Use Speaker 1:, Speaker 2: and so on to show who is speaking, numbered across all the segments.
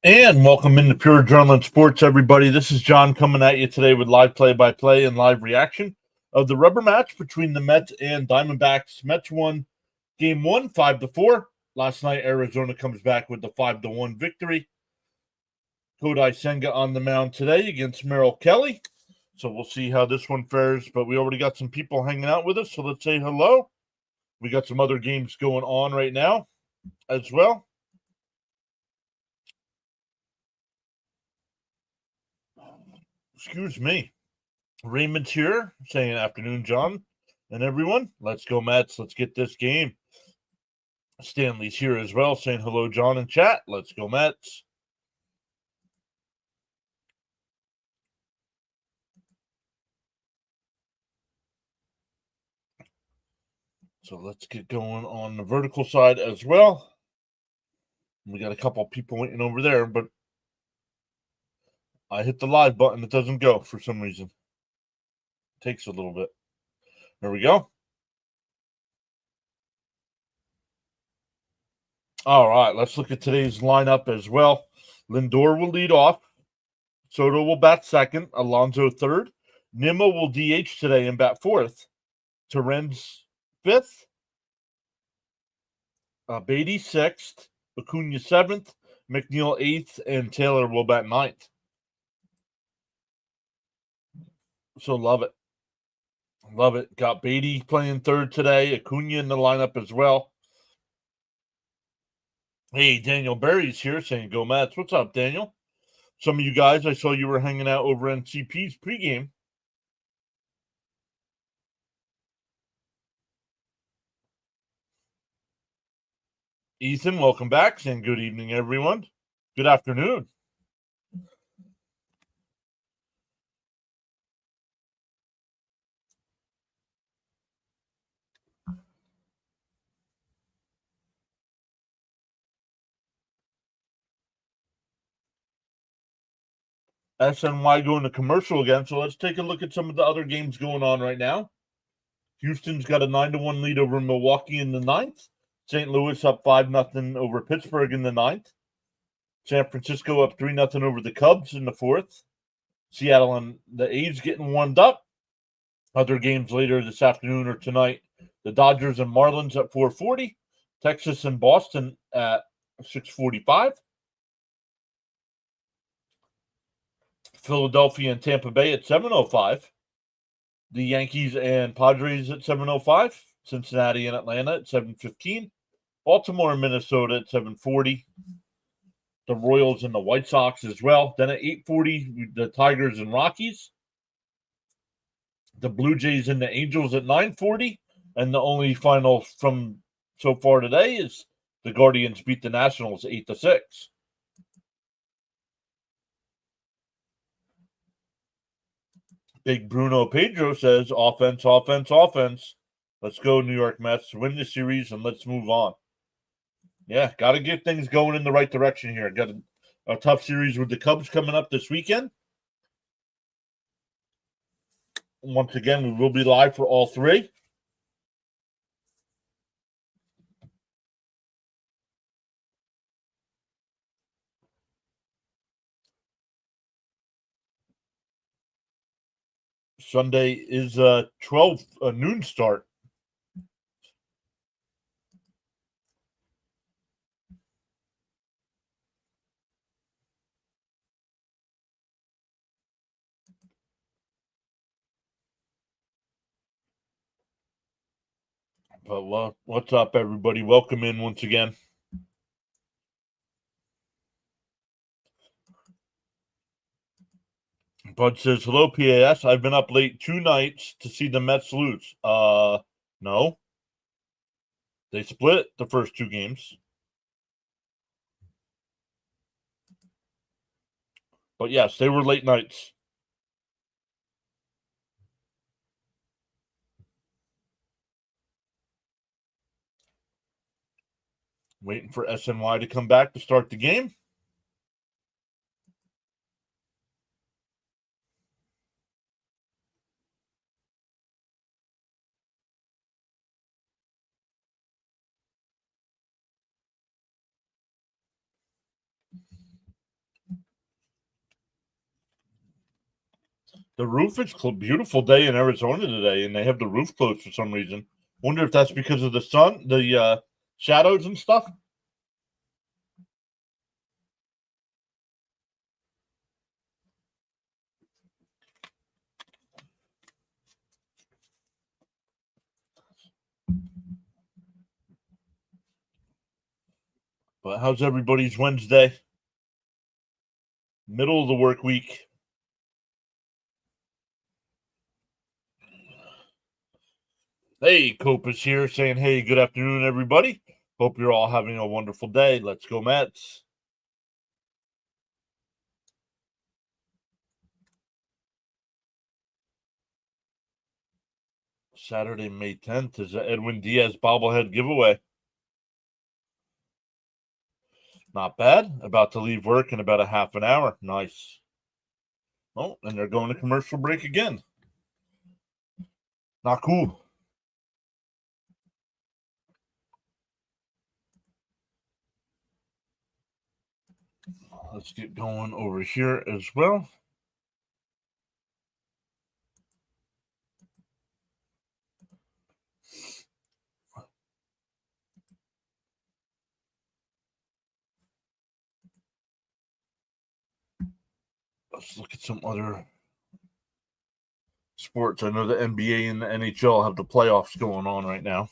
Speaker 1: And welcome into Pure Adrenaline Sports, everybody. This is John coming at you today with live play-by-play and live reaction of the rubber match between the Mets and Diamondbacks. Mets won Game 1, 5-4. Last night, Arizona comes back with the 5-1 victory. Senga on the mound today against Merrill Kelly. So we'll see how this one fares, but we already got some people hanging out with us, so let's say hello. We got some other games going on right now as well. Excuse me. Raymond's here saying afternoon, John, and everyone. Let's go, Mets. Let's get this game. Stanley's here as well saying hello, John, in chat. Let's go, Mets. So let's get going on the vertical side as well. We got a couple people waiting over there, but I hit the live button. It doesn't go for some reason. It takes a little bit. There we go. All right, let's look at today's lineup as well. Lindor will lead off. Soto will bat second. Alonso third. Nimmo will DH today and bat fourth. Terrenz fifth. Beatty sixth. Acuna seventh. McNeil eighth. And Taylor will bat ninth. So love it. Love it. Got Beatty playing third today. Acuna in the lineup as well. Hey, Daniel Berry's here saying go Mets. What's up, Daniel? Some of you guys, I saw you were hanging out over in CP's pregame. Ethan, welcome back. Saying good evening, everyone. Good afternoon. SNY going to commercial again. So let's take a look at some of the other games going on right now. Houston's got a 9-1 lead over Milwaukee in the ninth. St. Louis up 5-0 over Pittsburgh in the ninth. San Francisco up 3-0 over the Cubs in the fourth. Seattle and the A's getting warmed up. Other games later this afternoon or tonight. The Dodgers and Marlins at 4:40. Texas and Boston at 6:45. Philadelphia and Tampa Bay at 7:05. The Yankees and Padres at 7:05. Cincinnati and Atlanta at 7:15. Baltimore and Minnesota at 7:40. The Royals and the White Sox as well. Then at 8:40, the Tigers and Rockies. The Blue Jays and the Angels at 9:40. And the only final from so far today is the Guardians beat the Nationals 8-6. Big Bruno Pedro says offense, offense, offense. Let's go, New York Mets. Win the series and let's move on. Yeah, got to get things going in the right direction here. Got a tough series with the Cubs coming up this weekend. Once again, we will be live for all three. Sunday is 12 noon start. But what's up, everybody? Welcome in once again. Bud says, hello, PAS. I've been up late 2 nights to see the Mets lose. No. They split the first 2 games. But yes, they were late nights. Waiting for SNY to come back to start the game. The roof is beautiful day in Arizona today, and they have the roof closed for some reason. Wonder if that's because of the sun, the shadows and stuff. But how's everybody's Wednesday? Middle of the work week. Hey, Cope is here saying, hey, good afternoon, everybody. Hope you're all having a wonderful day. Let's go, Mets. Saturday, May 10th is the Edwin Diaz bobblehead giveaway. Not bad. About to leave work in about a half an hour. Nice. Oh, and they're going to commercial break again. Not cool. Let's get going over here as well. Let's look at some other sports. I know the NBA and the NHL have the playoffs going on right now.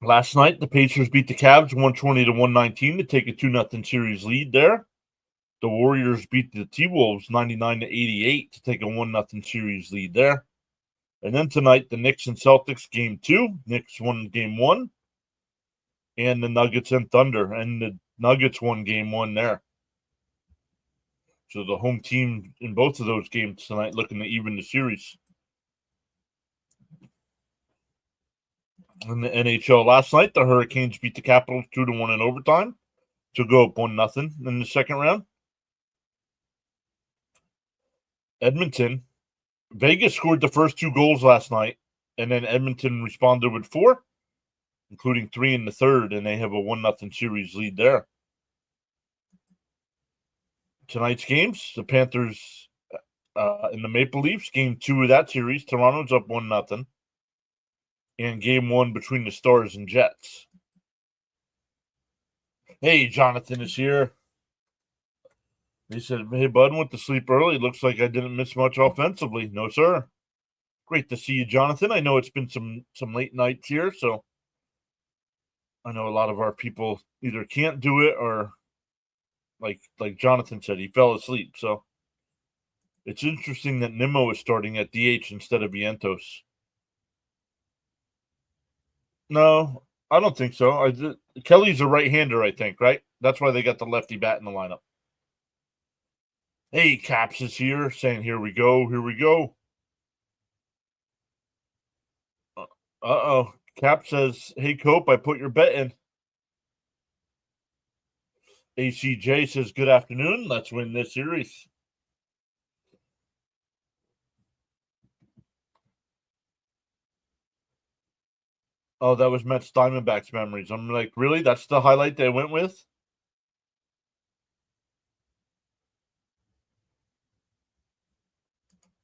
Speaker 1: Last night, the Pacers beat the Cavs 120-119 to take a 2-0 series lead there. The Warriors beat the T-Wolves 99-88 to take a 1-0 series lead there. And then tonight, the Knicks and Celtics game 2. Knicks won game 1. And the Nuggets and Thunder. And the Nuggets won game 1 there. So the home team in both of those games tonight looking to even the series. In the NHL last night, the Hurricanes beat the Capitals 2-1 in overtime to go up 1-0 in the second round. Edmonton, Vegas scored the first 2 goals last night, and then Edmonton responded with 4, including 3 in the third, and they have a 1-0 series lead there. Tonight's games, the Panthers and the Maple Leafs, game 2 of that series, Toronto's up 1-0. And game 1 between the Stars and Jets. Hey, Jonathan is here. He said, hey, bud, went to sleep early. Looks like I didn't miss much offensively. No, sir. Great to see you, Jonathan. I know it's been some late nights here, so I know a lot of our people either can't do it or, like Jonathan said, he fell asleep. So it's interesting that Nimmo is starting at DH instead of Vientos. No, I don't think so. Kelly's a right-hander, I think, right? That's why they got the lefty bat in the lineup. Hey, Caps is here saying, here we go, here we go. Uh-oh. Cap says, hey, Cope, I put your bet in. ACJ says, good afternoon. Let's win this series. Oh, that was Mets Diamondbacks memories. I'm like, really? That's the highlight they went with?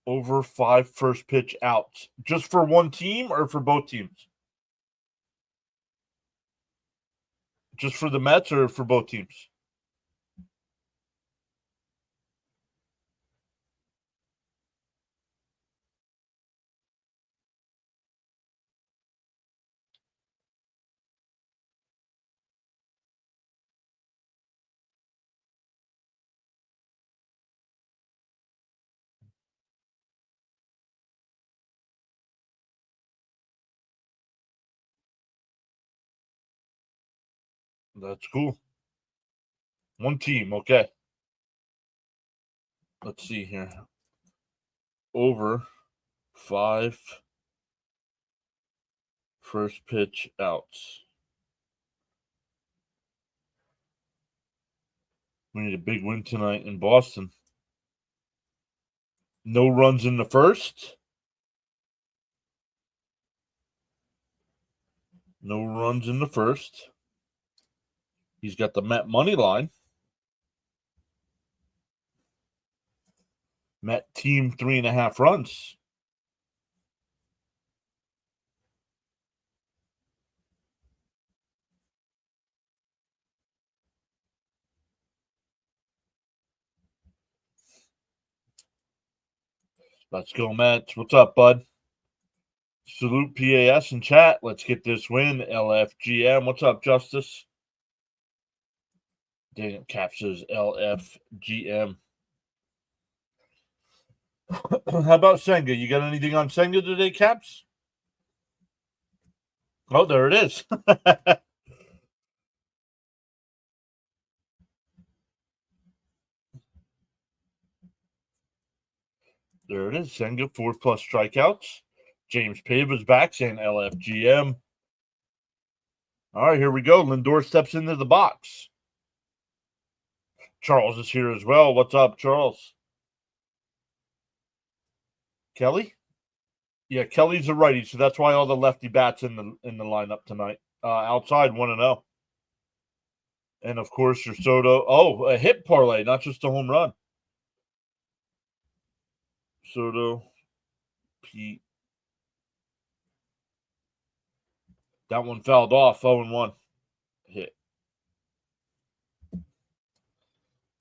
Speaker 1: Over 5 first pitch outs. Just for one team or for both teams? Just for the Mets or for both teams? That's cool. One team, okay. Let's see here. Over 5 first pitch outs. We need a big win tonight in Boston. No runs in the first. No runs in the first. He's got the Met money line. Met team 3.5 runs. Let's go, Mets. What's up, bud? Salute PAS in chat. Let's get this win. LFGM. What's up, Justice? Daniel Cap says LFGM. How about Senga? You got anything on Senga today, Caps? Oh, there it is. There it is. Senga, 4+ strikeouts. James Pava's back saying LFGM. All right, here we go. Lindor steps into the box. Charles is here as well. What's up, Charles? Kelly? Yeah, Kelly's a righty, so that's why all the lefty bats in the lineup tonight. Outside 1-0. And of course, your Soto. Oh, a hit parlay, not just a home run. Soto, Pete. That one fouled off. 0-1 hit.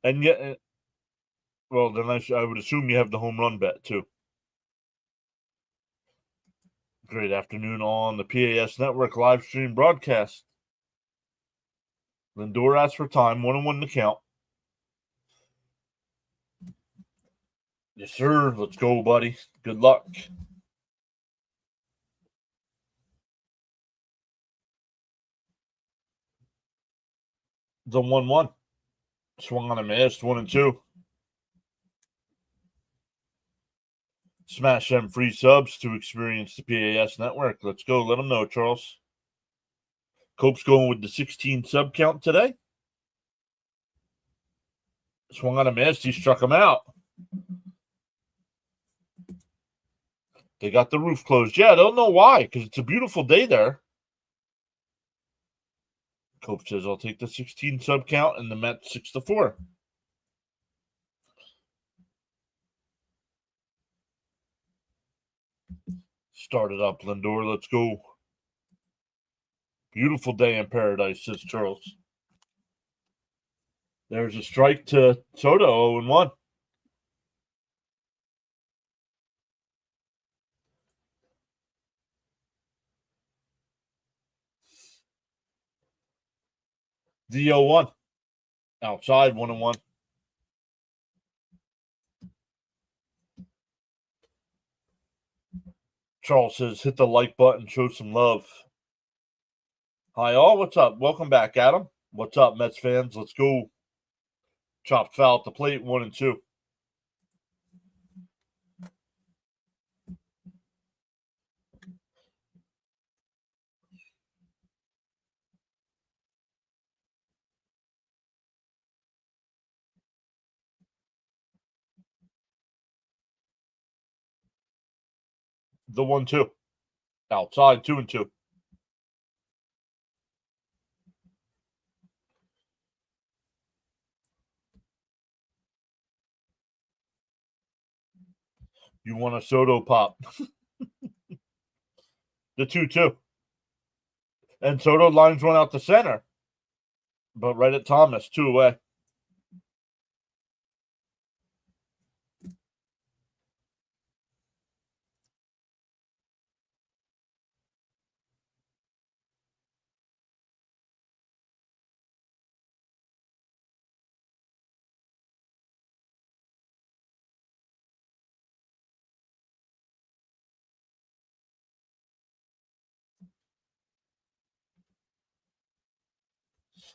Speaker 1: And yet, well, then I would assume you have the home run bet too. Great afternoon on the PAS Network live stream broadcast. Lindor asks for time. 1-1 to count. Yes, sir. Let's go, buddy. Good luck. The 1-1. Swung on a missed. 1-2. Smash them free subs to experience the PAS Network. Let's go. Let them know, Charles. Cope's going with the 16 sub count today. Swung on a miss. He struck him out. They got the roof closed. Yeah, I don't know why, because it's a beautiful day there. Cope says, I'll take the 16 sub count and the Mets 6-4. Started up, Lindor. Let's go. Beautiful day in paradise, says Charles. There's a strike to Soto, 0-1. The 0-1. Outside, 1-1. Charles says, hit the like button, show some love. Hi, all. What's up? Welcome back, Adam. What's up, Mets fans? Let's go. Chopped foul at the plate, 1-2. The 1-2. Outside, 2-2. You want a Soto pop. The 2-2. And Soto lines one out the center. But right at Thomas, 2 away.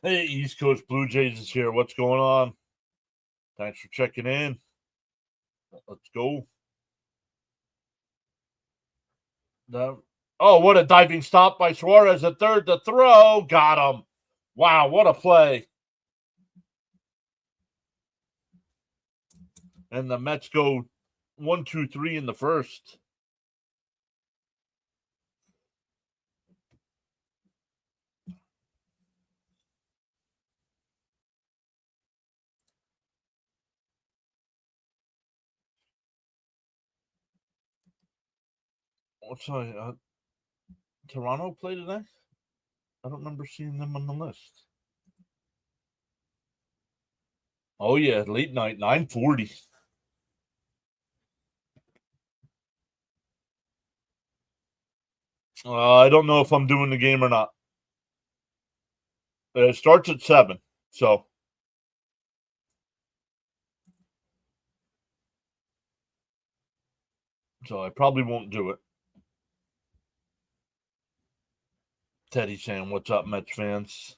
Speaker 1: Hey, East Coast Blue Jays is here. What's going on? Thanks for checking in. Let's go. Oh, what a diving stop by Suarez at third. The throw. Got him. Wow, what a play. And the Mets go 1-2-3 in the first. Sorry, Toronto play today? I don't remember seeing them on the list. Oh yeah, late night, 9:40. I don't know if I'm doing the game or not. It starts at 7, so I probably won't do it. Teddy saying, "What's up, Mets fans?"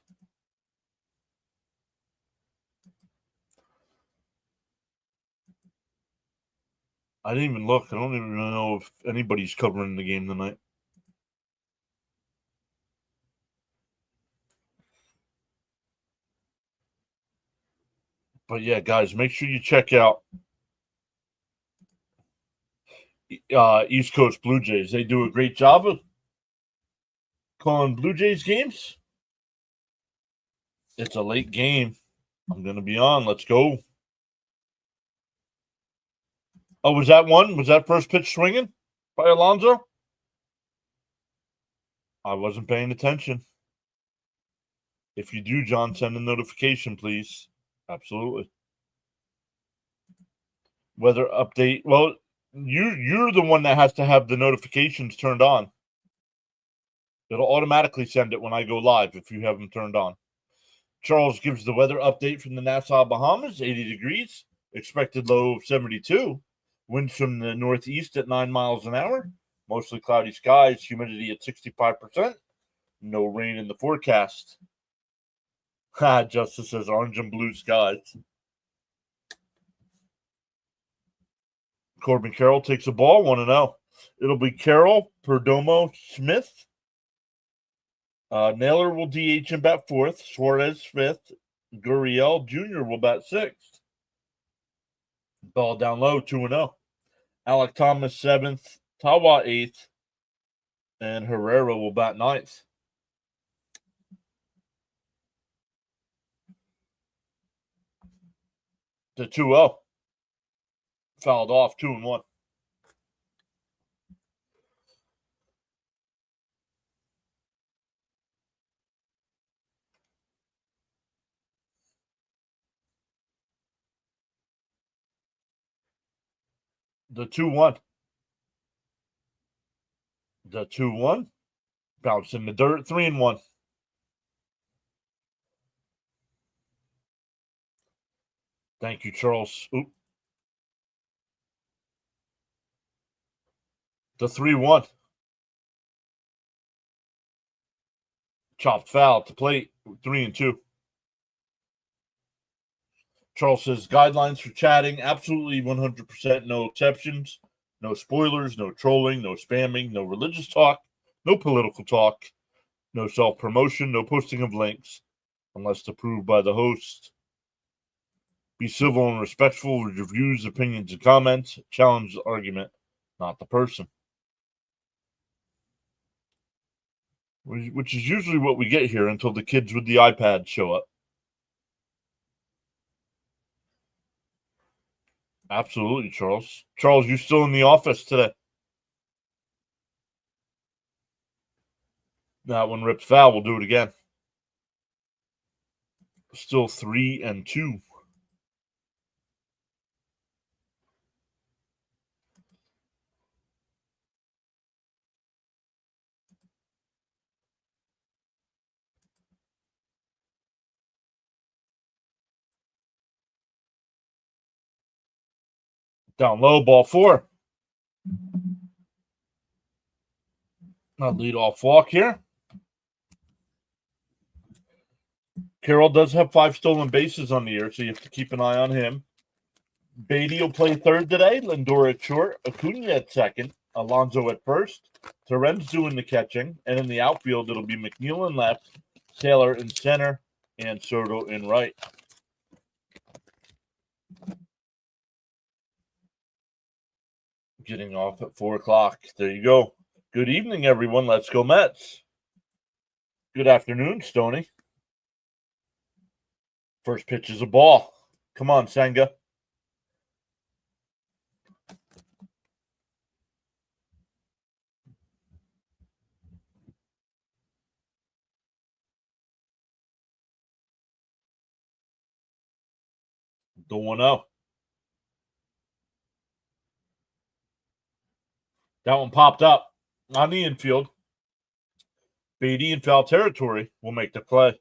Speaker 1: I didn't even look. I don't even know if anybody's covering the game tonight. But yeah, guys, make sure you check out East Coast Blue Jays. They do a great job of calling Blue Jays games. It's a late game. I'm going to be on. Let's go. Oh, was that one? Was that first pitch swinging by Alonso? I wasn't paying attention. If you do, John, send a notification, please. Absolutely. Weather update. Well, you're the one that has to have the notifications turned on. It'll automatically send it when I go live if you have them turned on. Charles gives the weather update from the Nassau, Bahamas, 80 degrees, expected low of 72, winds from the northeast at 9 miles an hour, mostly cloudy skies, humidity at 65%, no rain in the forecast. Justice says orange and blue skies. Corbin Carroll takes a ball, 1-0. It'll be Carroll, Perdomo, Smith. Naylor will DH and bat 4th. Suarez 5th. Gurriel Jr. will bat 6th. Ball down low, 2-0. Alec Thomas 7th. Tawa 8th. And Herrera will bat 9th. The 2-0. Fouled off, 2-1. The 2-1. The 2-1. Bounce in the dirt, 3-1. Thank you, Charles. Oop. The 3-1. Chopped foul to plate, 3-2. Charles says guidelines for chatting, absolutely 100%, no exceptions, no spoilers, no trolling, no spamming, no religious talk, no political talk, no self-promotion, no posting of links, unless approved by the host. Be civil and respectful with your views, opinions, and comments. Challenge the argument, not the person. Which is usually what we get here until the kids with the iPad show up. Absolutely, Charles. Charles, you still in the office today? That one ripped foul. We'll do it again. Still 3-2. Down low, ball 4. I'll lead off walk here. Carroll does have 5 stolen bases on the year, so you have to keep an eye on him. Beatty will play third today. Lindor at short. Acuna at second. Alonso at first. Torrens doing the catching. And in the outfield, it'll be McNeil in left, Taylor in center, and Soto in right. Getting off at 4 o'clock. There you go. Good evening, everyone. Let's go Mets. Good afternoon, Stoney. First pitch is a ball. Come on, Senga. The 1-0. That one popped up on the infield. Beatty in foul territory will make the play.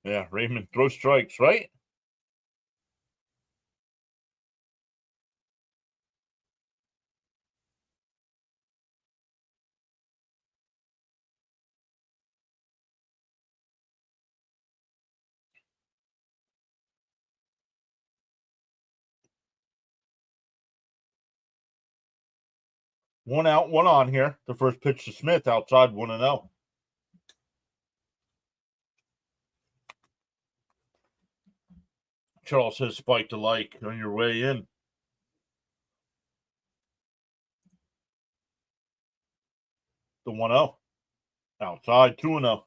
Speaker 1: Yeah, Raymond throws strikes, right? One out, one on here. The first pitch to Smith outside 1-0. Charles has spiked a like on your way in. The 1-0. Outside 2-0.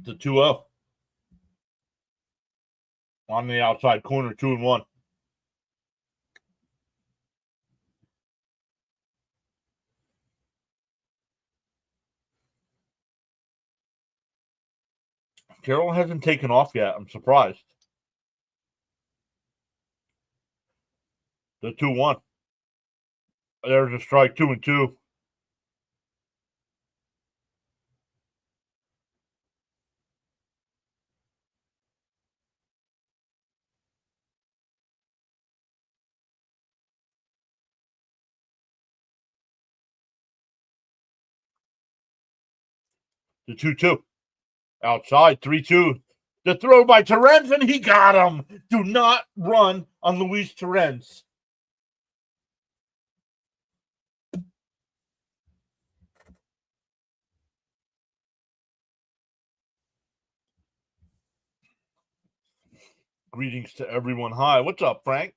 Speaker 1: The 2-0. On the outside corner, 2-1. Carroll hasn't taken off yet. I'm surprised. The 2-1. There's a strike, 2-2. The 2-2. Outside, 3-2. The throw by Terrence, and he got him. Do not run on Luis Terrence. Greetings to everyone. Hi, what's up, Frank?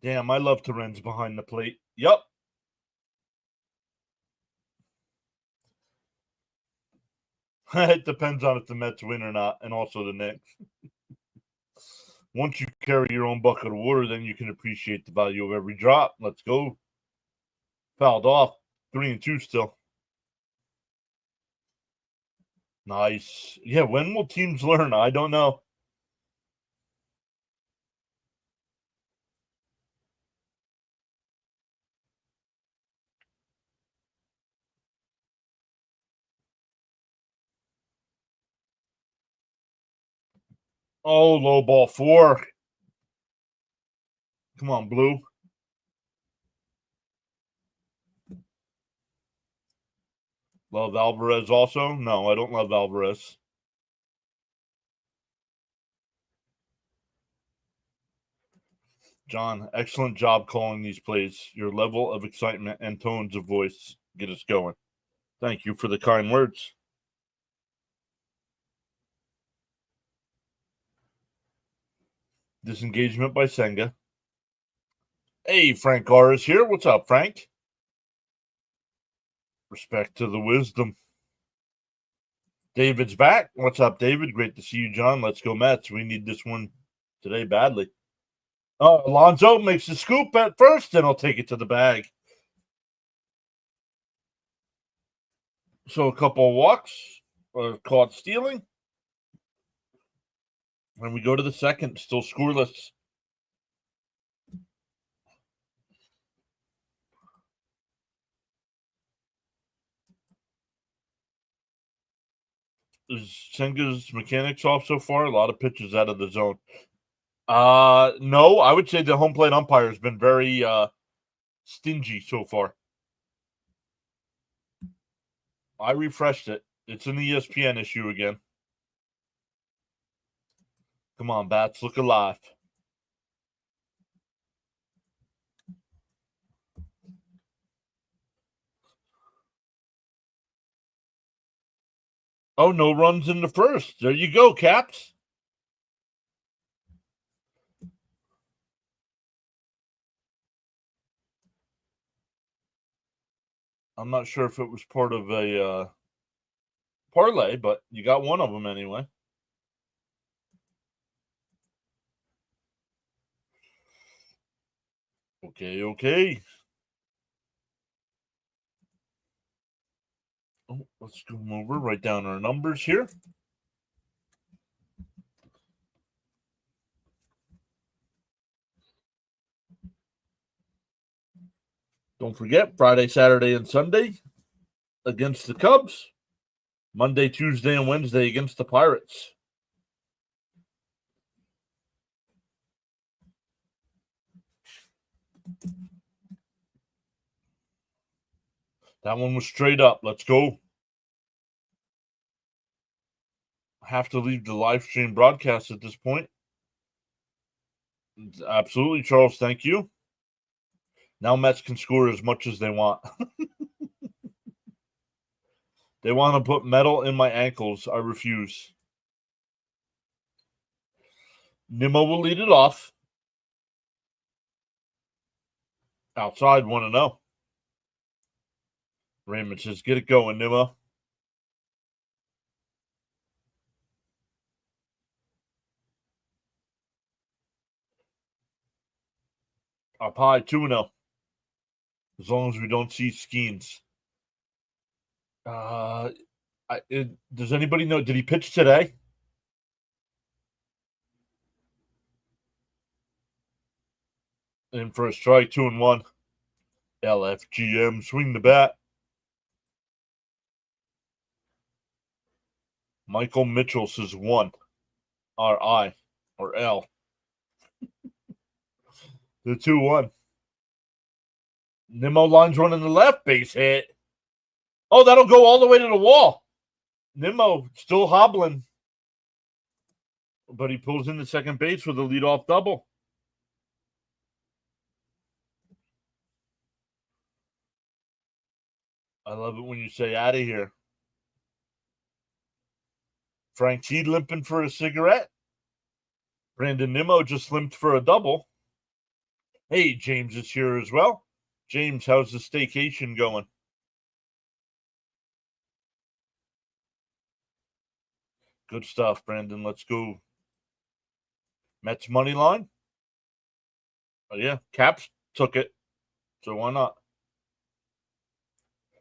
Speaker 1: Damn, I love Terrence behind the plate. Yup. It depends on if the Mets win or not, and also the Knicks. Once you carry your own bucket of water, then you can appreciate the value of every drop. Let's go. Fouled off. 3-2 still. Nice. Yeah, when will teams learn? I don't know. Oh, low ball 4. Come on, Blue. Love Alvarez also? No, I don't love Alvarez. John, excellent job calling these plays. Your level of excitement and tones of voice get us going. Thank you for the kind words. Disengagement by Senga. Hey, Frank R is here. What's up, Frank? Respect to the wisdom. David's back. What's up, David? Great to see you, John. Let's go, Mets. We need this one today badly. Oh, Alonso makes the scoop at first, and I'll take it to the bag. So a couple of walks, caught stealing. And we go to the second, still scoreless. Is Senga's mechanics off so far? A lot of pitches out of the zone. No, I would say the home plate umpire has been very stingy so far. I refreshed it. It's an ESPN issue again. Come on, bats, look alive. Oh, no runs in the first. There you go, Caps. I'm not sure if it was part of a parlay, but you got one of them anyway. Okay. Oh, let's go over, write down our numbers here. Don't forget, Friday, Saturday, and Sunday against the Cubs. Monday, Tuesday, and Wednesday against the Pirates. That one was straight up. Let's go. I have to leave the live stream broadcast at this point. Absolutely, Charles. Thank you. Now Mets can score as much as they want. They want to put metal in my ankles. I refuse. Nimmo will lead it off. Outside 1-0. Raymond says, get it going, Nimmo. Up high 2-0. As long as we don't see Skeens. Does anybody know? Did he pitch today? In for a strike, 2-1. LFGM, swing the bat. Michael Mitchell says 1. R-I or L. The 2-1. Nimmo lines one in the left, base hit. Oh, that'll go all the way to the wall. Nimmo still hobbling. But he pulls into second base with a leadoff double. I love it when you say out of here. Frank T limping for a cigarette. Brandon Nimmo just limped for a double. Hey, James is here as well. James, how's the staycation going? Good stuff, Brandon. Let's go. Mets money line. Oh, yeah. Caps took it. So why not?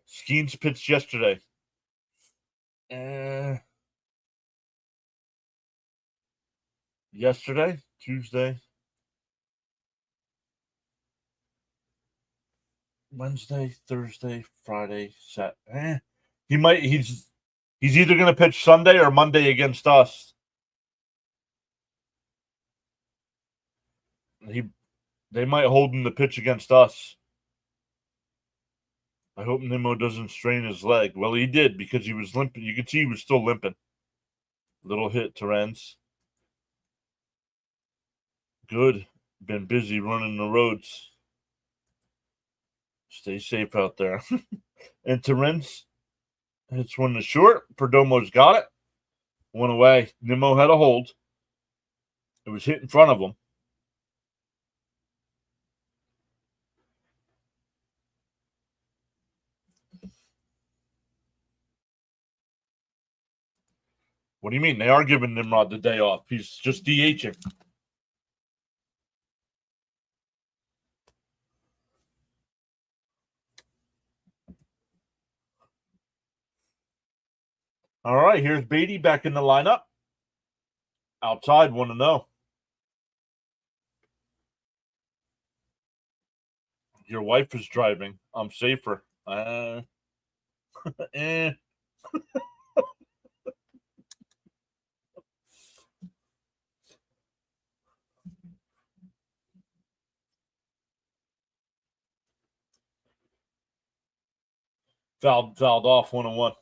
Speaker 1: Skeens pitched yesterday. Yesterday, Tuesday, Wednesday, Thursday, Friday, Saturday. He's either going to pitch Sunday or Monday against us. They might hold him to pitch against us. I hope Nimmo doesn't strain his leg. Well, he did because he was limping. You could see he was still limping. Little hit, Terence. Good. Been busy running the roads. Stay safe out there. And Terence hits one to short. Perdomo's got it. One away. Nimmo had a hold. It was hit in front of him. What do you mean? They are giving Nimrod the day off. He's just DHing. All right, here's Beatty back in the lineup. Outside, 1-0. Your wife is driving. I'm safer. Fouled off 1-1.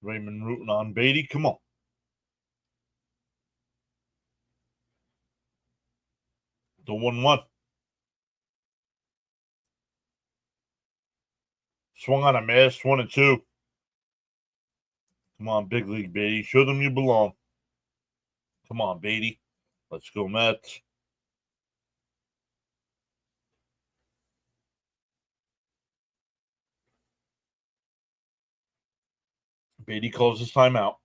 Speaker 1: Raymond rooting on Beatty. Come on. The 1-1. Swung on a miss. 1-2. Come on, big league, Beatty. Show them you belong. Come on, Beatty. Let's go, Mets. Beatty calls his timeout.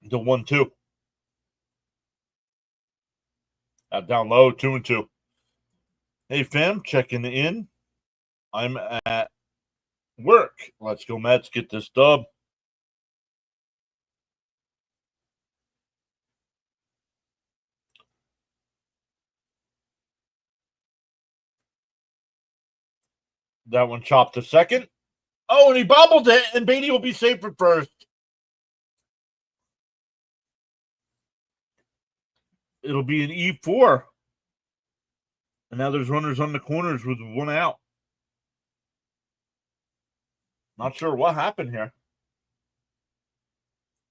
Speaker 1: The 1-2. Down low, 2-2. Hey, fam, checking in. I'm at work. Let's go, Mets. Get this dub. That one chopped to second. Oh, and he bobbled it, and Beatty will be safe for first. It'll be an E4. And now there's runners on the corners with one out. Not sure what happened here.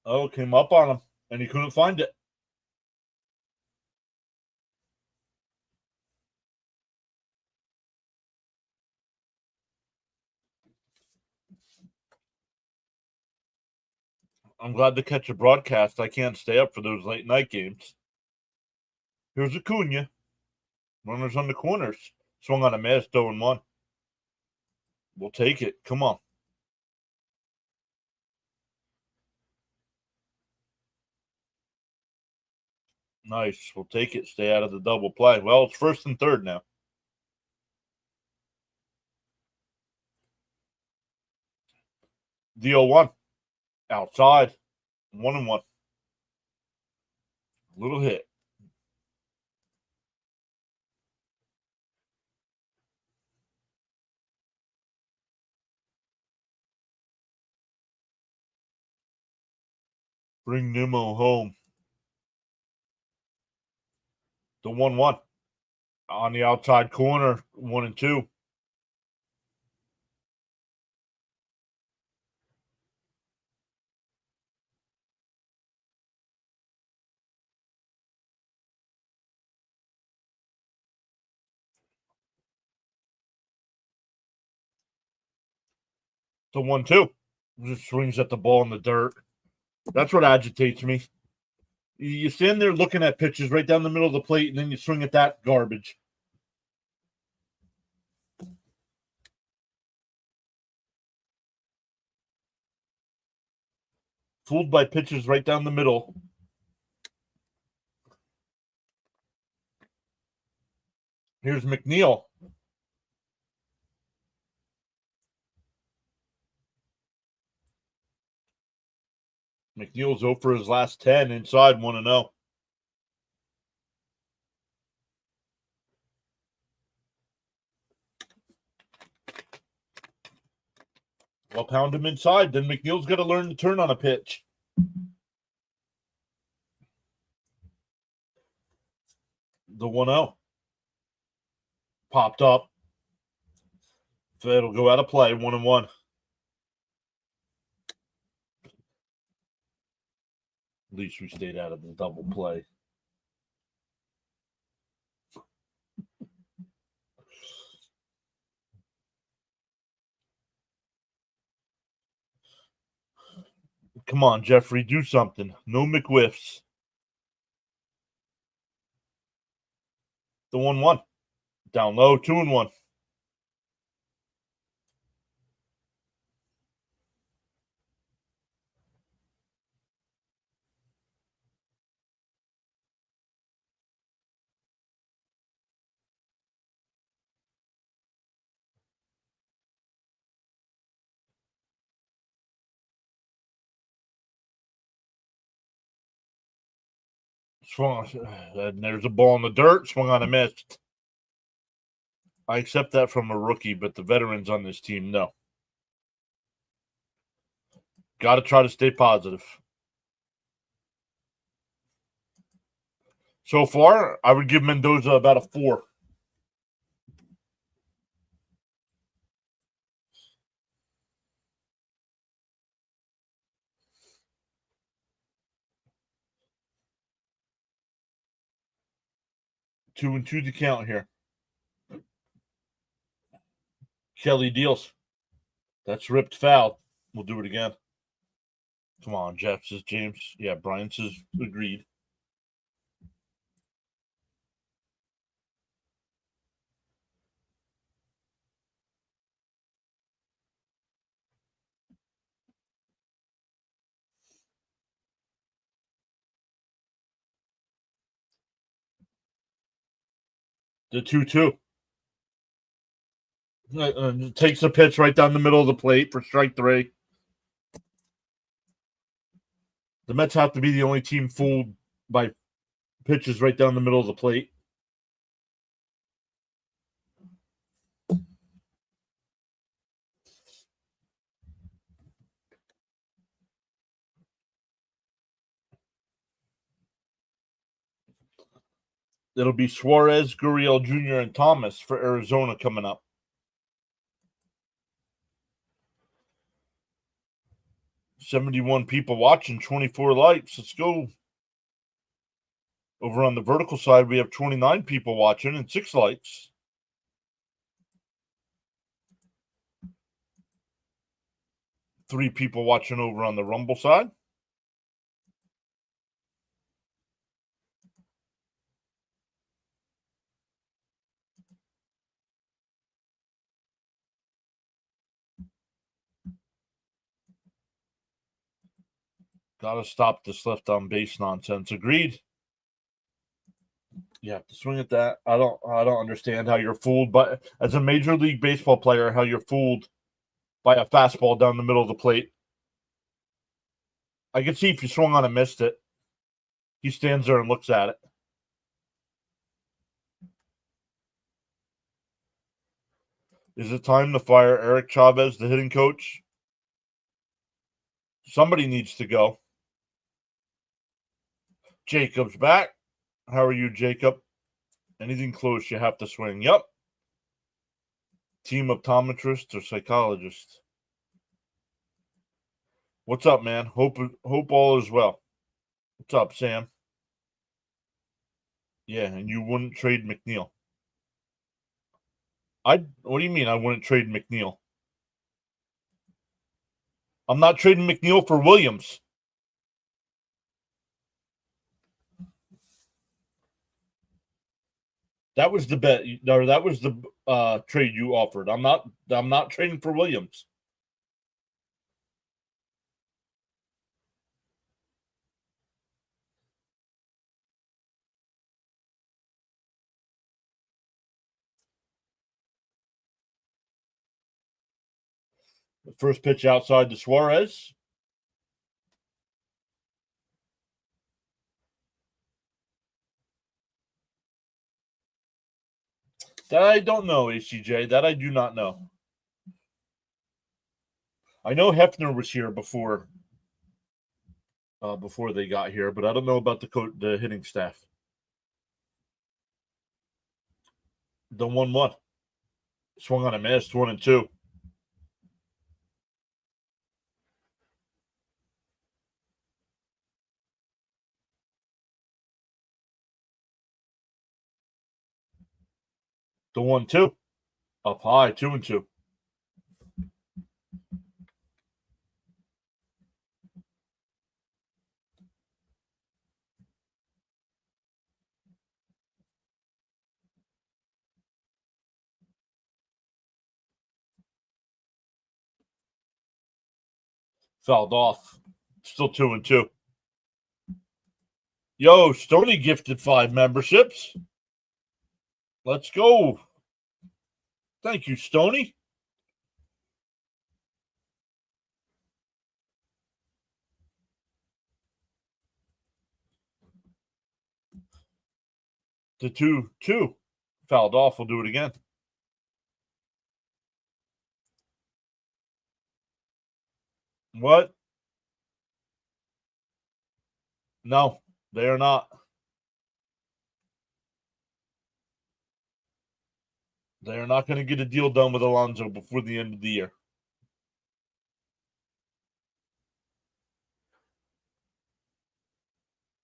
Speaker 1: Oh, came up on him, and he couldn't find it. I'm glad to catch a broadcast. I can't stay up for those late night games. Here's Acuna. Runners on the corners. Swung on a miss, 0-1. We'll take it. Come on. Nice. We'll take it. Stay out of the double play. Well, it's first and third now. The 0-1. Outside. 1-1. Little hit. Bring Nimmo home. The 1-1. On the outside corner, 1-2. The 1-2. Just swings at the ball in the dirt. That's what agitates me. You stand there looking at pitches right down the middle of the plate, and then you swing at that garbage. Fooled by pitches right down the middle. Here's McNeil. McNeil's 0 for his last 10 inside 1-0. Well, pound him inside. Then McNeil's got to learn to turn on a pitch. The 1-0. Popped up. It'll go out of play, 1-1. At least we stayed out of the double play. Come on, Jeffrey, do something. No McWhiffs. The 1-1. Down low, 2-1. Swung, and there's a ball in the dirt. Swung on a miss. I accept that from a rookie, but the veterans on this team, no. Got to try to stay positive. So far, I would give Mendoza about a 4. 2-2 to count here. Kelly deals. That's ripped foul. We'll do it again. Come on, Jeff, says James. Yeah, Brian says agreed. The 2-2. Takes a pitch right down the middle of the plate for strike 3. The Mets have to be the only team fooled by pitches right down the middle of the plate. It'll be Suarez, Gurriel Jr., and Thomas for Arizona coming up. $71 people watching, 24 likes. Let's go. Over on the vertical side, we have 29 people watching and 6 likes. Three people watching over on the Rumble side. Gotta stop this left on base nonsense. Agreed. You have to swing at that. I don't understand how you're fooled, but as a Major League Baseball player, how you're fooled by a fastball down the middle of the plate. I can see if you swung on and missed it. He stands there and looks at it. Is it time to fire Eric Chavez, the hitting coach? Somebody needs to go. Jacob's back. How are you, Jacob? Anything close, you have to swing. Yep. Team optometrists or psychologists. What's up, man? Hope all is well. What's up, Sam? Yeah, and you wouldn't trade McNeil. What do you mean I wouldn't trade McNeil? I'm not trading McNeil for Williams. That was the bet, or that was the trade you offered. I'm not trading for Williams. The first pitch outside to Suarez. That I don't know, ACJ. That I do not know. I know Hefner was here before they got here, but I don't know about the hitting staff. The 1-1. Swung on a miss, 1-2. The 1-2. Up high, 2-2. Fouled off. Still 2-2. Yo, Stoney gifted 5 memberships. Let's go. Thank you, Stoney. The 2-2. Fouled off. We'll do it again. What? No, they are not. They are not going to get a deal done with Alonso before the end of the year.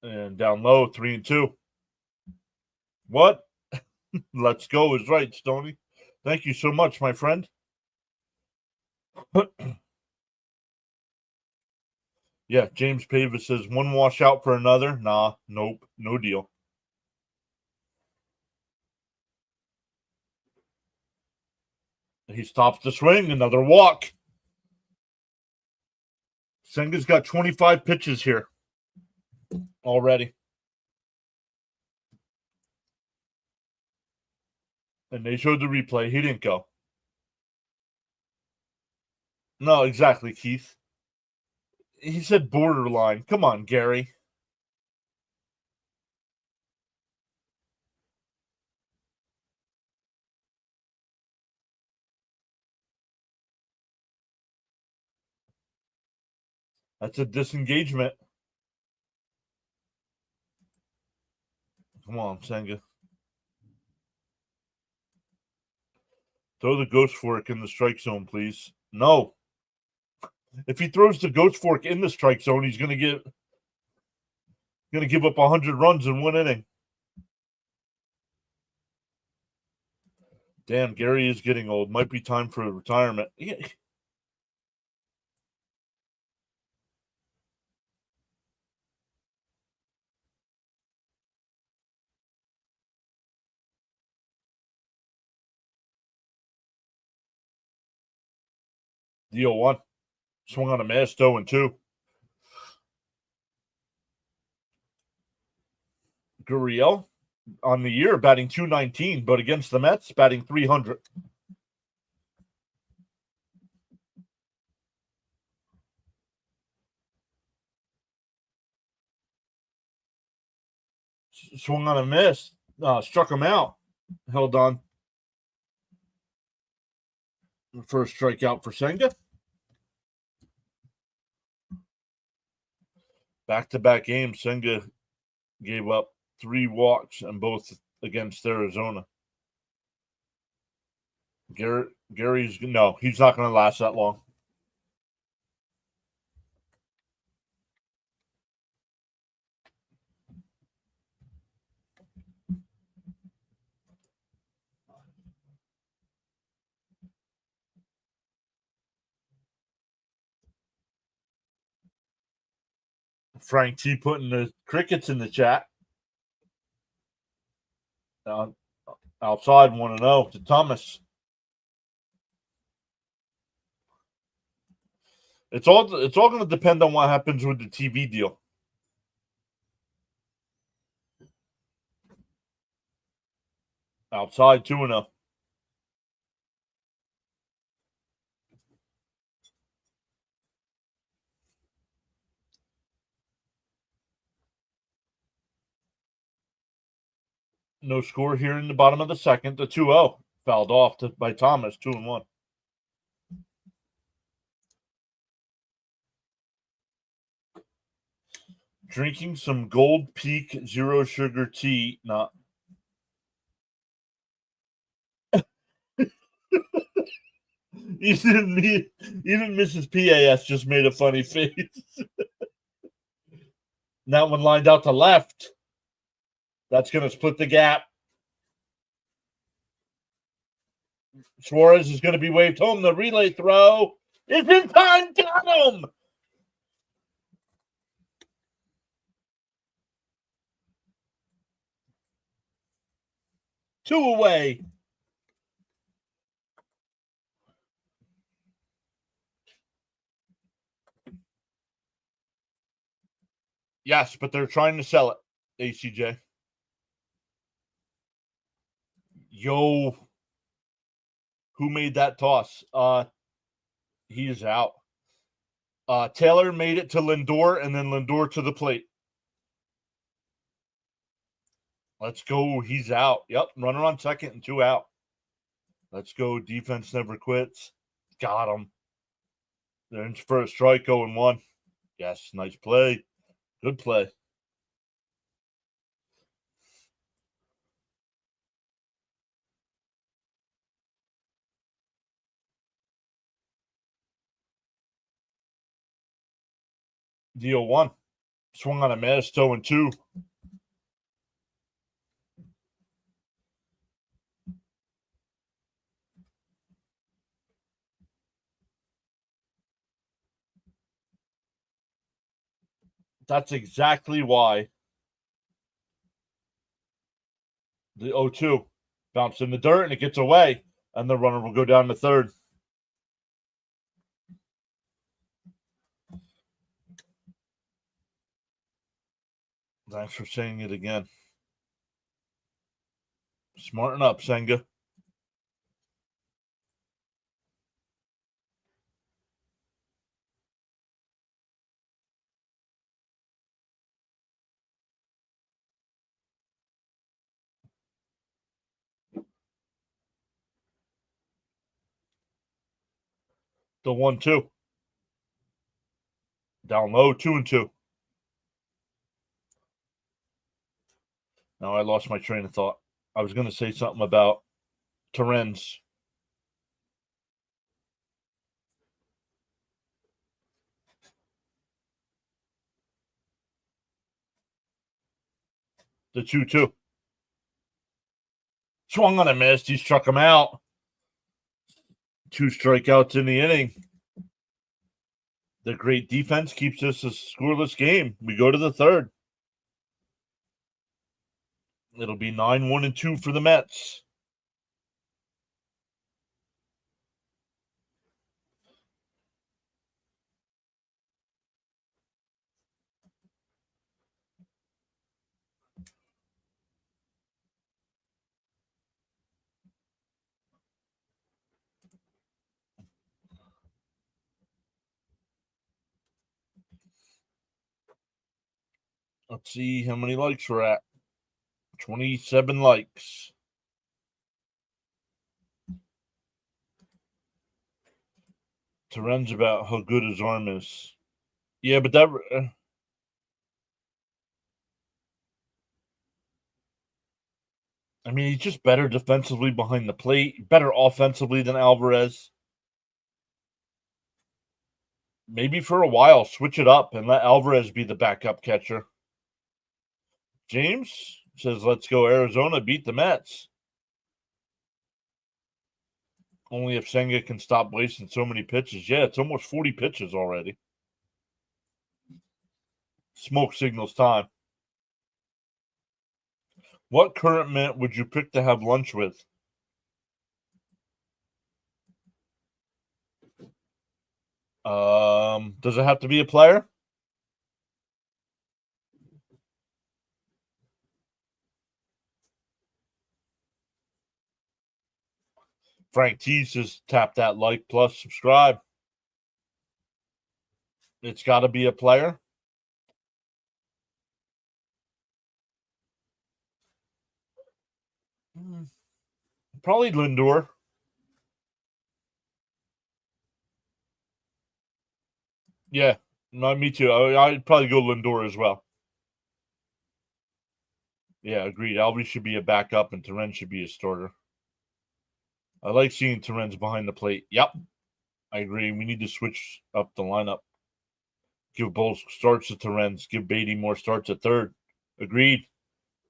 Speaker 1: And down low, 3-2. What? Let's go is right, Stoney. Thank you so much, my friend. Yeah, James Pavis says one washout for another. Nah, nope, no deal. He stops the swing, another walk. Senga's got 25 pitches here already. And they showed the replay. He didn't go. No, exactly, Keith. He said borderline. Come on, Gary. That's a disengagement. Come on, Senga. Throw the ghost fork in the strike zone, please. No. If he throws the ghost fork in the strike zone, he's going to give up 100 runs in 1 inning. Damn, Gary is getting old. Might be time for retirement. Yeah. Deal 1. Swung on a miss, 0-2. Gurriel on the year batting .219, but against the Mets batting .300. Swung on a miss, struck him out, held on. First strikeout for Senga. Back-to-back games, Senga gave up 3 walks and both against Arizona. Gary's no, he's not going to last that long. Frank T putting the crickets in the chat. Outside 1-0 to Thomas. It's all going to depend on what happens with the TV deal. Outside 2-0. No score here in the bottom of the second. The 2-0 fouled off by Thomas, 2-1. Drinking some Gold Peak Zero Sugar tea. Not. Even Mrs. PAS just made a funny face. That one lined out to left. That's going to split the gap. Suarez is going to be waved home. The relay throw is in time. Got him. Two away. Yes, but they're trying to sell it, ACJ. Yo. Who made that toss? He is out. Taylor made it to Lindor, and then Lindor to the plate. Let's go. He's out. Yep, runner on second and 2 out. Let's go. Defense never quits. Got him. They're in for a strike, 0-1. Yes, nice play. Good play. Deal 1. Swung on a miss, 0-2. That's exactly why the 0-2 bounced in the dirt and it gets away, and the runner will go down to third. Thanks for saying it again. Smarten up, Senga. The 1-2. Down low, 2-2. Now I lost my train of thought. I was going to say something about Terrens. The 2-2. Swung on a miss. He struck him out. 2 strikeouts in the inning. The great defense keeps this a scoreless game. We go to the third. It'll be 9-1-2 for the Mets. Let's see how many likes we're at. 27 likes. Terrens about how good his arm is. Yeah, but that. I mean, he's just better defensively behind the plate, better offensively than Alvarez. Maybe for a while, switch it up and let Alvarez be the backup catcher. James says, let's go Arizona, beat the Mets. Only if Senga can stop wasting so many pitches. Yeah, it's almost 40 pitches already. Smoke signals time. What current Met would you pick to have lunch with? Does it have to be a player? Frank T says tap that like plus subscribe. It's got to be a player. Probably Lindor. Yeah, no, me too. I'd probably go Lindor as well. Yeah, agreed. Alvy should be a backup and Terrens should be a starter. I like seeing Terrens behind the plate. Yep, I agree. We need to switch up the lineup. Give Bowles starts at Terrens. Give Beatty more starts at third. Agreed.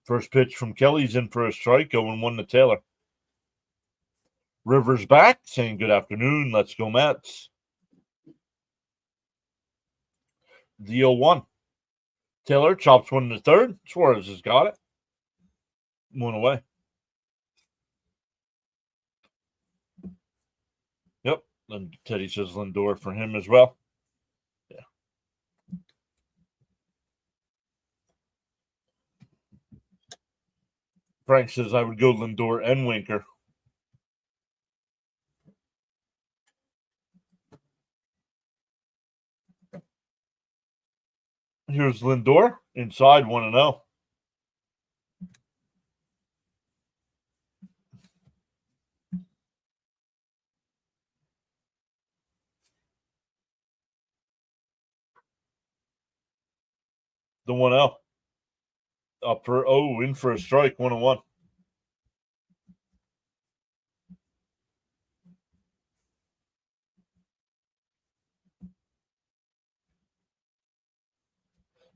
Speaker 1: First pitch from Kelly's in for a strike, 0-1 to Taylor. Rivers back, saying good afternoon. Let's go Mets. The 0-1. Taylor chops one to third. Suarez has got it. 1 away. Yep. And Teddy says Lindor for him as well. Yeah. Frank says I would go Lindor and Winker. Here's Lindor inside 1-0. The 1-0. Up for in for a strike, 1-1.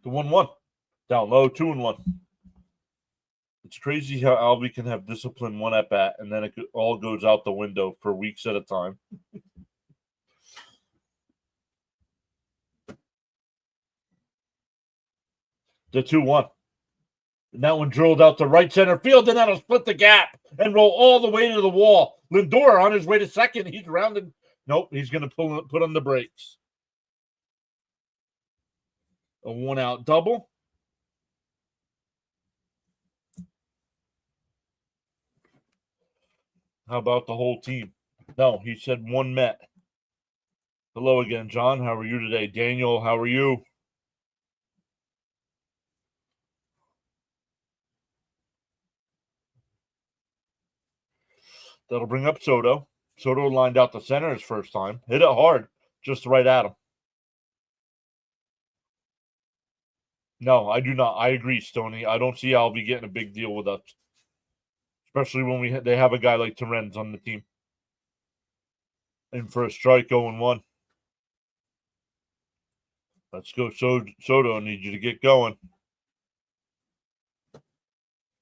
Speaker 1: The 1-1. Down low, 2-1. It's crazy how Alvy can have discipline one at bat and then it all goes out the window for weeks at a time. The 2-1. And that one drilled out to right center field, and that'll split the gap and roll all the way to the wall. Lindor on his way to second. He's rounded. Nope, he's going to put on the brakes. A 1-out double. How about the whole team? No, he said one Met. Hello again, John. How are you today? Daniel, how are you? That'll bring up Soto. Soto lined out the center his first time. Hit it hard, just right at him. No, I do not. I agree, Stoney. I don't see Albie getting a big deal with us, especially when they have a guy like Terens on the team. And for a strike, 0-1. Let's go, Soto. I need you to get going.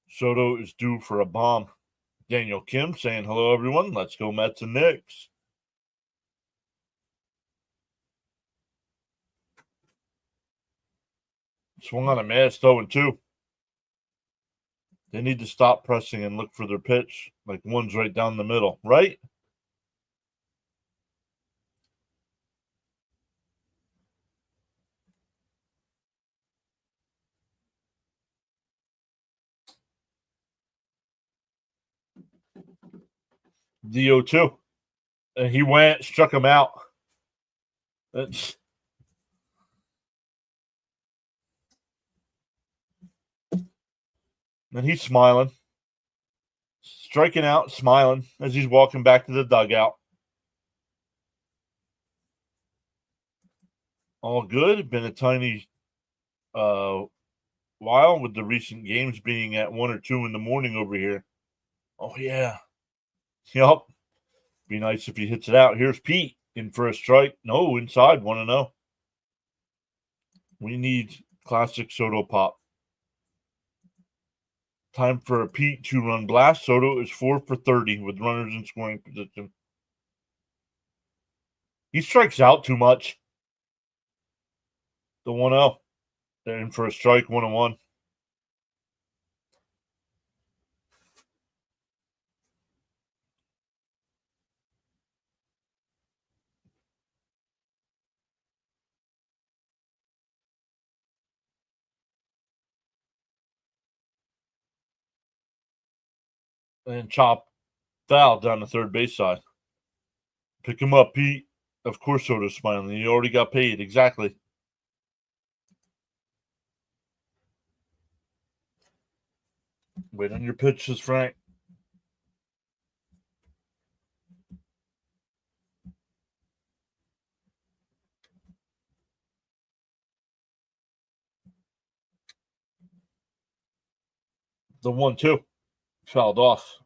Speaker 1: Soto is due for a bomb. Daniel Kim saying hello, everyone. Let's go, Mets and Knicks. Swung on a miss, 0-2. They need to stop pressing and look for their pitch. Like one's right down the middle, right? The 0-2. And he went, struck him out. And he's smiling. Striking out, smiling as he's walking back to the dugout. All good. Been a tiny while with the recent games being at 1 or 2 in the morning over here. Oh, yeah. Yup. Be nice if he hits it out. Here's Pete in for a strike. No, inside, 1-0. We need classic Soto pop. Time for a Pete 2-run blast. Soto is 4 for 30 with runners in scoring position. He strikes out too much. The 1-0. They're in for a strike, 1-1. And chop foul down the third base side. Pick him up, Pete. Of course, Soto's smiling. He already got paid. Exactly. Wait on your pitches, Frank. The 1-2 fouled off.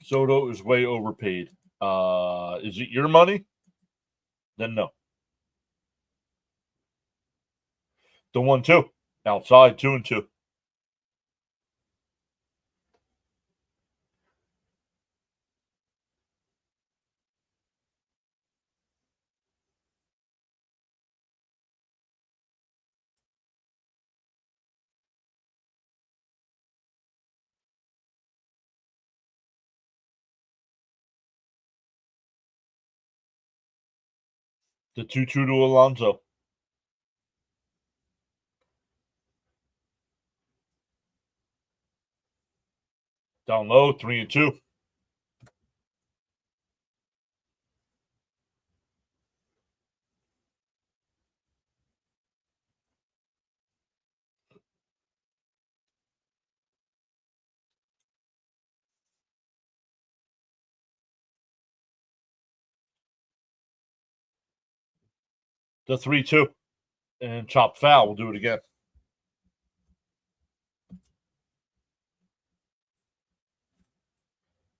Speaker 1: Soto is way overpaid. Is it your money? Then no. The 1-2 outside, 2-2. The 2-2 to Alonso. Down low, 3-2. The 3-2. And chop foul. We'll do it again.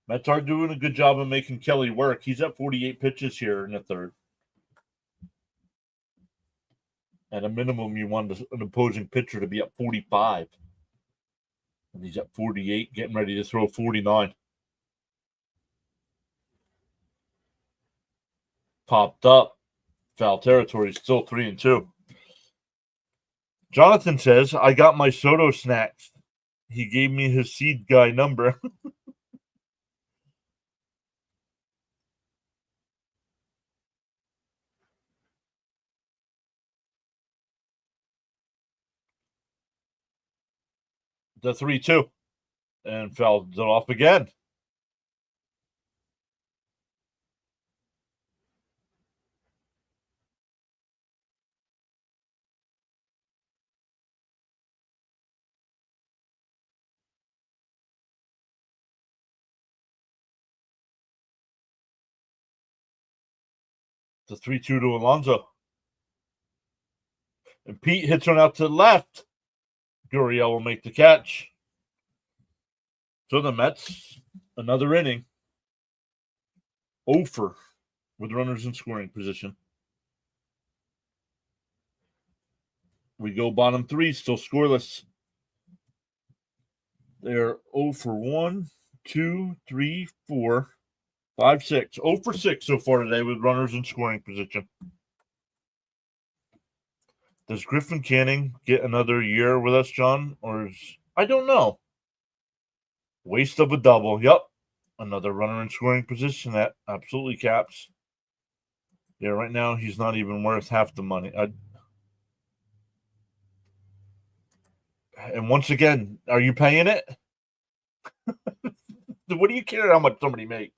Speaker 1: Mets are doing a good job of making Kelly work. He's at 48 pitches here in the third. At a minimum, you want an opposing pitcher to be at 45. And he's at 48, getting ready to throw 49. Popped up. Foul territory, still 3-2. Jonathan says, I got my Soto snacks. He gave me his seed guy number. The 3-2. And fouled it off again. The 3-2 to Alonso. And Pete hits one out to the left. Gurriel will make the catch. So the Mets, another inning. 0 with runners in scoring position. We go bottom 3, still scoreless. They're 0 for 1, 2, 3, 4, 5, 6. 0 for 6 so far today with runners in scoring position. Does Griffin Canning get another year with us, John? Or I don't know. Waste of a double. Yep. Another runner in scoring position. That absolutely caps. Yeah, right now he's not even worth half the money. And once again, are you paying it? What do you care how much somebody makes?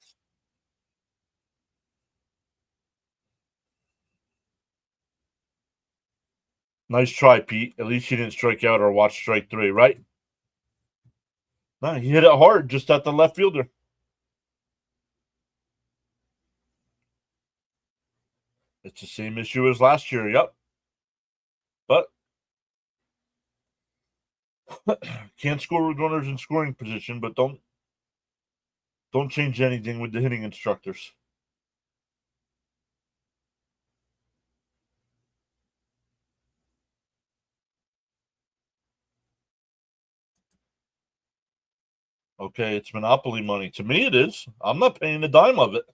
Speaker 1: Nice try, Pete. At least you didn't strike out or watch strike 3, right? No, he hit it hard just at the left fielder. It's the same issue as last year, yep. But can't score with runners in scoring position, but don't change anything with the hitting instructors. Okay, it's monopoly money. To me, it is. I'm not paying a dime of it.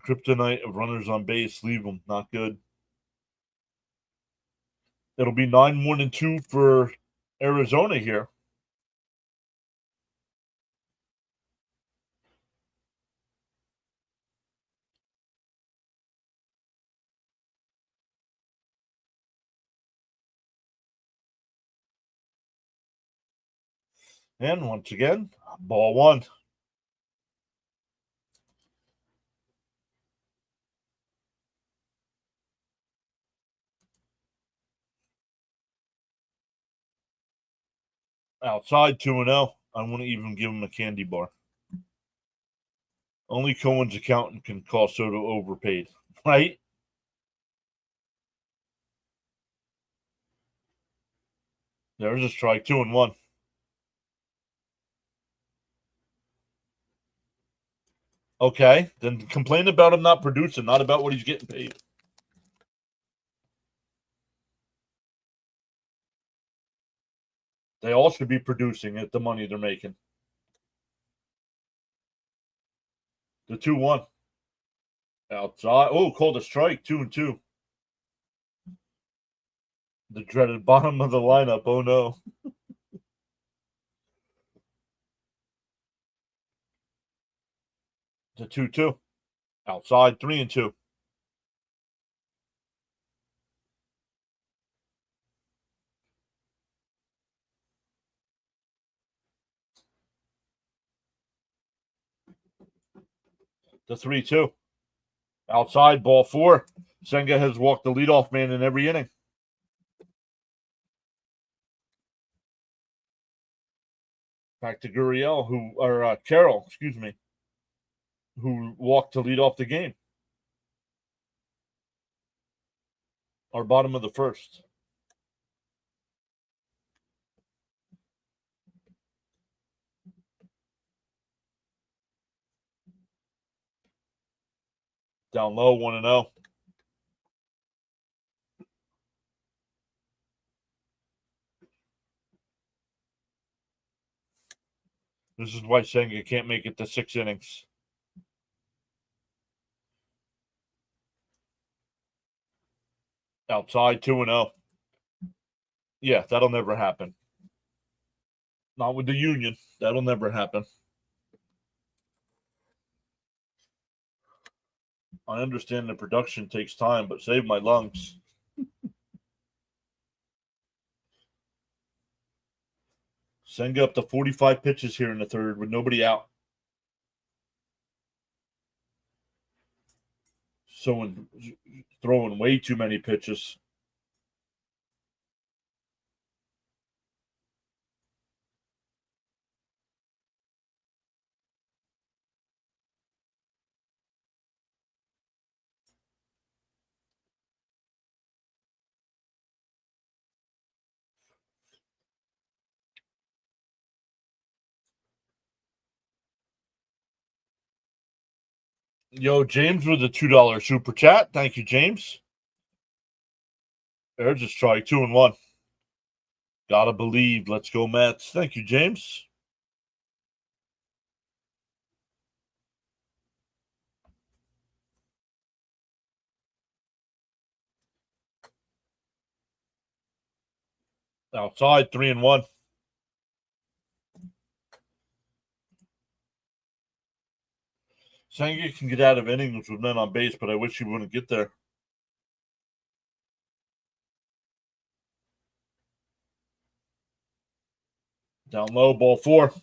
Speaker 1: Kryptonite of runners on base. Leave them. Not good. It'll be 9-1-2 for Arizona here. And once again, ball 1. Outside 2-0. I wouldn't even give him a candy bar. Only Cohen's accountant can call Soto overpaid, right? There's a strike. 2-1. Okay, then complain about him not producing, not about what he's getting paid. They all should be producing at the money they're making. The 2-1. Outside. Oh, called a strike. 2-2. The dreaded bottom of the lineup. Oh no. The 2-2. Outside. 3-2. The 3-2. Outside. Ball 4. Senga has walked the leadoff man in every inning. Back to Gurriel, Carroll, excuse me, who walked to lead off the game. Our bottom of the first. Down low, 1-0. This is why Senga can't make it to 6 innings. Outside, 2-0. Yeah, that'll never happen. Not with the Union. That'll never happen. I understand the production takes time, but save my lungs. Senga up to 45 pitches here in the third with nobody out. Someone throwing way too many pitches. Yo, James with a $2 super chat. Thank you, James. There's a strike, 2-1. Gotta believe. Let's go, Mets. Thank you, James. Outside, 3-1. Senga can get out of innings with men on base, but I wish he wouldn't get there. Down low, ball 4.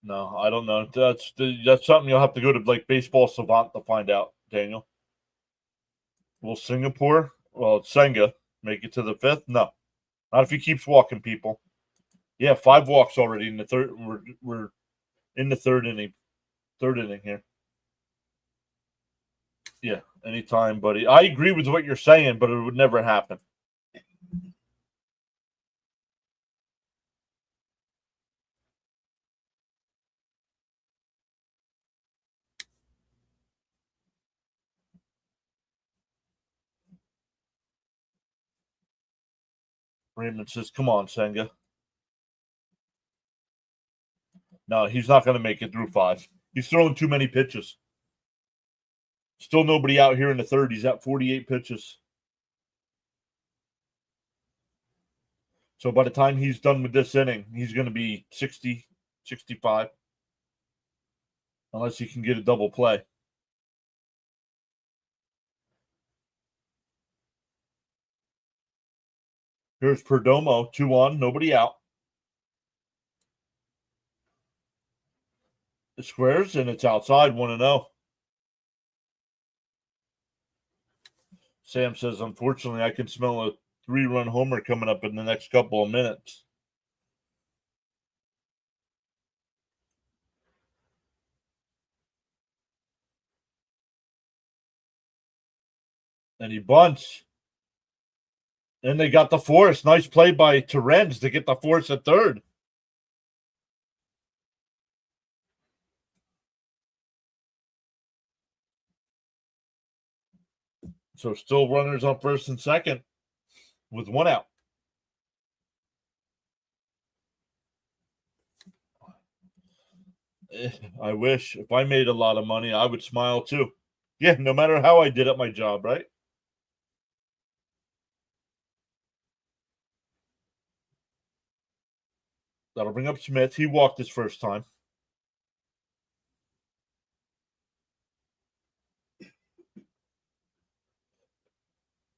Speaker 1: No, I don't know. That's something you'll have to go to like Baseball Savant to find out, Daniel. Will Singapore, well, Senga, make it to the 5th? No. Not if he keeps walking, people. Yeah, 5 walks already in the third. We're in the third inning. Third inning here. Yeah, anytime, buddy. I agree with what you're saying, but it would never happen. Raymond says, come on, Senga. No, he's not going to make it through 5. He's throwing too many pitches. Still nobody out here in the third. He's at 48 pitches. So by the time he's done with this inning, he's going to be 60, 65. Unless he can get a double play. Here's Perdomo, 2-1, nobody out. It squares, and it's outside, 1-0. Sam says, unfortunately, I can smell a 3-run homer coming up in the next couple of minutes. And he bunts. And they got the force. Nice play by Terens to get the force at third. So still runners on first and second with 1 out. I wish. If I made a lot of money, I would smile too. Yeah, no matter how I did at my job, right? That'll bring up Smith. He walked his first time.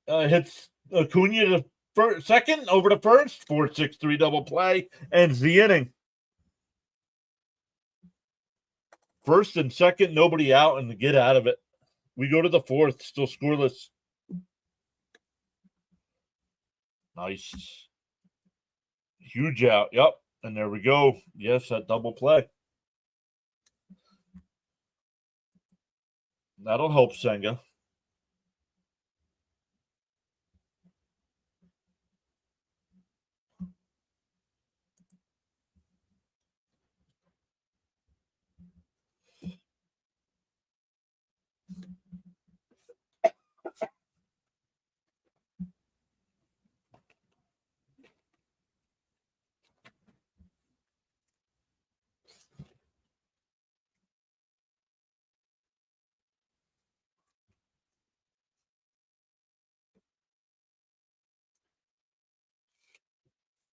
Speaker 1: Hits Acuna to second, over to first. 4-6-3 double play. Ends the inning. First and second, nobody out, and to get out of it. We go to the 4th, still scoreless. Nice. Huge out. Yep. And there we go. Yes, that double play. That'll help Senga.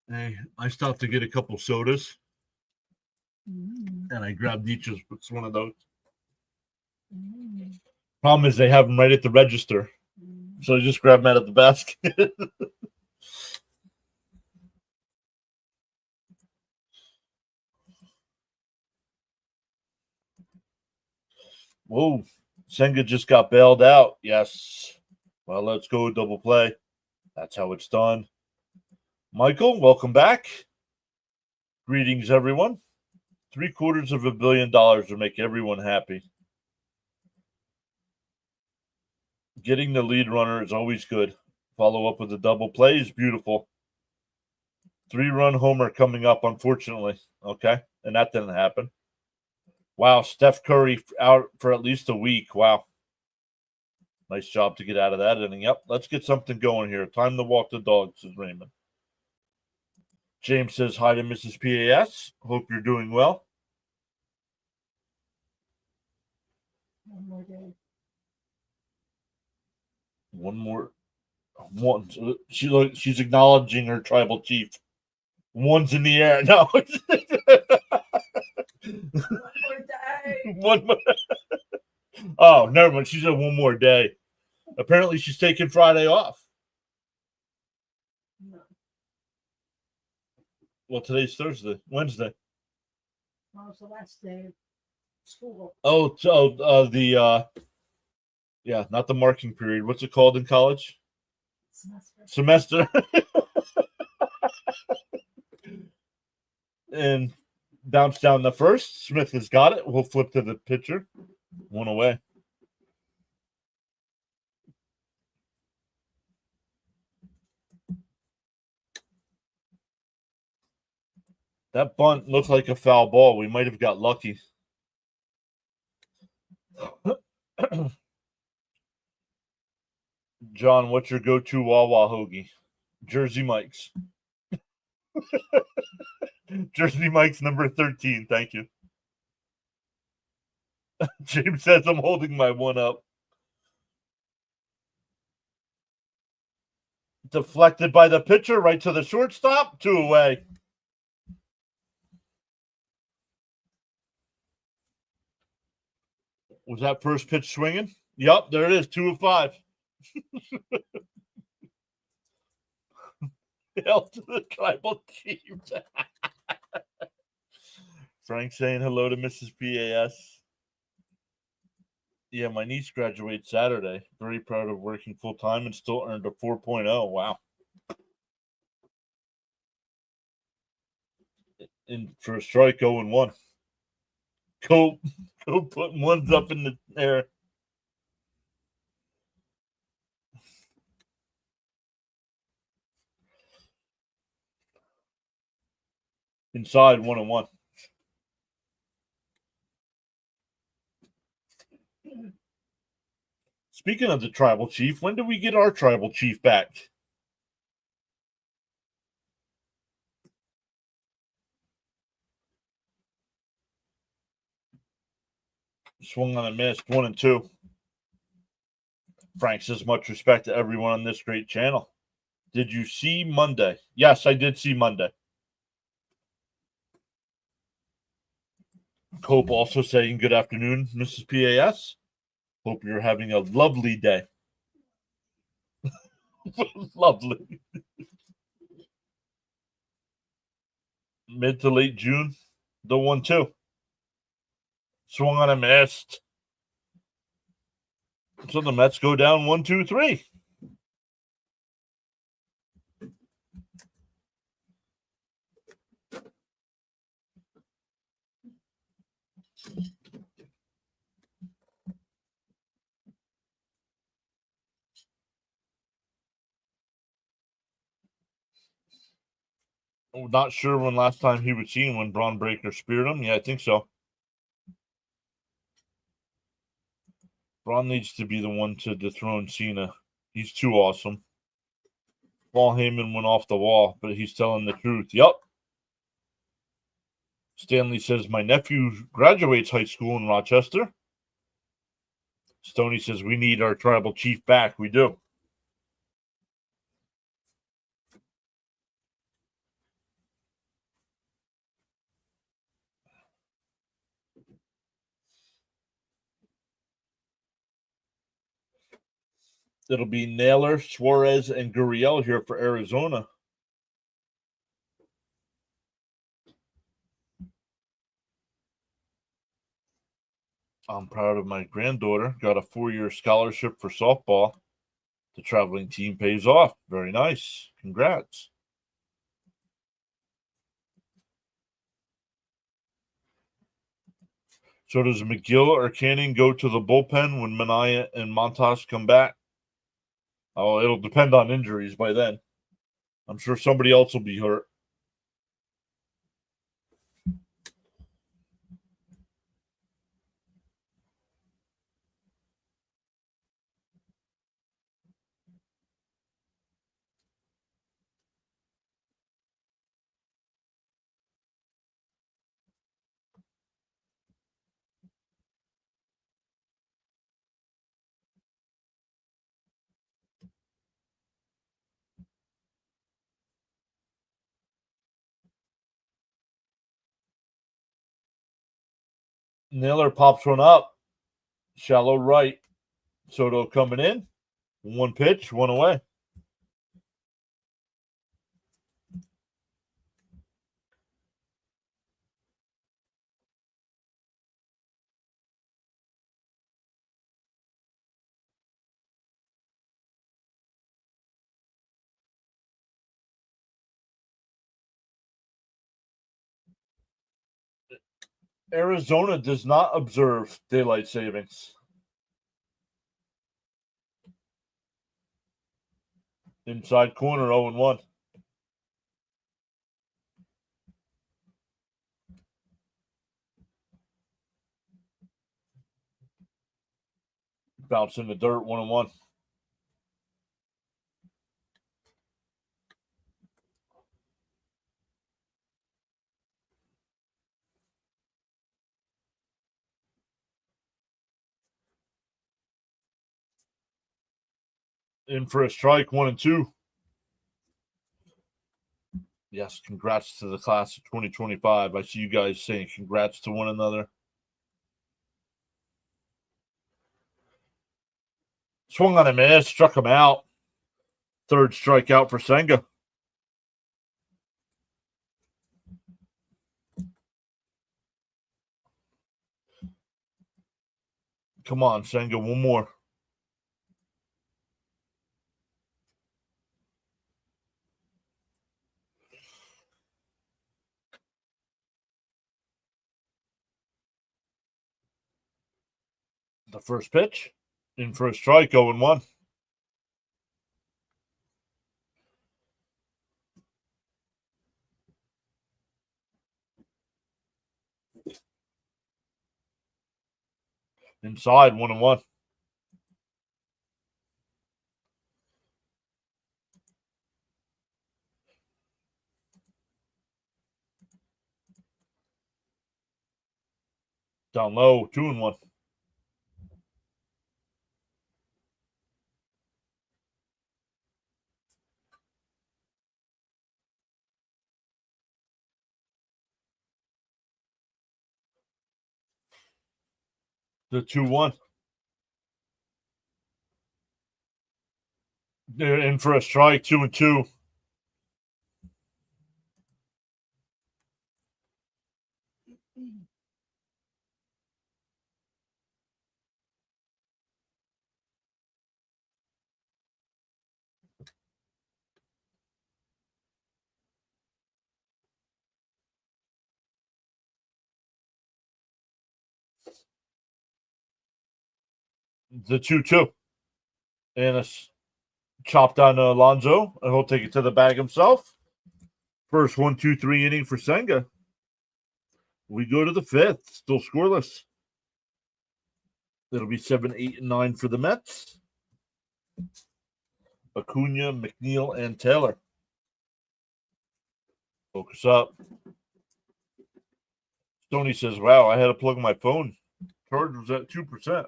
Speaker 1: Hey, I stopped to get a couple sodas, and I grabbed each of one of those. Problem is they have them right at the register, so I just grab them out of the basket. Whoa, Senga just got bailed out. Yes. Well, let's go double play. That's how it's done. Michael, welcome back. Greetings, everyone. $750 million will make everyone happy. Getting the lead runner is always good. Follow up with a double play is beautiful. 3-run homer coming up, unfortunately. Okay, and that didn't happen. Wow, Steph Curry out for at least a week. Wow. Nice job to get out of that inning. Yep, let's get something going here. Time to walk the dog, says Raymond. James says hi to Mrs. PAS. Hope you're doing well.
Speaker 2: One more day.
Speaker 1: One. She's acknowledging her tribal chief. One's in the air. No.
Speaker 2: More day.
Speaker 1: One more. Oh, never mind. She said one more day. Apparently, she's taking Friday off.
Speaker 2: No.
Speaker 1: Well, today's Wednesday.
Speaker 2: Well, it's the last day of school.
Speaker 1: Oh, so yeah, not the marking period. What's it called in college? Semester. And bounce down the first. Smith has got it. We'll flip to the pitcher. One away. That bunt looked like a foul ball. We might have got lucky. John, what's your go-to Wawa hoagie? Jersey Mike's. Jersey Mike's number 13. Thank you. James says I'm holding my one up. Deflected by the pitcher right to the shortstop. 2 away. Was that first pitch swinging? Yep, there it is. 2 of 5. Hell to the tribal chief. Frank saying hello to Mrs. PAS. Yeah, my niece graduates Saturday. Very proud of working full time and still earned a 4.0. Wow. And for a strike, 0-1. Go putting ones up in the air. Inside 1-1. Speaking of the tribal chief, when do we get our tribal chief back? Swung on a miss, 1-2. Frank says much respect to everyone on this great channel. Did you see Monday? Yes, I did see Monday. Cope also saying good afternoon, Mrs. PAS. Hope you're having a lovely day. Lovely. Mid to late June, the 1-2. Swung on a missed. So the Mets go down 1-2-3. Not sure when last time he was seen when Braun Breaker speared him. Yeah, I think so. Braun needs to be the one to dethrone Cena. He's too awesome. Paul Heyman went off the wall, but he's telling the truth. Yup. Stanley says, my nephew graduates high school in Rochester. Stoney says, we need our tribal chief back. We do. It'll be Naylor, Suarez, and Gurriel here for Arizona. I'm proud of my granddaughter. Got a 4-year scholarship for softball. The traveling team pays off. Very nice. Congrats. So does McGill or Canning go to the bullpen when Minaya and Montas come back? Oh, it'll depend on injuries by then. I'm sure somebody else will be hurt. Naylor pops one up. Shallow right. Soto coming in. One pitch, one away. Arizona does not observe daylight savings. Inside corner, 0-1. Bounce in the dirt, 1-1. In for a strike, 1-2. Yes, congrats to the class of 2025. I see you guys saying congrats to one another. Swung on a miss, struck him out. Third strikeout for Senga. Come on, Senga, one more. The first pitch. In for a strike, 0-1. Inside, 1-1. Down low, 2-1. The 2-1. They're in for a strike, 2-2. The 2-2. And a chop down to Alonso, and he'll take it to the bag himself. First 1-2-3 inning for Senga. We go to the fifth, still scoreless. It'll be 7, 8, and 9 for the Mets. Acuna, McNeil, and Taylor. Focus up. Stoney says, wow, I had to plug my phone. Charge was at 2%.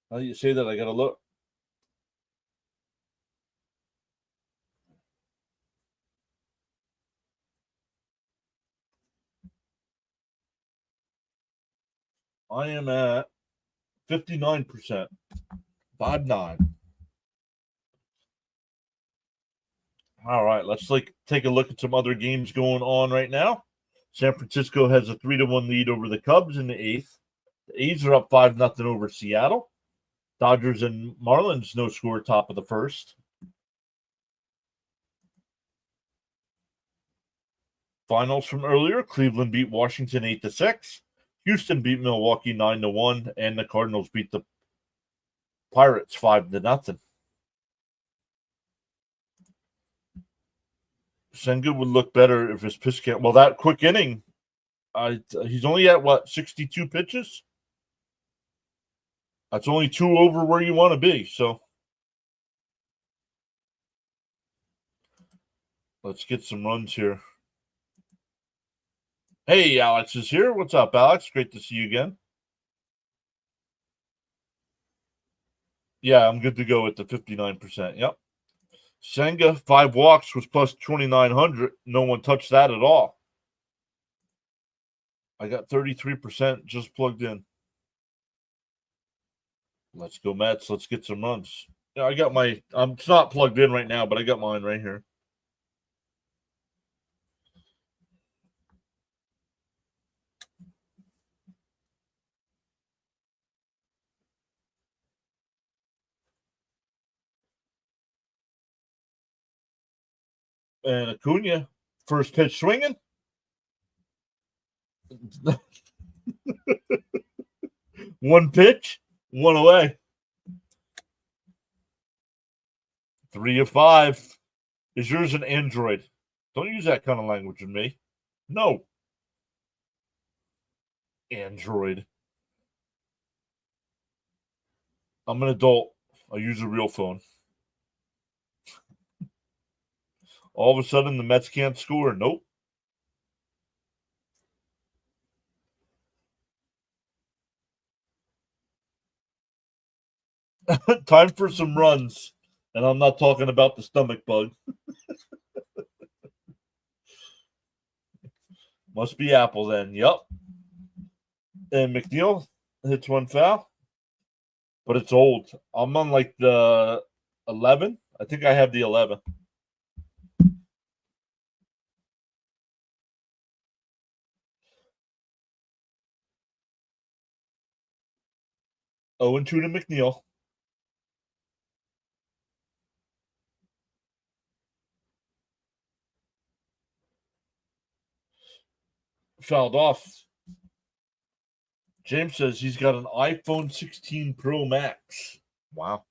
Speaker 1: Now that you say that, I got to look. I am at 59%. 5-9. All right, let's take a look at some other games going on right now. San Francisco has a 3-1 lead over the Cubs in the eighth. The A's are up 5-0 over Seattle. Dodgers and Marlins no score top of the first. Finals from earlier: Cleveland beat Washington 8-6. Houston beat Milwaukee 9-1, and the Cardinals beat the Pirates 5-0. Senga would look better if his pitch count. Well, that quick inning, he's only at 62 pitches. That's only 2 over where you want to be. So let's get some runs here. Hey, Alex is here. What's up, Alex? Great to see you again. Yeah, I'm good to go at the 59%. Yep. Senga, 5 walks, was plus 2,900. No one touched that at all. I got 33% just plugged in. Let's go, Mets. Let's get some runs. Yeah, I got my. It's not plugged in right now, but I got mine right here. And Acuna, first pitch swinging. One pitch, one away. 3 of 5. Is yours an Android? Don't use that kind of language with me. No. Android. I'm an adult. I use a real phone. All of a sudden, the Mets can't score. Nope. Time for some runs. And I'm not talking about the stomach bug. Must be Apple then. Yep. And McNeil hits one foul. But it's old. I'm on like the 11. I think I have the 11. Oh, and 2 to McNeil. Fouled off. James says he's got an iPhone 16 Pro Max. Wow.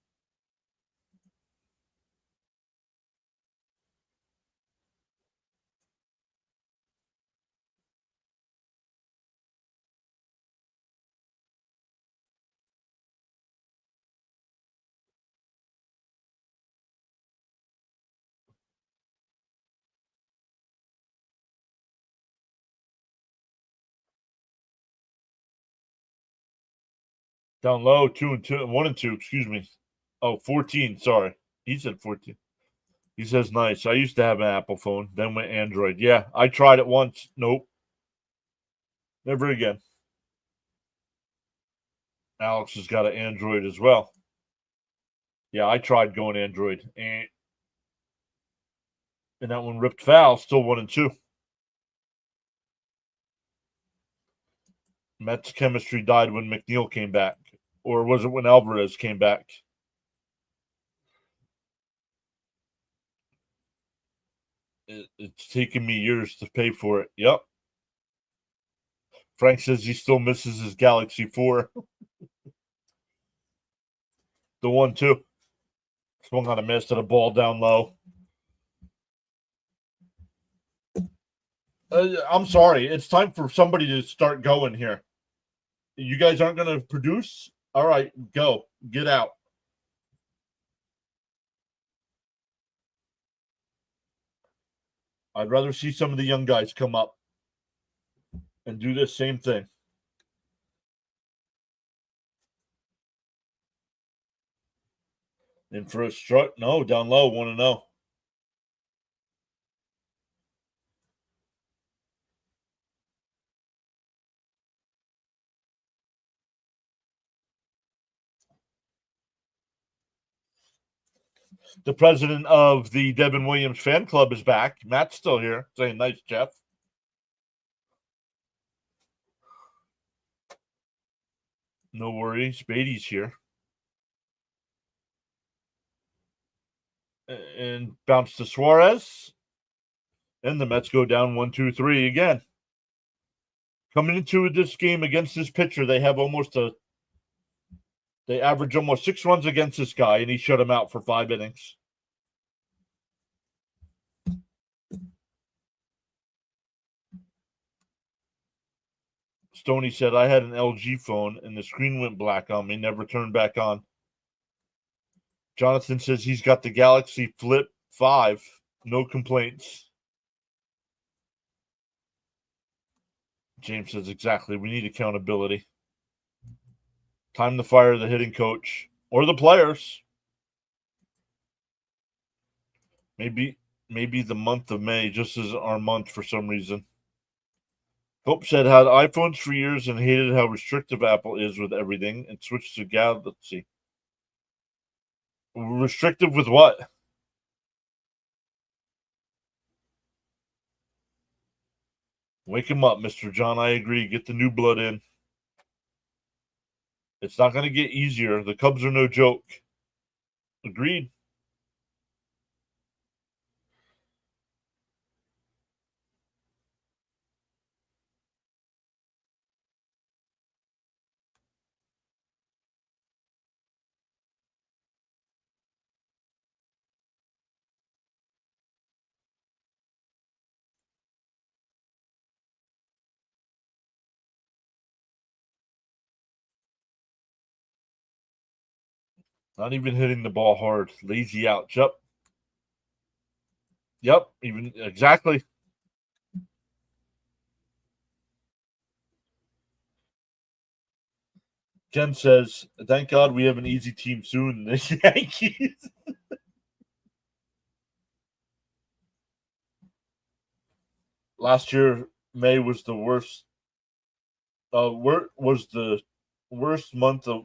Speaker 1: Down low, 2 and 2, 1 and 2, excuse me. Oh, 14, sorry. He said 14. He says nice. I used to have an Apple phone, then went Android. Yeah, I tried it once. Nope. Never again. Alex has got an Android as well. Yeah, I tried going Android. And that one ripped foul, still 1 and 2. Mets chemistry died when McNeil came back. Or was it when Alvarez came back? It's taken me years to pay for it. Yep. Frank says he still misses his Galaxy 4. The 1-2. Swung on a miss to the ball down low. I'm sorry. It's time for somebody to start going here. You guys aren't going to produce? All right, go. Get out. I'd rather see some of the young guys come up and do this same thing. In for a strut? No, down low, 1-0. The president of the Devin Williams fan club is back. Matt's still here, saying nice, Jeff. No worries. Beatty's here. And bounce to Suarez. And the Mets go down 1-2-3 again. Coming into this game against this pitcher, they average almost 6 runs against this guy, and he shut him out for 5 innings. Stoney said, I had an LG phone, and the screen went black on me, never turned back on. Jonathan says he's got the Galaxy Flip 5. No complaints. James says, exactly. We need accountability. Time to fire the hitting coach or the players. Maybe the month of May just is our month for some reason. Hope said had iPhones for years and hated how restrictive Apple is with everything and switched to Galaxy. Restrictive with what? Wake him up, Mr. John. I agree. Get the new blood in. It's not going to get easier. The Cubs are no joke. Agreed. Not even hitting the ball hard. Lazy out. Yep. Even exactly. Ken says, thank God we have an easy team soon. The Yankees. Last year, May was the worst. Was the worst month of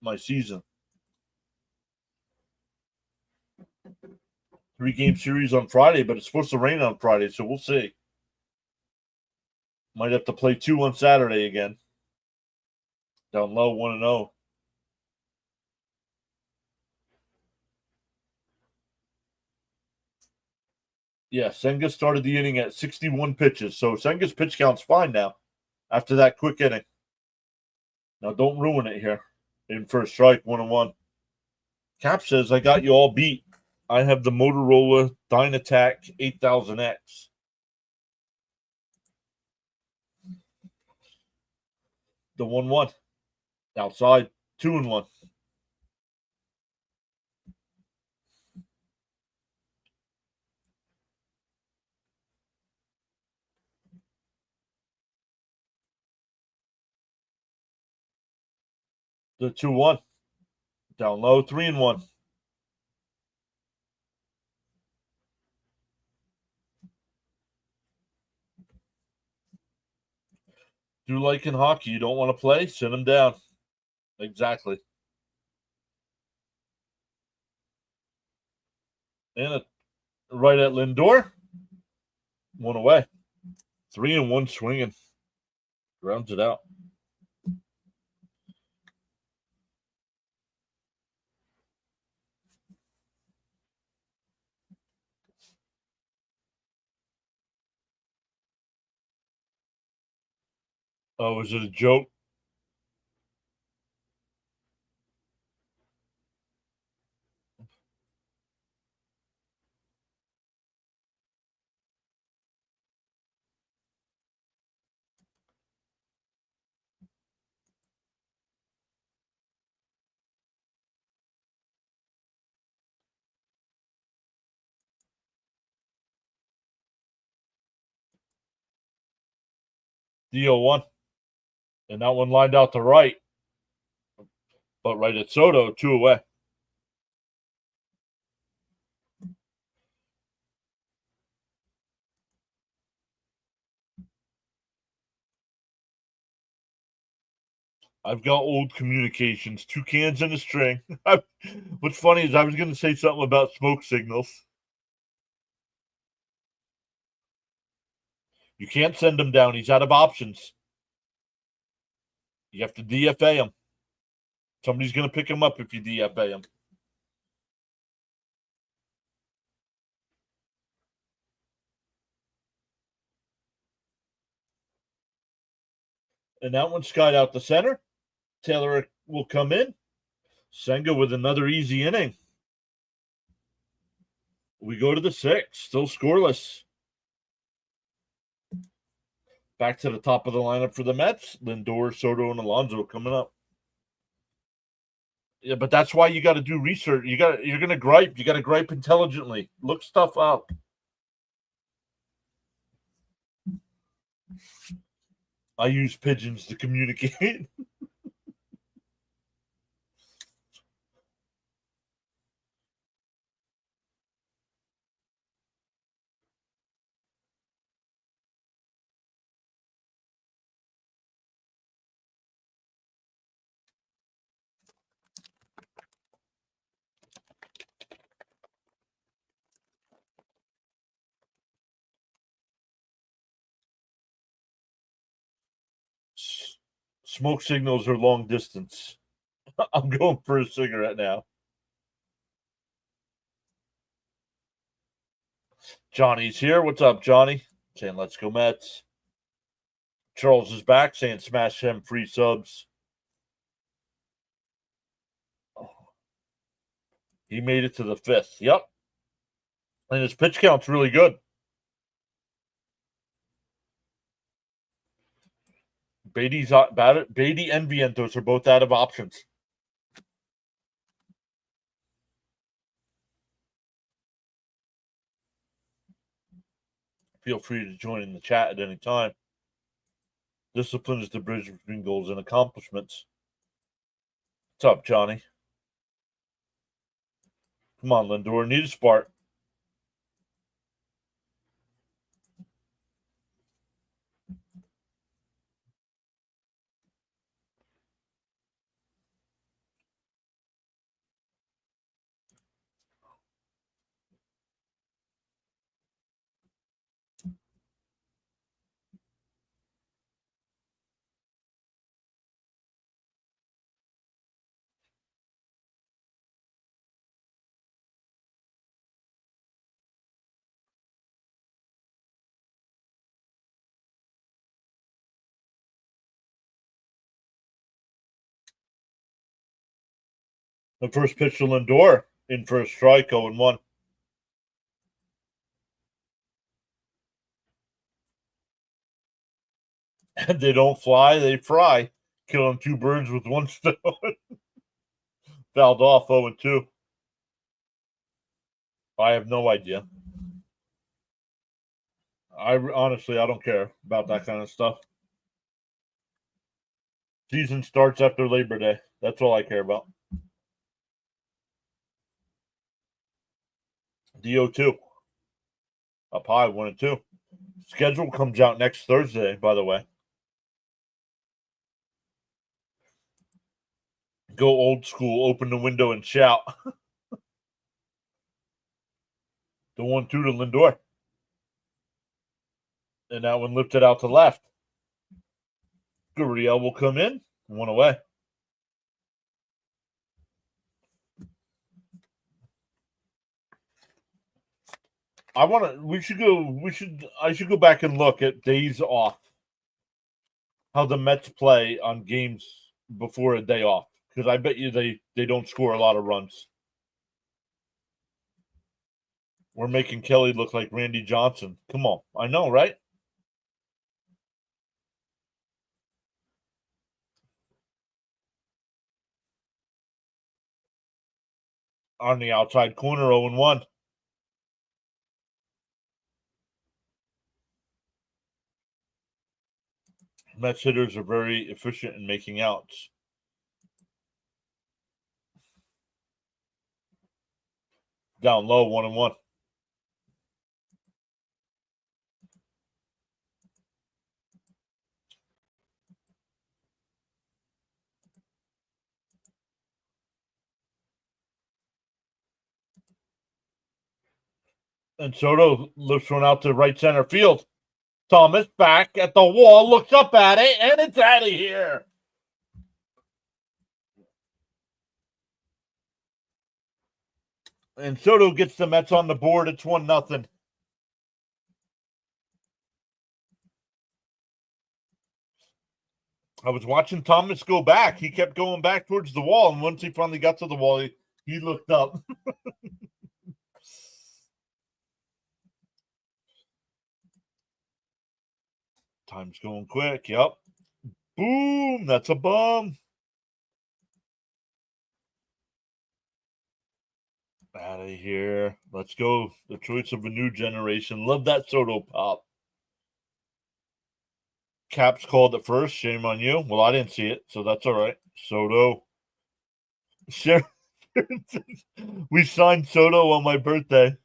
Speaker 1: my season. 3-game series on Friday, but it's supposed to rain on Friday, so we'll see. Might have to play 2 on Saturday again. Down low, 1-0. Yeah, Senga started the inning at 61 pitches, so Senga's pitch count's fine now after that quick inning. Now, don't ruin it here. In first strike, 1-1. Cap says, I got you all beat. I have the Motorola Dynatac 8000X. The 1-1. Outside, 2-1. The 2-1. Down low, 3-1. Do like in hockey, you don't want to play, send them down. Exactly. And right at Lindor. 1 away. 3-1 swinging. Rounds it out. Oh, was it a joke? The 0-1. And that one lined out to right. But right at Soto, 2 away. I've got old communications, 2 cans and a string. What's funny is I was going to say something about smoke signals. You can't send him down. He's out of options. You have to DFA him. Somebody's going to pick him up if you DFA him. And that one skied out the center. Taylor will come in. Senga with another easy inning. We go to the 6th, still scoreless. Back to the top of the lineup for the Mets. Lindor, Soto, and Alonso coming up. Yeah, but that's why you got to do research. You're going to gripe. You got to gripe intelligently. Look stuff up. I use pigeons to communicate. Smoke signals are long distance. I'm going for a cigarette now. Johnny's here. What's up, Johnny? Saying let's go Mets. Charles is back saying smash him free subs. He made it to the 5th. Yep. And his pitch count's really good. Beatty and Vientos are both out of options. Feel free to join in the chat at any time. Discipline is the bridge between goals and accomplishments. What's up, Johnny? Come on, Lindor. Need a spark. The first pitch to Lindor in for a strike, 0-1. And they don't fly, they fry. Killing 2 birds with 1 stone. Fouled off 0-2. I have no idea. I don't care about that kind of stuff. Season starts after Labor Day. That's all I care about. DO2. Up high, 1-2. Schedule comes out next Thursday, by the way. Go old school, open the window and shout. The 1-2 to Lindor. And that one lifted out to left. Gurriel will come in. 1 away. I should go back and look at days off. How the Mets play on games before a day off. Because I bet you they don't score a lot of runs. We're making Kelly look like Randy Johnson. Come on. I know, right? On the outside corner, 0-1. Mets hitters are very efficient in making outs. Down low, 1-1. And Soto lifts one out to right center field. Thomas back at the wall, looks up at it, and it's out of here. And Soto gets the Mets on the board. It's 1-0. I was watching Thomas go back. He kept going back towards the wall, and once he finally got to the wall, he looked up. Time's going quick. Yep. Boom. That's a bum. Out of here. Let's go. The choice of a new generation. Love that Soto pop. Caps called it first. Shame on you. Well, I didn't see it, so that's all right. Soto. We signed Soto on my birthday.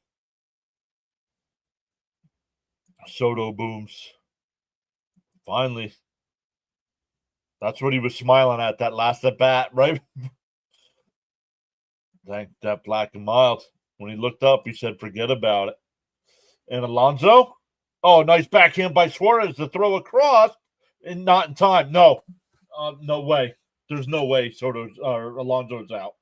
Speaker 1: Soto booms. Finally. That's what he was smiling at, that last at bat, right? Thank that black and mild. When he looked up, he said, forget about it. And Alonso? Oh, nice backhand by Suarez to throw across, and not in time. No. No way. There's no way Soto's or Alonso's out.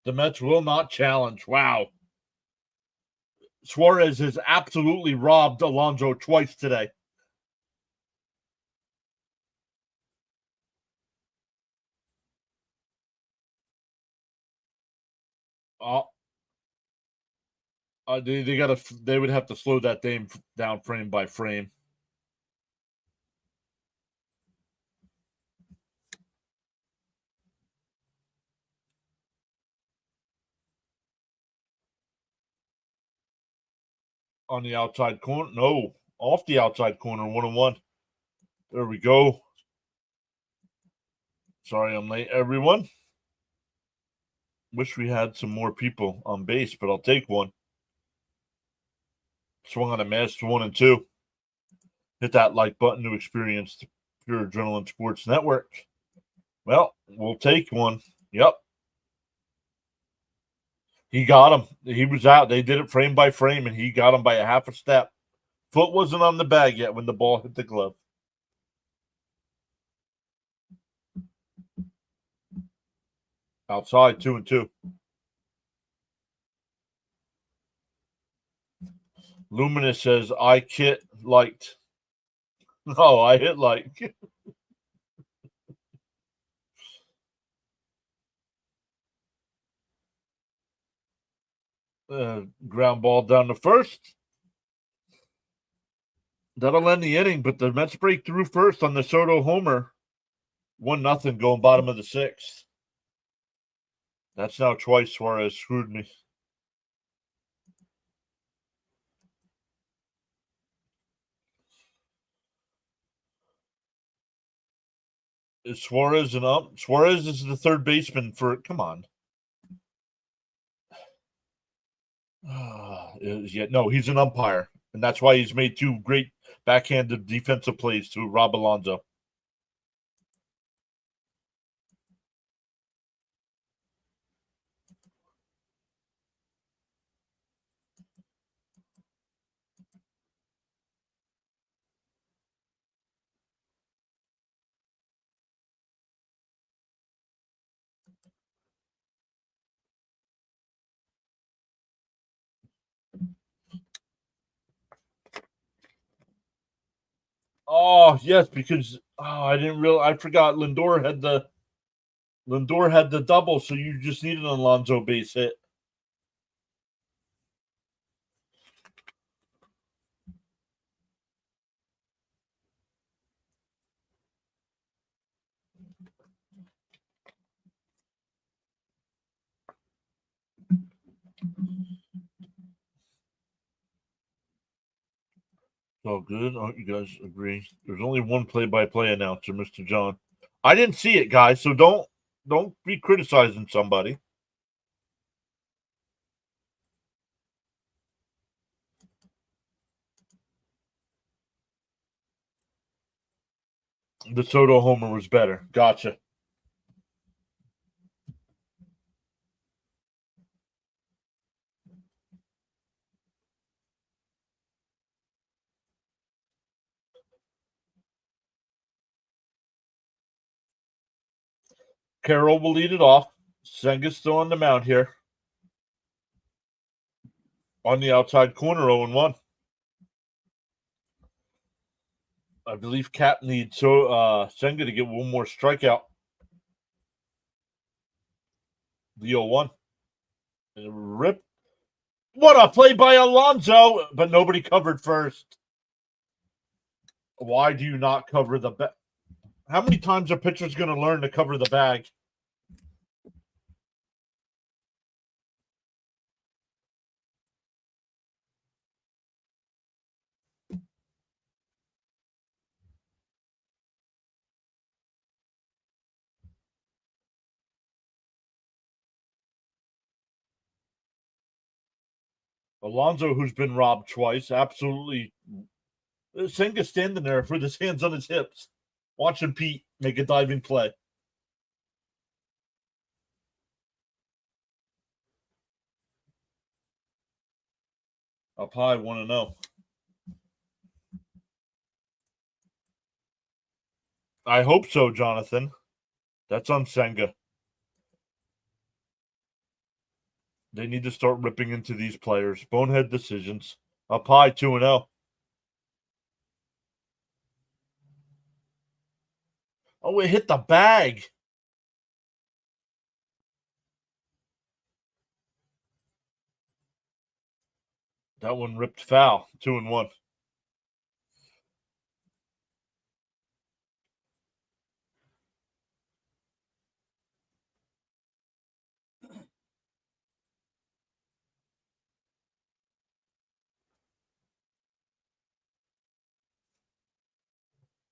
Speaker 1: The Mets will not challenge. Wow. Suarez has absolutely robbed Alonso twice today. They would have to slow that game down frame by frame. On the outside corner. No, off the outside corner, 1-1. There we go. Sorry I'm late, everyone. Wish we had some more people on base, but I'll take one. Swung on a miss, 1-2. Hit that like button to experience the Pure Adrenaline Sports Network. Well, we'll take one. Yep. He got him. He was out. They did it frame by frame, and he got him by a half a step. Foot wasn't on the bag yet when the ball hit the glove. Outside, 2-2. Luminous says, I kit liked. No, I hit like. Ground ball down to first. That'll end the inning, but the Mets break through first on the Soto homer. 1-0 going bottom of the sixth. That's now twice Suarez screwed me. Is Suarez an up? Suarez is the third baseman for. Come on. No, he's an umpire, and that's why he's made two great backhanded defensive plays to Rob Alonso. Oh yes, because I forgot Lindor had the double, so you just needed an Alonso base hit. All good. Oh, you guys agree? There's only one play-by-play announcer, Mr. John. I didn't see it, guys, so don't be criticizing somebody. The Soto homer was better. Gotcha. Carroll will lead it off. Senga's still on the mound here. On the outside corner, 0-1. I believe Cap needs Senga to get one more strikeout. The 0-1. Rip. What a play by Alonso, but nobody covered first. Why do you not cover the bag? How many times a pitcher's going to learn to cover the bag? Alonso, who's been robbed twice, absolutely. Senga standing there with his hands on his hips, watching Pete make a diving play. Up high, 1-0. I hope so, Jonathan. That's on Senga. They need to start ripping into these players. Bonehead decisions. Up high, 2-0. Oh, it hit the bag. That one ripped foul. 2-1.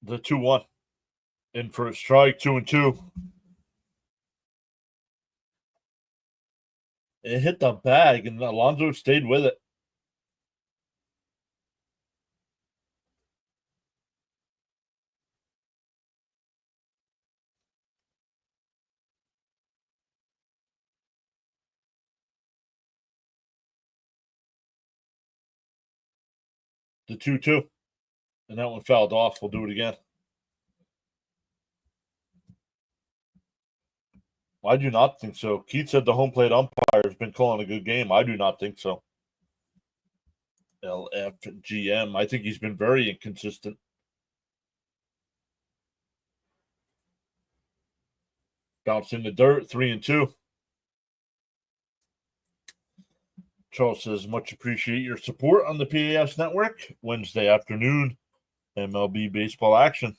Speaker 1: The 2-1. In for a strike, 2-2. It hit the bag, and Alonso stayed with it. The 2-2. And that one fouled off. We'll do it again. I do not think so. Keith said the home plate umpire has been calling a good game. I do not think so. LFGM. I think he's been very inconsistent. Bounce in the dirt, 3-2. Charles says, much appreciate your support on the PAS network. Wednesday afternoon, MLB baseball action.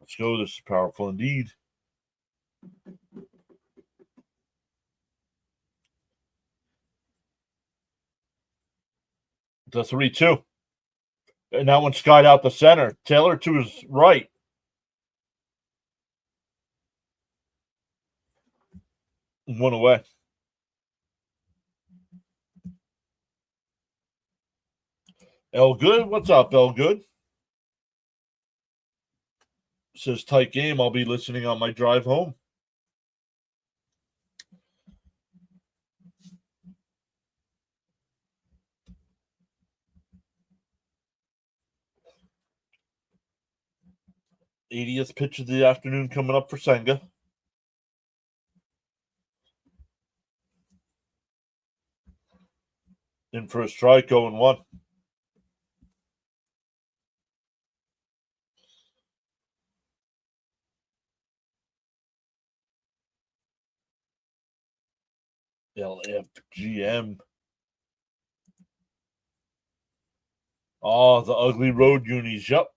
Speaker 1: Let's go. This is powerful indeed. The 3-2. And that one skied out the center. Taylor to his right. One away. El Good, what's up, El Good? Says tight game. I'll be listening on my drive home. '80th pitch of the afternoon coming up for Senga. In for a strike, 0-1. LFGM. Oh, the ugly road unis. Yep.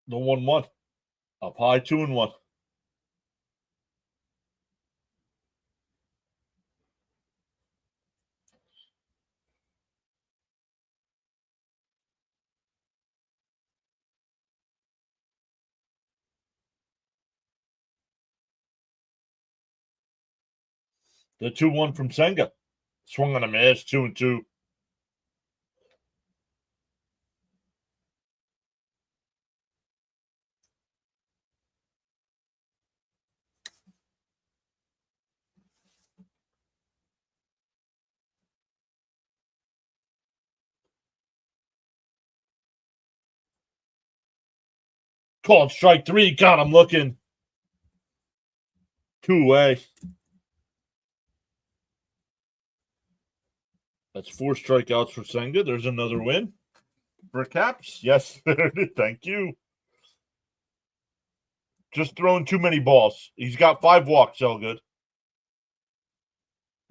Speaker 1: The 1-1. Up high, 2-1. The 2-1 from Senga. Swung on a miss, 2-2. Called strike 3. God, I'm looking. 2-away. That's 4 strikeouts for Senga. There's another win for Caps. Yes, thank you. Just throwing too many balls. He's got 5 walks, all good.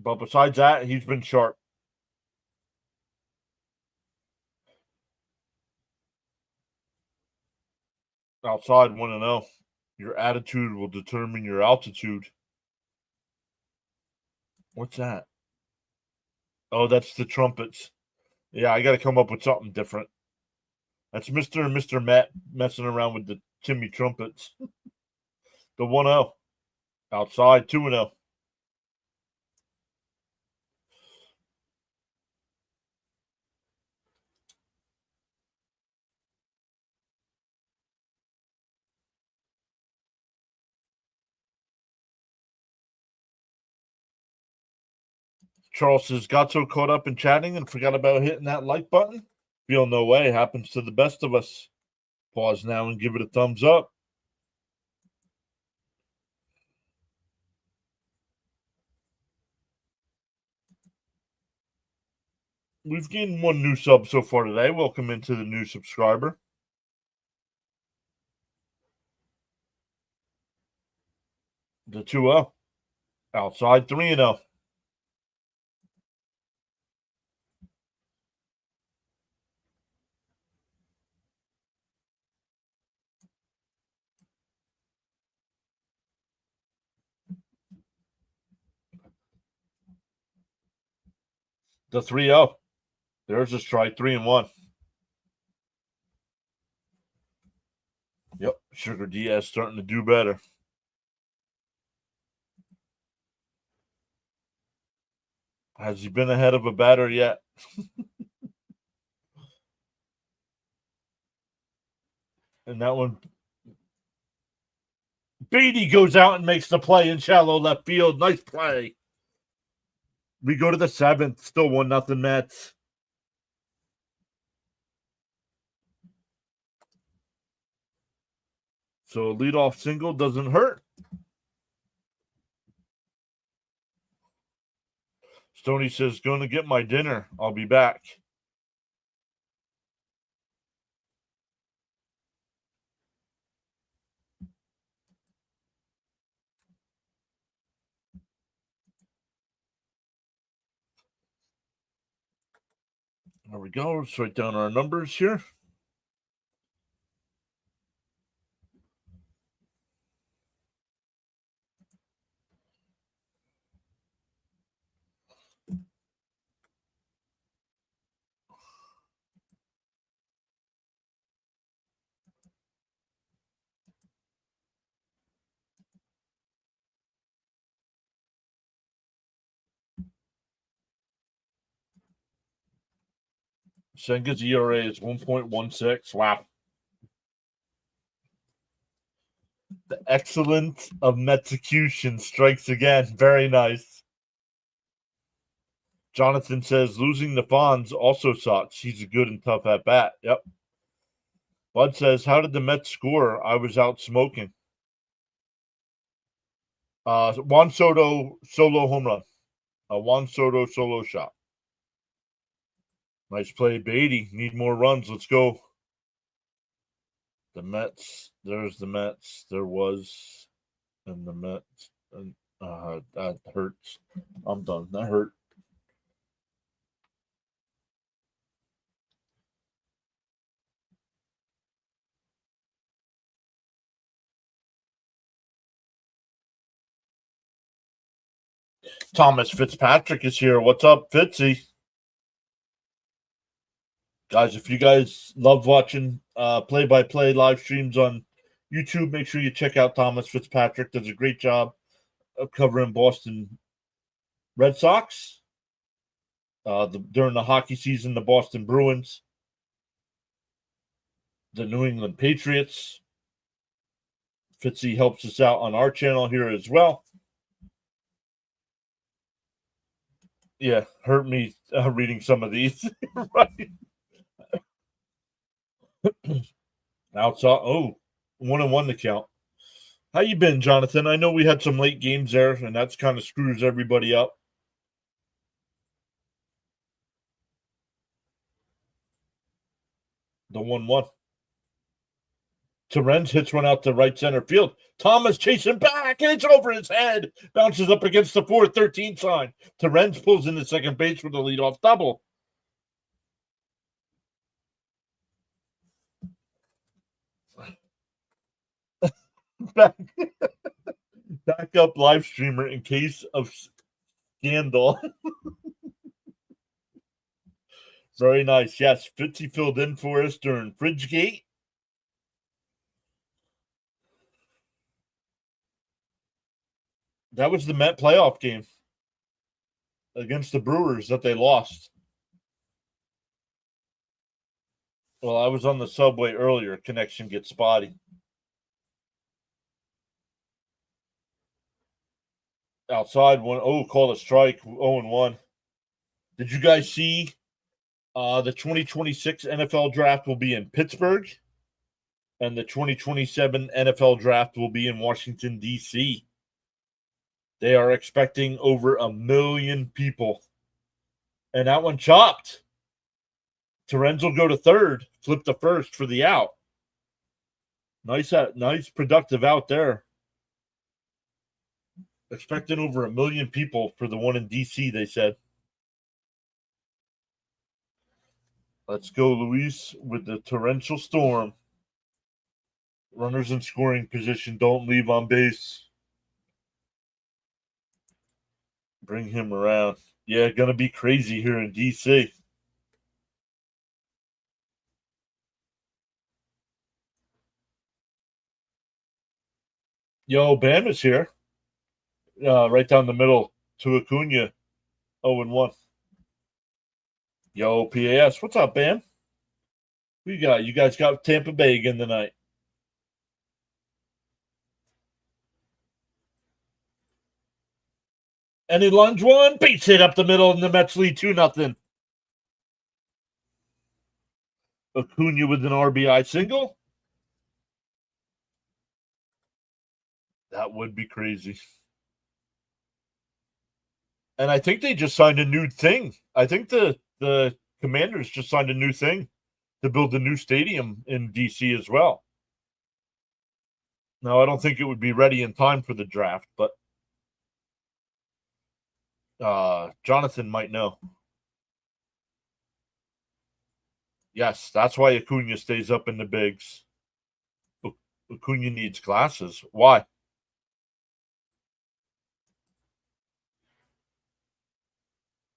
Speaker 1: But besides that, he's been sharp. Outside 1-0. Your attitude will determine your altitude. What's that? Oh, that's the trumpets. Yeah, I got to come up with something different. That's Mr. and Mr. Matt messing around with the Timmy trumpets. The 1-0. Outside 2-0. Charles says, got so caught up in chatting and forgot about hitting that like button. Feel no way. Happens to the best of us. Pause now and give it a thumbs up. We've gained 1 new sub so far today. Welcome into the new subscriber. The 2-0. Outside 3-0. The 3-0. There's a strike, 3-1. Yep, Sugar Diaz starting to do better. Has he been ahead of a batter yet? And that one, Beatty goes out and makes the play in shallow left field. Nice play. We go to the 7th. Still 1-0 Mets. So a leadoff single doesn't hurt. Stoney says, going to get my dinner. I'll be back. There we go. Let's write down our numbers here. Senga's ERA is 1.16. Wow. The excellence of Metsecution strikes again. Very nice. Jonathan says losing the Fonz also sucks. He's a good and tough at bat. Yep. Bud says, how did the Mets score? I was out smoking. Juan Soto solo home run. Juan Soto solo shot. Nice play, Beatty. Need more runs. Let's go. The Mets. There's the Mets. There was, and the Mets. And that hurts. I'm done. That hurt. Thomas Fitzpatrick is here. What's up, Fitzy? Guys, if you guys love watching play-by-play live streams on YouTube, make sure you check out Thomas Fitzpatrick. Does a great job of covering Boston Red Sox. During the hockey season, the Boston Bruins, the New England Patriots. Fitzy helps us out on our channel here as well. Yeah, hurt me reading some of these. Right. Outside. Oh, 1-1 to count. How you been, Jonathan? I know we had some late games there, and that's kind of screws everybody up. The 1-1. Terens hits one out to right center field. Thomas chasing back, and it's over his head. Bounces up against the 4-13 sign. Terens pulls into second base for the leadoff double. Back up live streamer in case of scandal. Very nice. Yes, Fitzy filled in for us during Pregame. That was the Met playoff game against the Brewers that they lost. Well, I was on the subway earlier. Connection gets spotty. Outside one. Oh, called a strike. 0-1. Did you guys see the 2026 NFL draft will be in Pittsburgh, and the 2027 NFL draft will be in Washington, D.C. They are expecting over 1 million people. And that one chopped. Terens will go to third, flip to first for the out. Nice productive out there. Expecting over 1 million people for the one in D.C., they said. Let's go, Luis, with the torrential storm. Runners in scoring position, don't leave on base. Bring him around. Yeah, gonna be crazy here in D.C. Yo, Bam is here. Right down the middle to Acuna. 0-1. Yo, PAS. What's up, Bam? Who you got? You guys got Tampa Bay again tonight. And he lunge one. Base hit up the middle, and the Mets lead 2-0. Acuna with an RBI single. That would be crazy. And I think they just signed a new thing. I think the Commanders just signed a new thing to build a new stadium in D.C. as well. Now, I don't think it would be ready in time for the draft, but Jonathan might know. Yes, that's why Acuna stays up in the bigs. Acuna needs glasses. Why?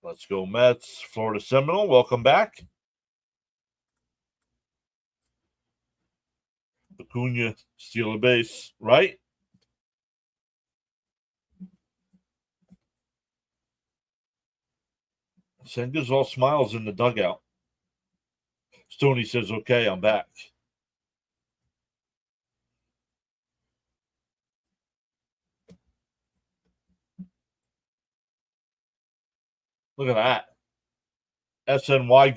Speaker 1: Let's go Mets. Florida Seminole, welcome back. Acuna steal a base, right? Senga's all smiles in the dugout. Stoney says, okay, I'm back. Look at that. SNY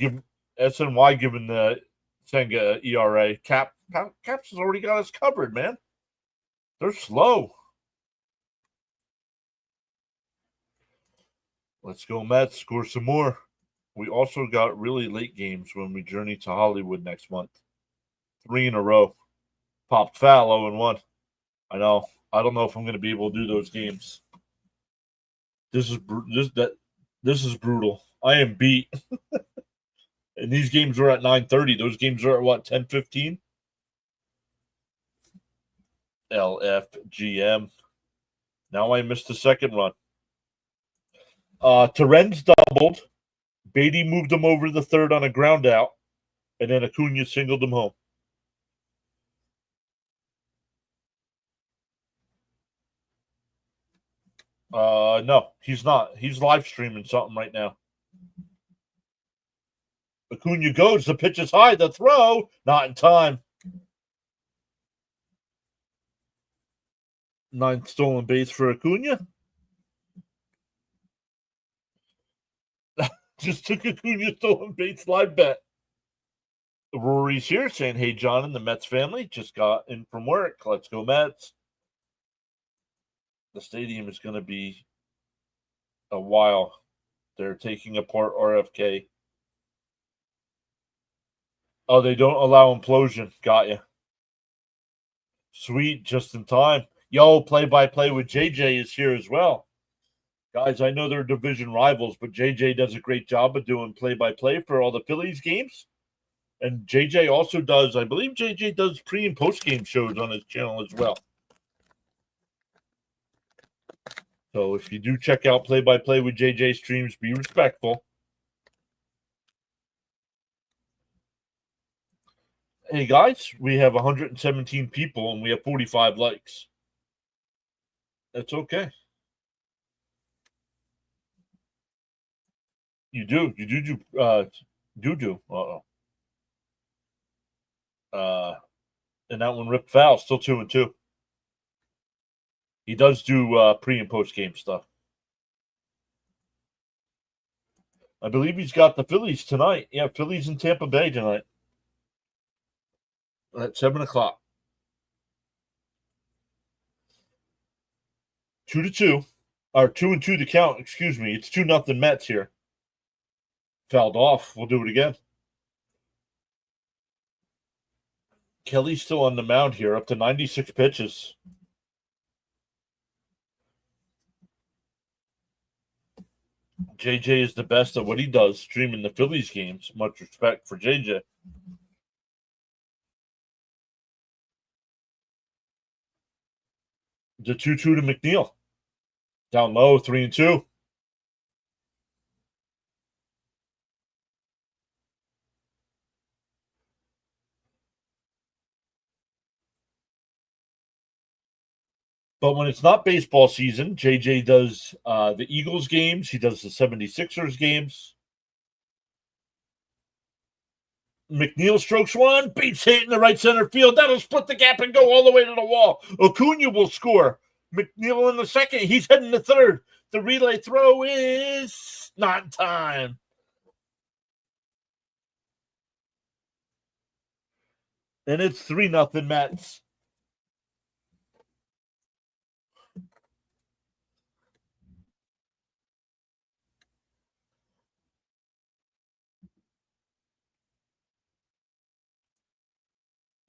Speaker 1: giving the Senga ERA. Caps has already got us covered, man. They're slow. Let's go Mets. Score some more. We also got really late games when we journey to Hollywood next month. 3 in a row. Popped foul 0-1. I know. I don't know if I'm going to be able to do those games. This is brutal. I am beat. And these games are at 9:30. Those games are at what, 10:15? LFGM. Now I missed the second run. Terens doubled. Beatty moved him over to the third on a ground out. And then Acuna singled him home. No, he's not. He's live streaming something right now. Acuna goes. The pitch is high. The throw, not in time. 9th stolen base for Acuna. Just took Acuna stolen base live bet. Rory's here saying, "Hey, John and the Mets family just got in from work. Let's go Mets." The stadium is going to be a while. They're taking apart RFK. Oh, they don't allow implosion. Got you. Sweet, just in time. Yo, play-by-play with JJ is here as well. Guys, I know they're division rivals, but JJ does a great job of doing play-by-play for all the Phillies games. And JJ also does, I believe JJ does pre- and post-game shows on his channel as well. So if you do check out play-by-play with JJ streams, be respectful. Hey guys, we have 117 people and we have 45 likes. That's okay. You do. And that one ripped foul, still 2-2. He does do pre and post game stuff. I believe he's got the Phillies tonight. Yeah, Phillies in Tampa Bay tonight at 7:00. 2-2, or 2-2 to count. Excuse me. It's 2-0 Mets here. Fouled off. We'll do it again. Kelly's still on the mound here, up to 96 pitches. JJ is the best at what he does, streaming the Phillies games. Much respect for JJ. The 2-2 to McNeil. Down low, 3-2. But when it's not baseball season, JJ does the Eagles games. He does the 76ers games. McNeil strokes one, beats hit in the right center field. That'll split the gap and go all the way to the wall. Acuna will score. McNeil in the second. He's heading to third. The relay throw is not in time. And it's 3-0 Mets.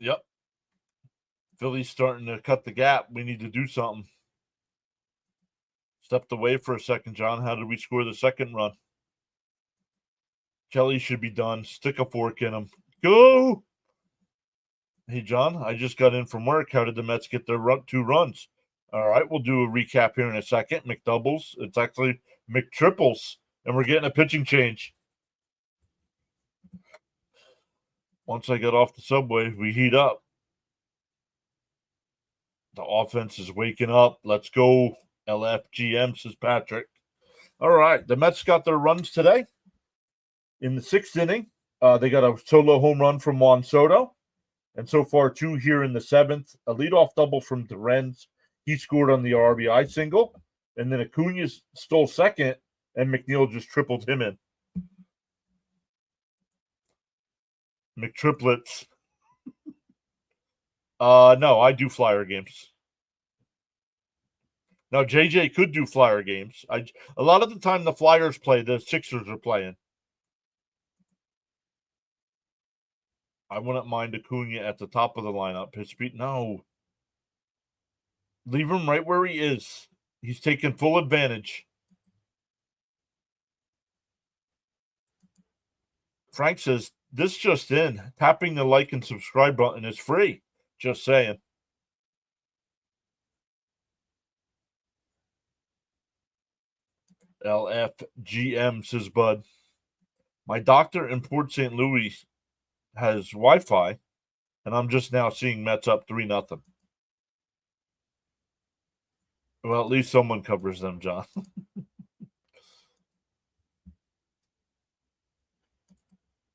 Speaker 1: Yep. Philly's starting to cut the gap. We need to do something. Stepped away for a second, John. How did we score the second run? Kelly should be done. Stick a fork in him. Go! Hey, John, I just got in from work. How did the Mets get their 2 runs? All right, we'll do a recap here in a second. McDoubles. It's actually McTriples, and we're getting a pitching change. Once I get off the subway, we heat up. The offense is waking up. Let's go, LFGM, says Patrick. All right, the Mets got their runs today. In the 6th inning, they got a solo home run from Juan Soto. And so far, 2 here in the 7th. A leadoff double from Durenz. He scored on the RBI single. And then Acuna stole second, and McNeil just tripled him in. McTriplets. No, I do Flyer games. Now, JJ could do Flyer games. A lot of the time the Flyers play, the Sixers are playing. I wouldn't mind Acuna at the top of the lineup. His speed, no. Leave him right where he is. He's taking full advantage. Frank says, this just in. Tapping the like and subscribe button is free. Just saying. LFGM, says Bud. My doctor in Port St. Louis has Wi-Fi, and I'm just now seeing Mets up 3-0. Well, at least someone covers them, John.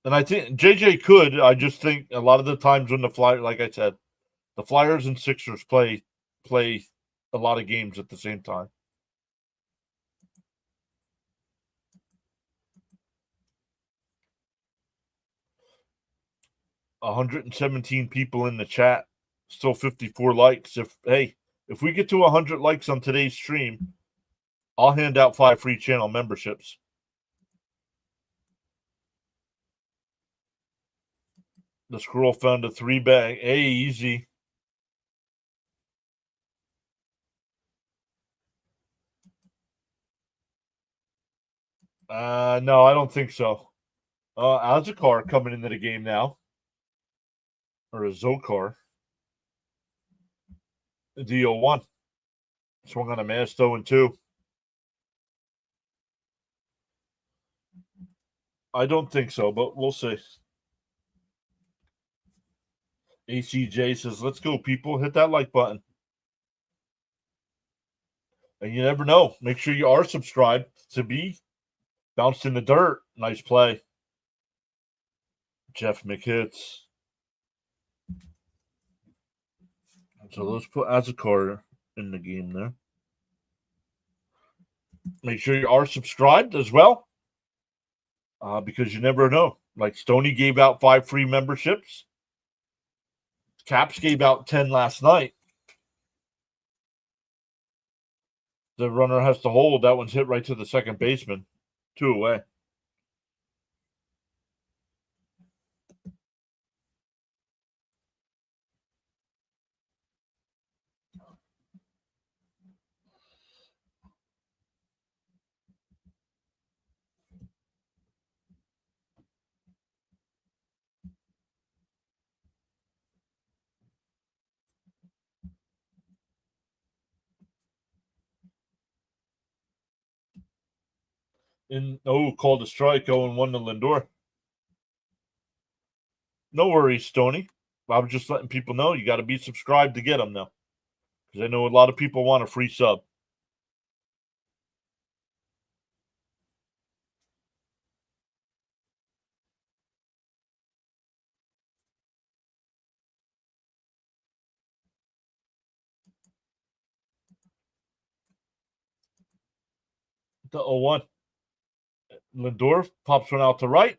Speaker 1: And I think JJ could. I just think a lot of the times when the Flyers, like I said, the Flyers and Sixers play a lot of games at the same time. $117 people in the chat, still 54 likes. If we get to 100 likes on today's stream, I'll hand out 5 free channel memberships. The squirrel found a 3-bag. Hey, easy. No, I don't think so. Azakar coming into the game now. Or a Zokar. DO1. Swung on a mast 0-2. I don't think so, but we'll see. ACJ says, let's go, people. Hit that like button. And you never know. Make sure you are subscribed to be bounced in the dirt. Nice play. Jeff McHits. So let's put Azakar in the game there. Make sure you are subscribed as well. Because you never know. Like Stoney gave out 5 free memberships. Caps gave out 10 last night. The runner has to hold. That one's hit right to the second baseman. 2 away. Called a strike, 0-1 to Lindor. No worries, Stoney. I was just letting people know you got to be subscribed to get them now. Because I know a lot of people want a free sub. The 0-1. Lindor pops one out to right.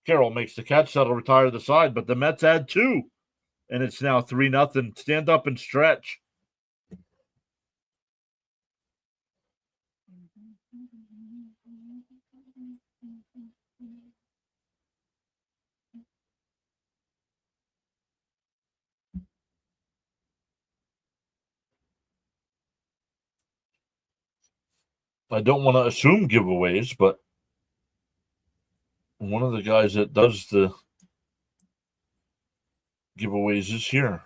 Speaker 1: Carroll makes the catch. That'll retire the side, but the Mets add 2. And it's now 3-0. Stand up and stretch. I don't want to assume giveaways, but one of the guys that does the giveaways is here.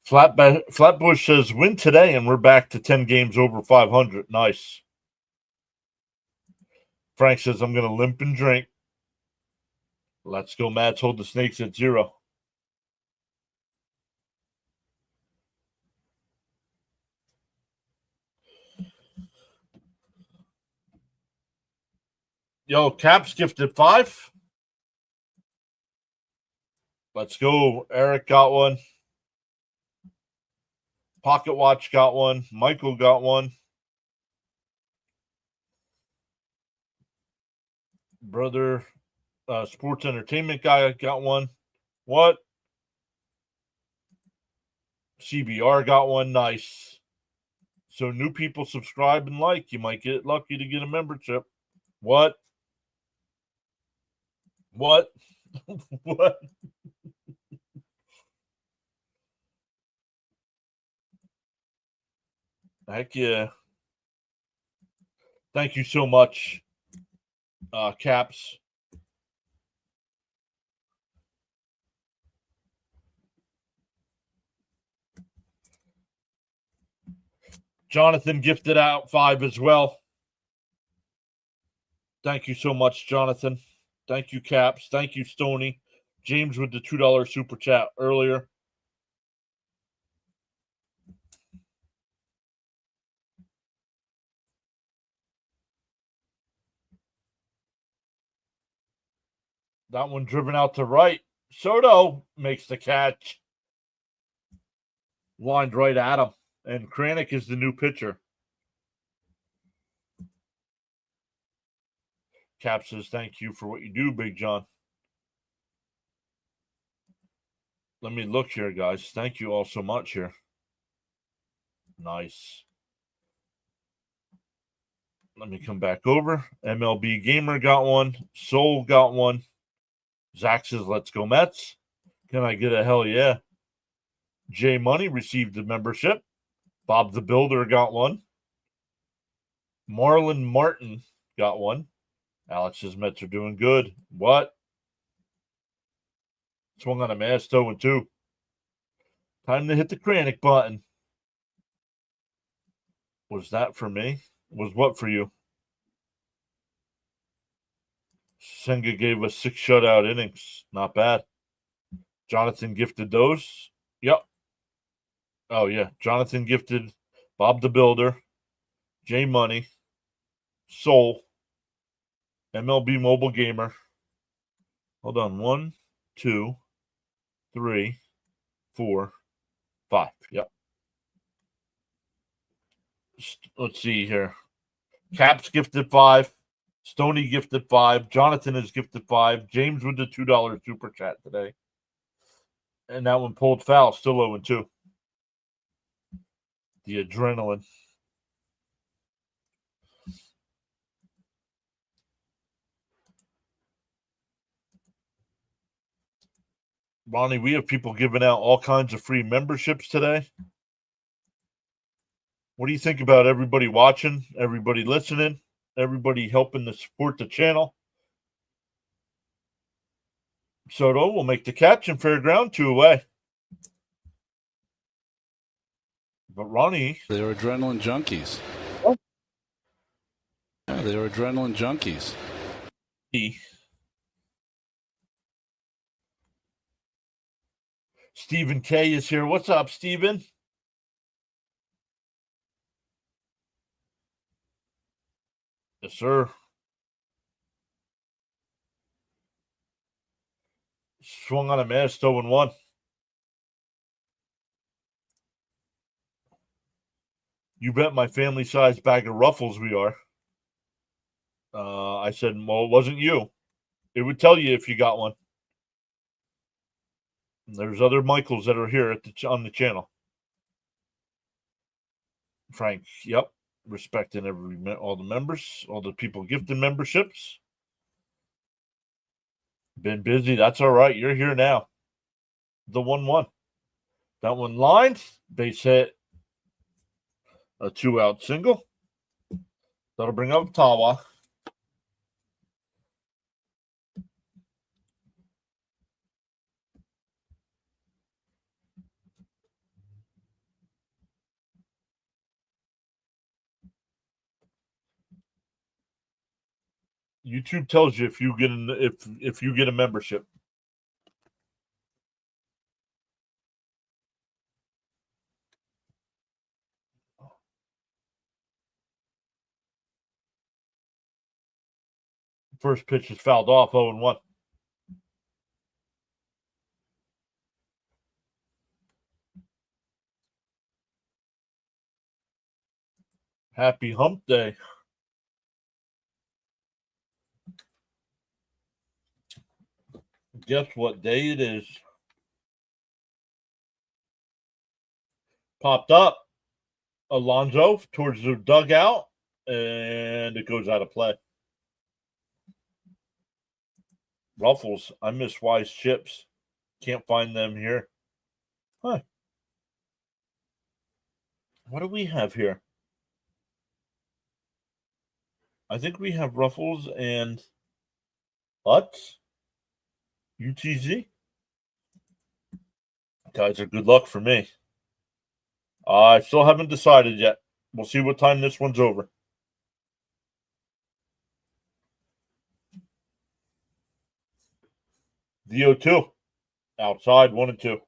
Speaker 1: Flatbush says, win today, and we're back to 10 games over 500. Nice. Frank says, I'm going to limp and drink. Let's go, Mats. Hold the Snakes at 0. Yo, Caps gifted 5. Let's go. Eric got one. Pocket Watch got one. Michael got one. Brother Sports Entertainment guy got one. What? CBR got one. Nice. So new people subscribe and like. You might get lucky to get a membership. What? What? What? Heck yeah. Thank you so much, Caps. Jonathan gifted out 5 as well. Thank you so much, Jonathan. Thank you, Caps. Thank you, Stoney. James with the $2 super chat earlier. That one driven out to right. Soto makes the catch. Lined right at him. And Kranick is the new pitcher. Cap says, thank you for what you do, Big John. Let me look here, guys. Thank you all so much here. Nice. Let me come back over. MLB Gamer got one. Soul got one. Zach says, let's go Mets. Can I get a hell yeah? J Money received the membership. Bob the Builder got one. Marlon Martin got one. Alex says Mets are doing good. What? Swung on a mass 0-2. Time to hit the Kranick button. Was that for me? Was what for you? Senga gave us 6 shutout innings. Not bad. Jonathan gifted those. Yep. Oh, yeah. Jonathan gifted Bob the Builder, J Money, Soul, MLB Mobile Gamer. Hold on. 1, 2, 3, 4, 5. Yep. Let's see here. Caps gifted 5. Stoney gifted 5. Jonathan is gifted 5. James with the $2 super chat today. And that one pulled foul. Still 0-2. The adrenaline. Ronnie, we have people giving out all kinds of free memberships today. What do you think about everybody watching, everybody listening, everybody helping to support the channel? Soto will make the catch in fair ground, 2 away. But Ronnie...
Speaker 3: They're adrenaline junkies.
Speaker 1: Oh.
Speaker 3: Yeah, they're adrenaline junkies.
Speaker 1: Stephen K is here. What's up, Stephen? Yes, sir. Swung on a miss, 0-1. You bet my family-sized bag of Ruffles we are. I said, well, it wasn't you. It would tell you if you got one. And there's other Michaels that are here on the channel. Frank, yep. Respecting all the members, all the people gifting memberships. Been busy. That's all right. You're here now. The 1-1. That one lined. Base hit. A 2-out single. That'll bring up Tawa. YouTube tells you if you get a membership. First pitch is fouled off, 0-1. Happy hump day. Guess what day it is? Popped up. Alonso towards the dugout, and it goes out of play. Ruffles. I miss Wise chips. Can't find them here. Huh. What do we have here? I think we have Ruffles and Utz. UTZ. Guys are good luck for me. I still haven't decided yet. We'll see what time this one's over. The 0-2. Outside, 1-2.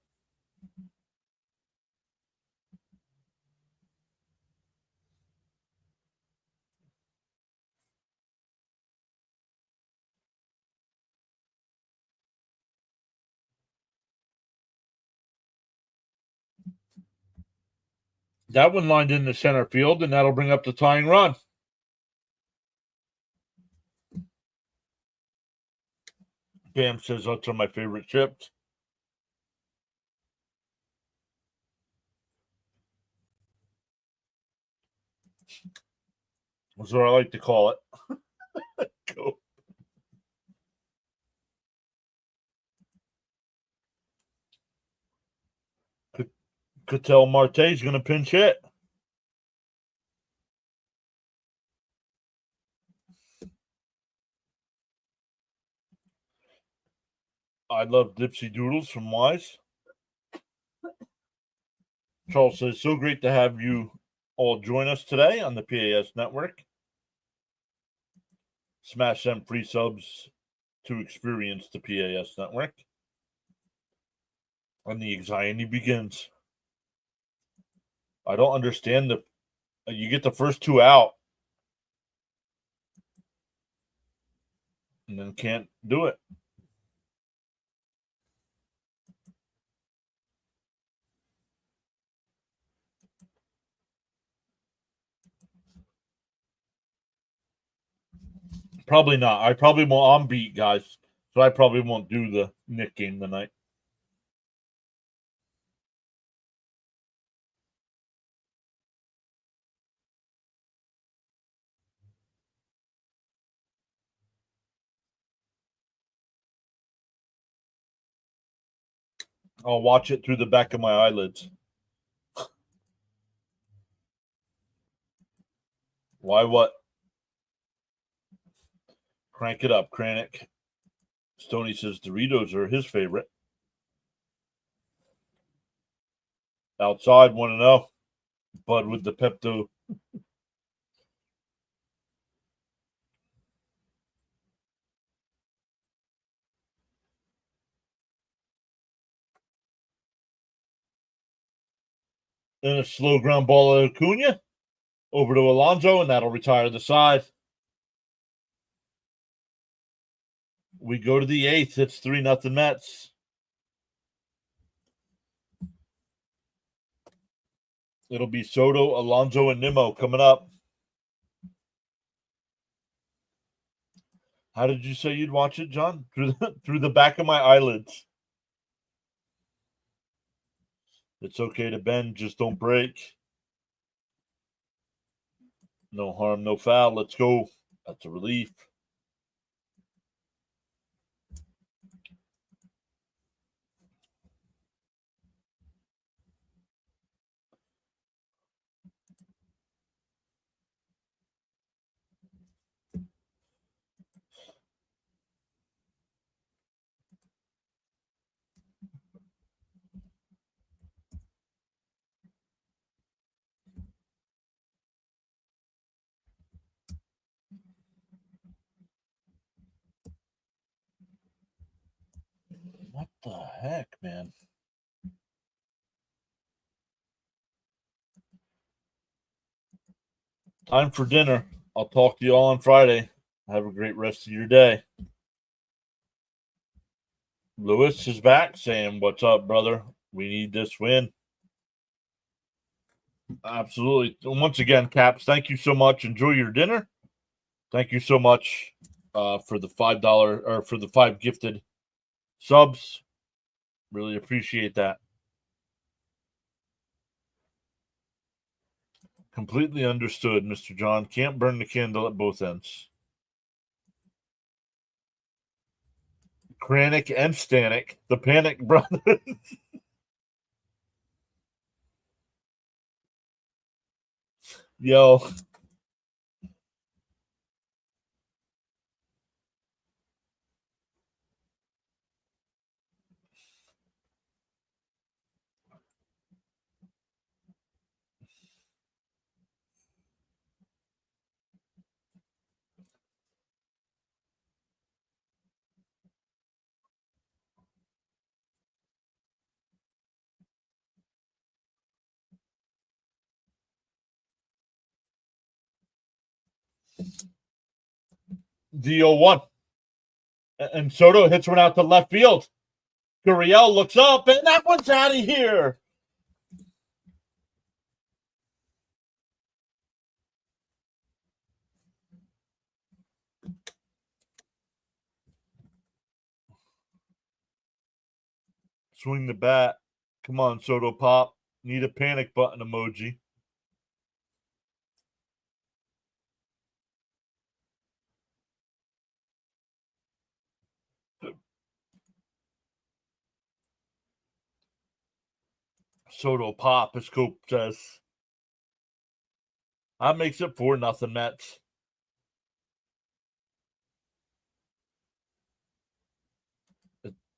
Speaker 1: That one lined into center field, and that'll bring up the tying run. Bam says those are my favorite chips. That's what I like to call it. Go. Ketel Marte's going to pinch hit. I love Dipsy Doodles from Wise. Charles says, so great to have you all join us today on the PAS network. Smash them free subs to experience the PAS network. And the anxiety begins. I don't understand you get the first two out and then can't do it. Probably not. I probably won't. I'm beat, guys. So I probably won't do the Nick game tonight. I'll watch it through the back of my eyelids. Why what? Crank it up, Kranick. Stoney says Doritos are his favorite. Outside, 1-0. Bud with the Pepto. Then a slow ground ball at Acuna. Over to Alonso, and that'll retire the side. We go to the 8th. It's 3-0 Mets. It'll be Soto, Alonso, and Nimmo coming up. How did you say you'd watch it, John? Through the back of my eyelids. It's okay to bend, just don't break. No harm, no foul. Let's go. That's a relief. What the heck, man? Time for dinner. I'll talk to you all on Friday. Have a great rest of your day. Lewis is back saying, what's up, brother? We need this win. Absolutely. Once again, Caps, thank you so much. Enjoy your dinner. Thank you so much for the $5 or for the 5 gifted subs. Really appreciate that. Completely understood, Mr. John. Can't burn the candle at both ends. Kranick and Stanek, the Panic Brothers. Yo. The 0-1. And Soto hits one out to left field. Gurriel looks up, and that one's out of here. Swing the bat. Come on, Soto Pop. Need a panic button emoji. Soto Pop, as Cope says. That makes it 4-0 Mets.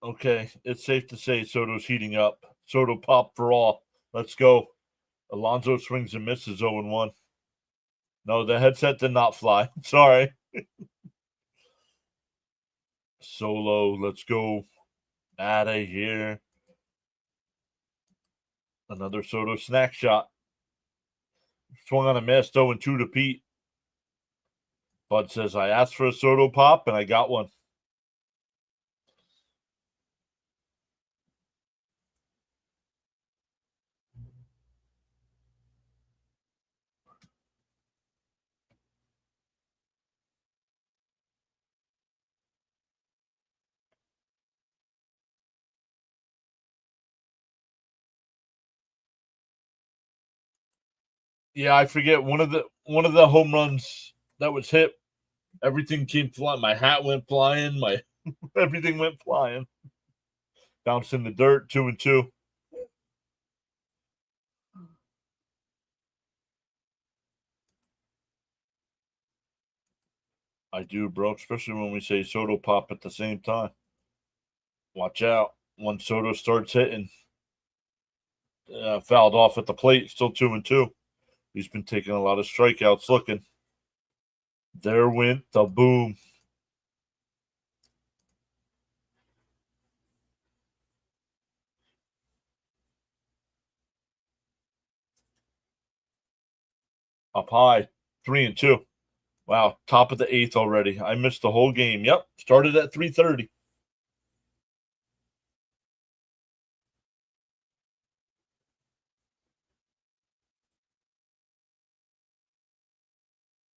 Speaker 1: Okay, it's safe to say Soto's heating up. Soto Pop for all. Let's go. Alonso swings and misses 0-1. No, the headset did not fly. Sorry. Solo, let's go. Out of here. Another Soto snack shot. Swung on a miss, 0-2 to Pete. Bud says, I asked for a Soto Pop, and I got one. Yeah, I forget one of the home runs that was hit. Everything came flying. My hat went flying. My everything went flying. Bounced in the dirt. 2-2. I do, bro. Especially when we say Soto Pop at the same time. Watch out. Once Soto starts hitting, fouled off at the plate. Still 2-2. He's been taking a lot of strikeouts. Looking. There went the boom. Up high. 3-2. Wow. Top of the 8th already. I missed the whole game. Yep. Started at 3:30.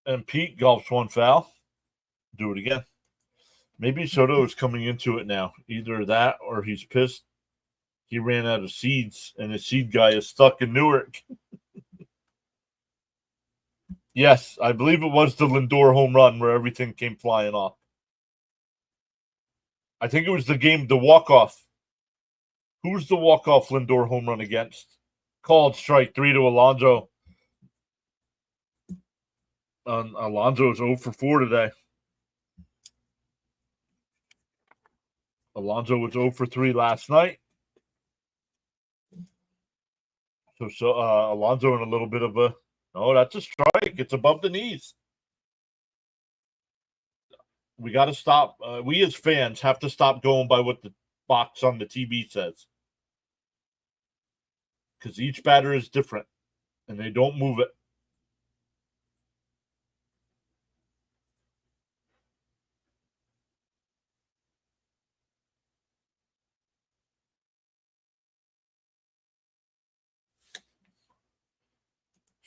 Speaker 1: And Pete golfs one foul. Do it again. Maybe Soto is coming into it now. Either that or he's pissed. He ran out of seeds, and the seed guy is stuck in Newark. Yes, I believe it was the Lindor home run where everything came flying off. I think it was the walk-off. Who was the walk-off Lindor home run against? Called strike 3 to Alonso. Alonso is 0 for 4 today. Alonso was 0 for 3 last night. So Alonso in a little bit of a... Oh, that's a strike. It's above the knees. We got to stop. We as fans have to stop going by what the box on the TV says. Because each batter is different, and they don't move it.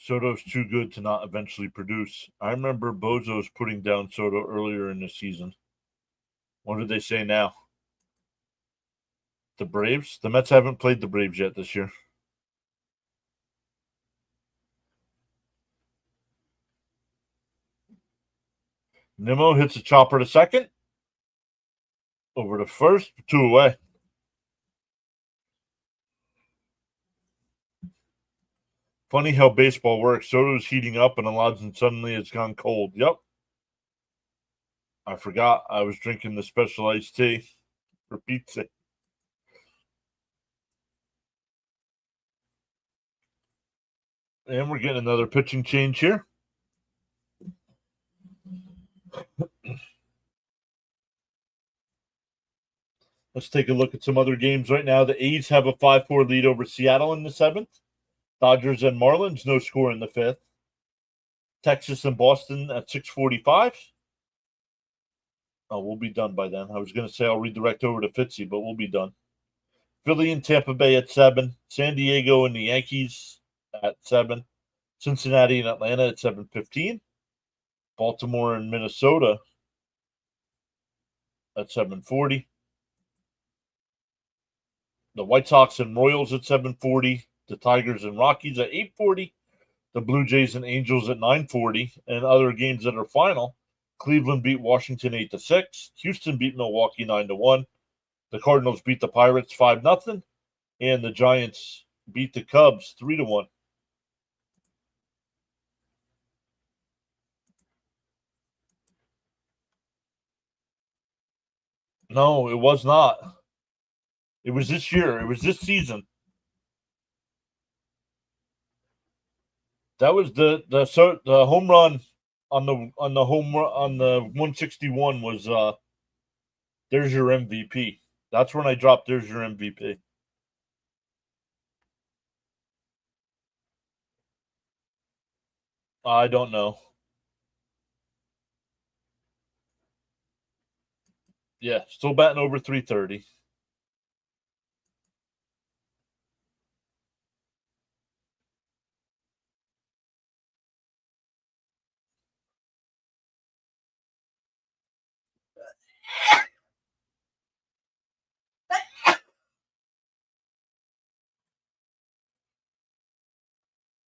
Speaker 1: Soto's too good to not eventually produce. I remember Bozo's putting down Soto earlier in the season. What did they say now? The Braves? The Mets haven't played the Braves yet this year. Nimmo hits a chopper to second. Over to first. 2 away. Funny how baseball works. Soto's heating up and suddenly it's gone cold. Yep. I forgot I was drinking the special iced tea for pizza. And we're getting another pitching change here. Let's take a look at some other games right now. The A's have a 5-4 lead over Seattle in the 7th. Dodgers and Marlins, no score in the 5th. Texas and Boston at 6:45. Oh, we'll be done by then. I was going to say I'll redirect over to Fitzy, but we'll be done. Philly and Tampa Bay at 7. San Diego and the Yankees at 7. Cincinnati and Atlanta at 7:15. Baltimore and Minnesota at 7:40. The White Sox and Royals at 7:40. The Tigers and Rockies at 8:40. The Blue Jays and Angels at 9:40. And other games that are final. Cleveland beat Washington 8-6. Houston beat Milwaukee 9-1. The Cardinals beat the Pirates 5-0. And the Giants beat the Cubs 3-1. No, it was not. It was this year. It was this season. That was the home run on the 161 was there's your MVP. That's when I dropped there's your MVP. I don't know. Yeah, still batting over 330.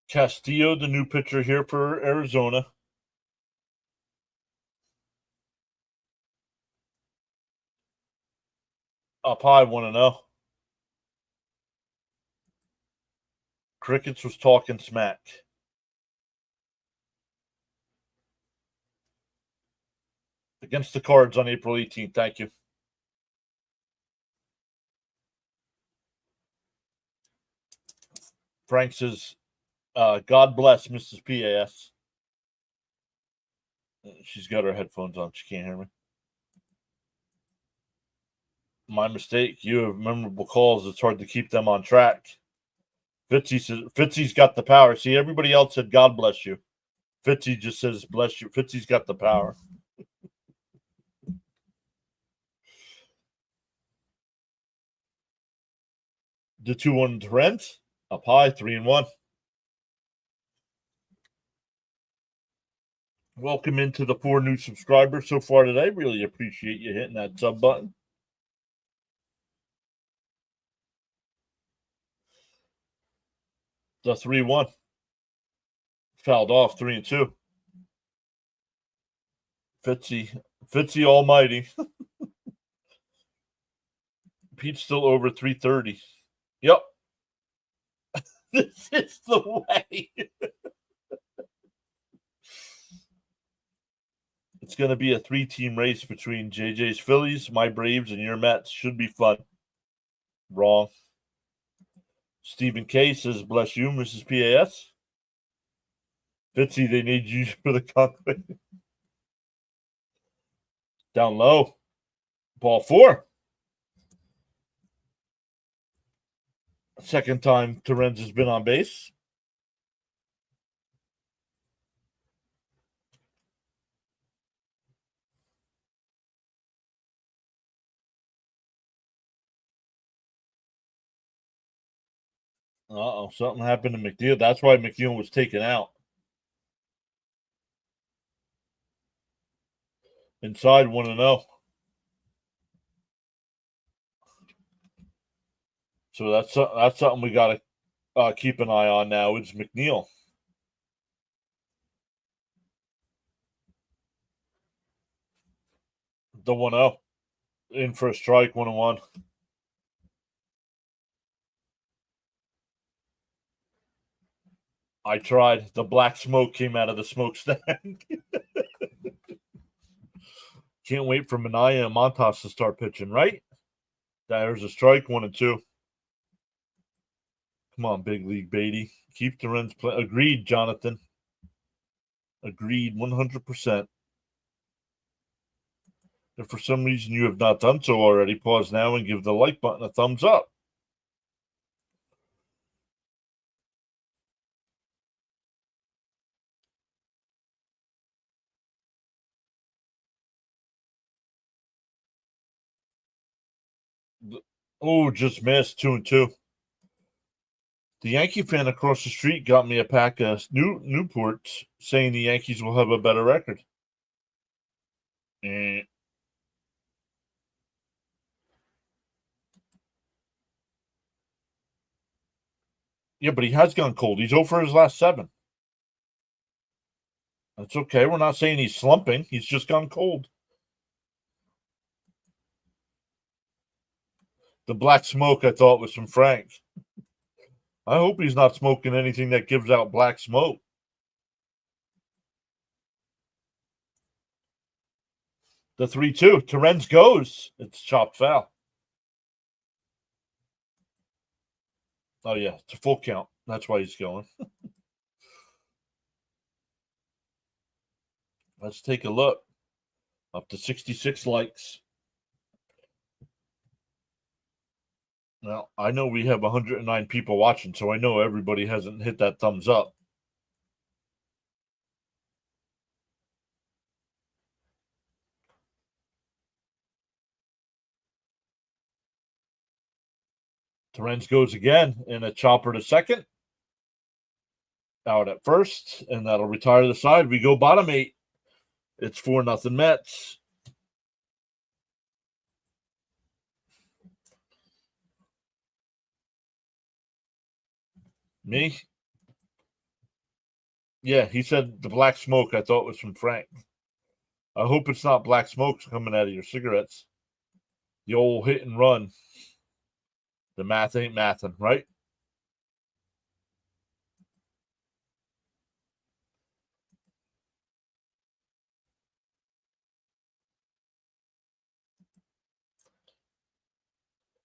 Speaker 1: Castillo, the new pitcher here for Arizona. Up high, 1-0. Crickets was talking smack. Against the Cards on April 18th. Thank you. Frank says, God bless Mrs. PAS. She's got her headphones on. She can't hear me. My mistake. You have memorable calls. It's hard to keep them on track. Fitzy says, Fitzy's got the power. See, everybody else said, God bless you. Fitzy just says, bless you. Fitzy's got the power. The 2-1 to Rent. Up high, 3-1. Welcome into the 4 new subscribers so far today. Really appreciate you hitting that sub button. The 3-1. Fouled off, 3-2. Fitzy almighty. Pete's still over 330. Yep. This is the way. It's going to be a 3-team race between JJ's Phillies, my Braves, and your Mets. Should be fun. Wrong. Stephen K says, bless you, Mrs. PAS. Fitzy, they need you for the conflict. Down low. Ball 4. Second time Terrenz has been on base. Uh-oh, something happened to McNeil. That's why McNeil was taken out. Inside 1-0. So that's something we got to keep an eye on now. It's McNeil. The 1-0. In for a strike, 1-1. I tried. The black smoke came out of the smokestack. Can't wait for Minaya and Montas to start pitching, right? There's a strike, 1-2. Come on, big league Beatty. Keep the runs play. Agreed, Jonathan. Agreed, 100%. If for some reason you have not done so already, pause now and give the like button a thumbs up. Oh, just missed 2-2. The Yankee fan across the street got me a pack of Newports, saying the Yankees will have a better record. Eh. Yeah, but he has gone cold. He's over his last 7. That's okay. We're not saying he's slumping. He's just gone cold. The black smoke, I thought, was from Frank. I hope he's not smoking anything that gives out black smoke. The 3-2. Terens goes. It's chopped foul. Oh, yeah. It's a full count. That's why he's going. Let's take a look. Up to 66 likes. Now, I know we have 109 people watching, so I know everybody hasn't hit that thumbs up. Terens goes again in a chopper to second. Out at first, and that'll retire the side. We go bottom 8. It's 4-0 Mets. Me? Yeah, he said the black smoke I thought was from Frank. I hope it's not black smoke coming out of your cigarettes. The old hit and run. The math ain't mathin', right?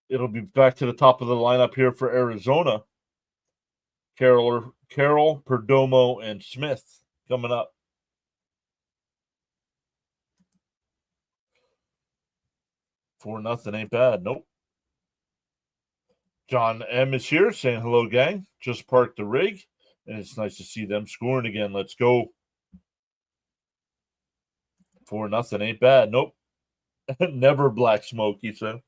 Speaker 1: It'll be back to the top of the lineup here for Arizona. Carroll, Perdomo, and Smith coming up. For nothing ain't bad. Nope. John M is here saying hello, gang. Just parked the rig, and it's nice to see them scoring again. Let's go. 4-0 ain't bad. Nope. Never black smoke, he said.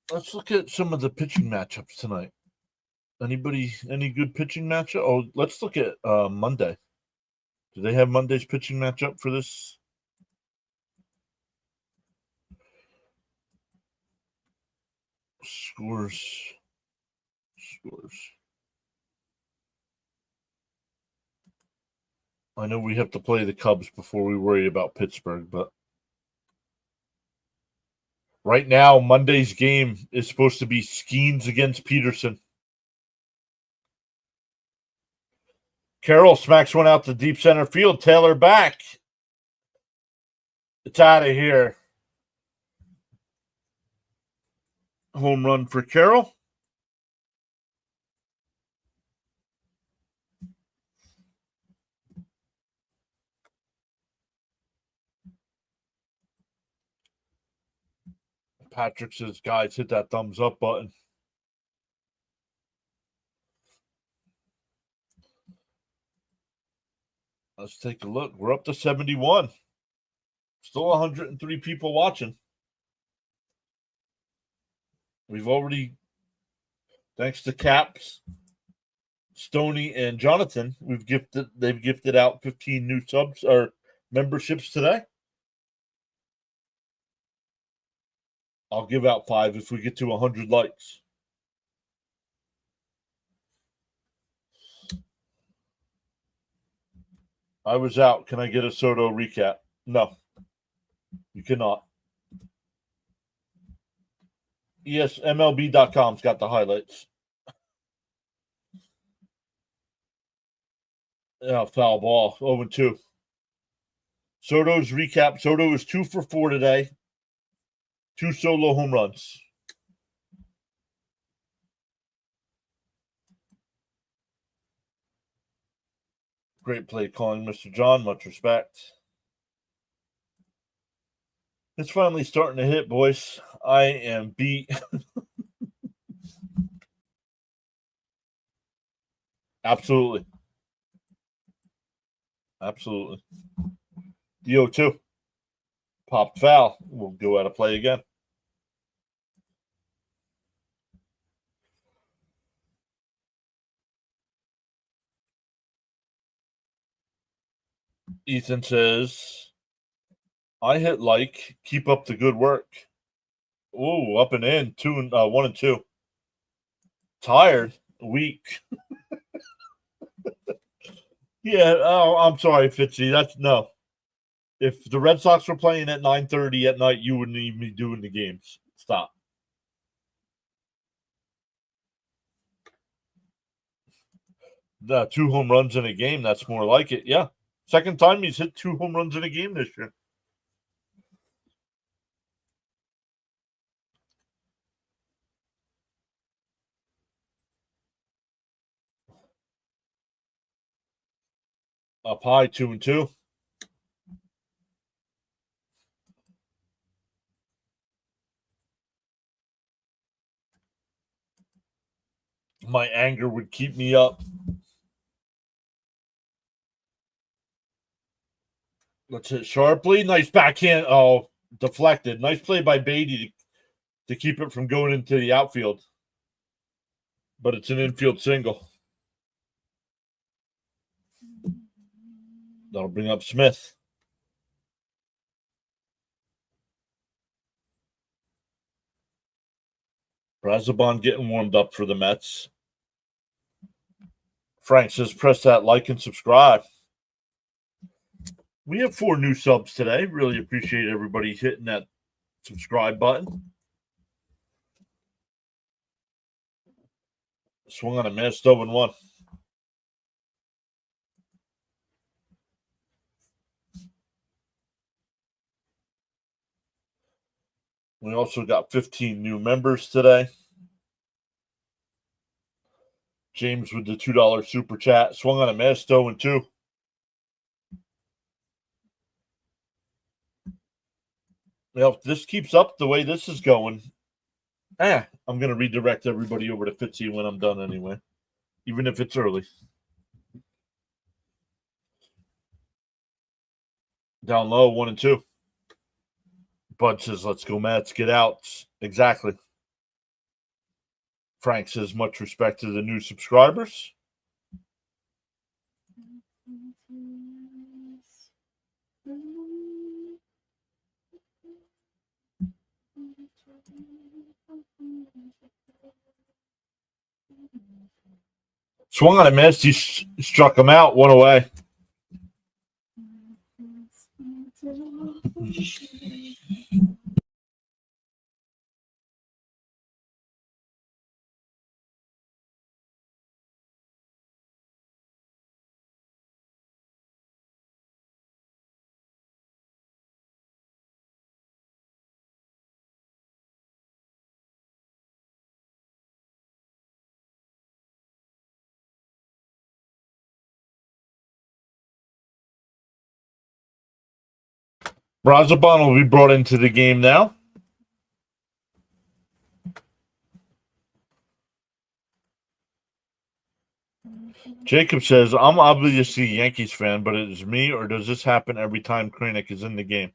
Speaker 1: Let's look at some of the pitching matchups tonight. Any good pitching matchup? Oh, let's look at Monday. Do they have Monday's pitching matchup for this? Scores. I know we have to play the Cubs before we worry about Pittsburgh, but right now, Monday's game is supposed to be Skeens against Peterson. Carroll smacks one out to deep center field. Taylor back. It's out of here. Home run for Carroll. Patrick says, guys, hit that thumbs up button. Let's take a look. We're up to 71. Still 103 people watching. We've already, thanks to Caps, Stoney, and Jonathan, they've gifted out 15 new subs or memberships today. I'll give out 5 if we get to 100 likes. I was out. Can I get a Soto recap? No, you cannot. Yes, MLB.com's got the highlights. Yeah, foul ball. 0-2. Soto's recap. Soto is 2 for 4 today. 2 solo home runs. Great play calling, Mr. John. Much respect. It's finally starting to hit, boys. I am beat. Absolutely. Absolutely. The 0-2. Popped foul. We'll go out of play again. Ethan says, I hit like. Keep up the good work. Ooh, up and in. 1-2. Tired. Weak. Yeah. Oh, I'm sorry, Fitzy. That's no. If the Red Sox were playing at 9:30 at night, you wouldn't even be doing the games. Stop. The 2 home runs in a game, that's more like it. Yeah. Second time he's hit 2 home runs in a game this year. Up high, 2-2. My anger would keep me up. Let's hit sharply. Nice backhand. Oh, deflected. Nice play by Beatty to keep it from going into the outfield. But it's an infield single. That'll bring up Smith. Brazoban getting warmed up for the Mets. Frank says, press that like and subscribe. We have 4 new subs today. Really appreciate everybody hitting that subscribe button. Swung on a miss, 0-1. We also got 15 new members today. James with the $2 super chat. Swung on a miss, 0-2. Well, if this keeps up the way this is going, I'm going to redirect everybody over to Fitzy when I'm done anyway, even if it's early. Down low, 1-2. Bud says, let's go, Mets. Get out. Exactly. Frank says, much respect to the new subscribers. Swung on a miss. He struck him out. 1 away. Brazoban will be brought into the game now. Jacob says, I'm obviously a Yankees fan, but is it me, or does this happen every time Kranick is in the game?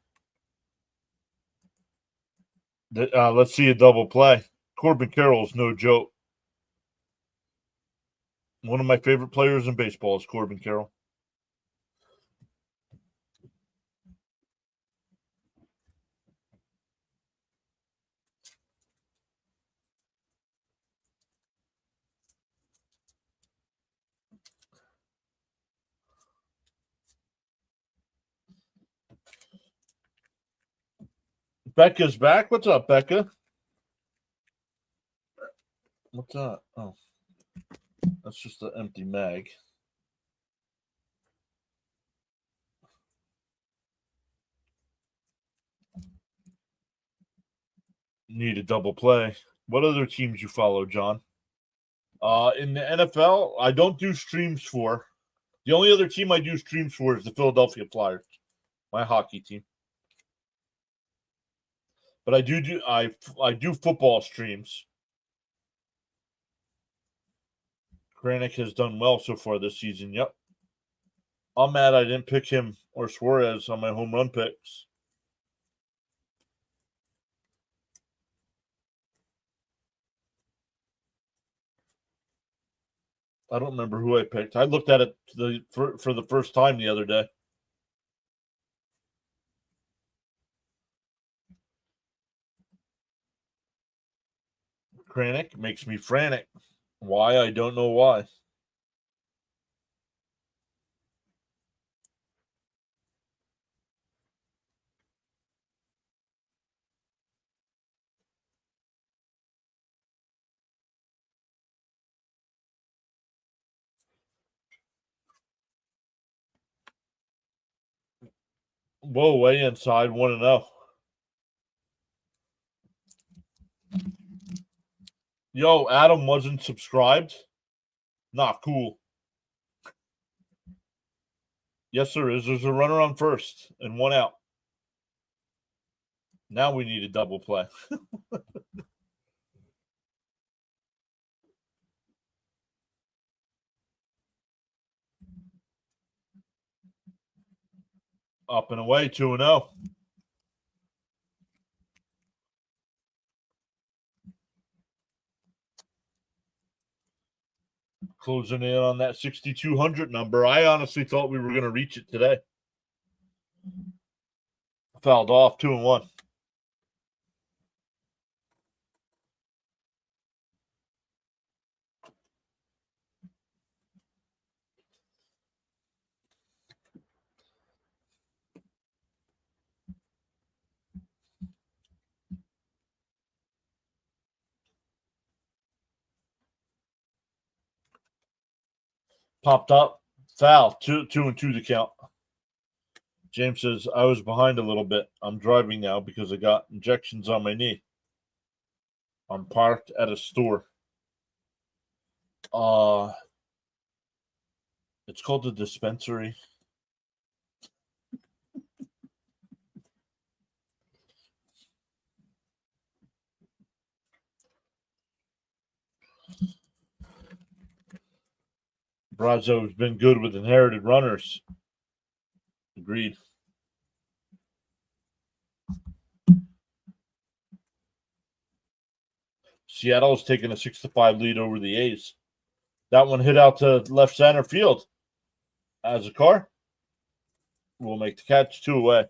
Speaker 1: Let's see a double play. Corbin Carroll's no joke. One of my favorite players in baseball is Corbin Carroll. Becca's back. What's up, Becca? What's that? Oh, that's just an empty mag. Need a double play. What other teams you follow, John? In the NFL, I don't do streams for. The only other team I do streams for is the Philadelphia Flyers, my hockey team. But I do football streams. Granick has done well so far this season. Yep. I'm mad I didn't pick him or Suarez on my home run picks. I don't remember who I picked. I looked at it for the first time the other day. Granick makes me frantic. Why? I don't know why. Whoa, way inside 1-0. Yo, Adam wasn't subscribed. Not cool. Yes, there is. There's a runner on first and one out. Now we need a double play. Up and away, 2-0. Closing in on that 6,200 number. I honestly thought we were going to reach it today. Fouled off, 2-1. Popped up, foul, 2-2 the count. James says, I was behind a little bit. I'm driving now because I got injections on my knee. I'm parked at a store. It's called the dispensary. Brazo's been good with inherited runners. Agreed. Seattle's taking a 6-5 lead over the A's. That one hit out to left center field. As a car, will make the catch, 2 away.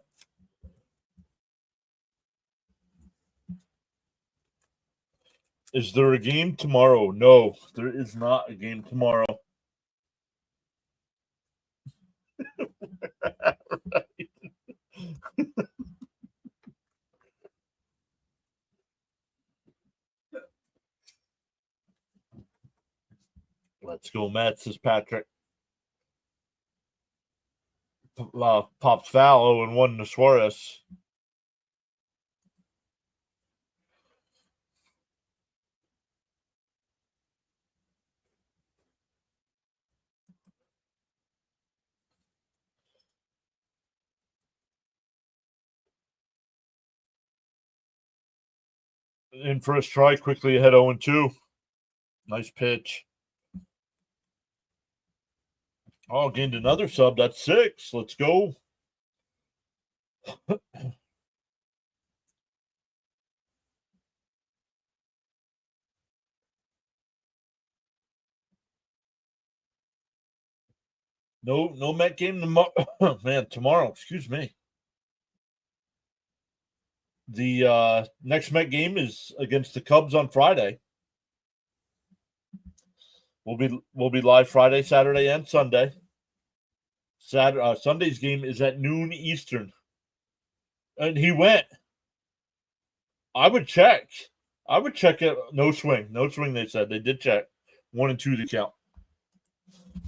Speaker 1: Is there a game tomorrow? No, there is not a game tomorrow. Let's go, Mets, says Patrick. Pops foul, 0-1 to Suarez. In first try, quickly ahead 0-2. Nice pitch. Oh, gained another sub. That's 6. Let's go. No Met game tomorrow. Man, tomorrow. Excuse me. The next Met game is against the Cubs on Friday. We'll be live Friday, Saturday, and Sunday. Sunday's game is at noon Eastern, and he went. I would check. it. No swing. They said they did check. 1-2 to count.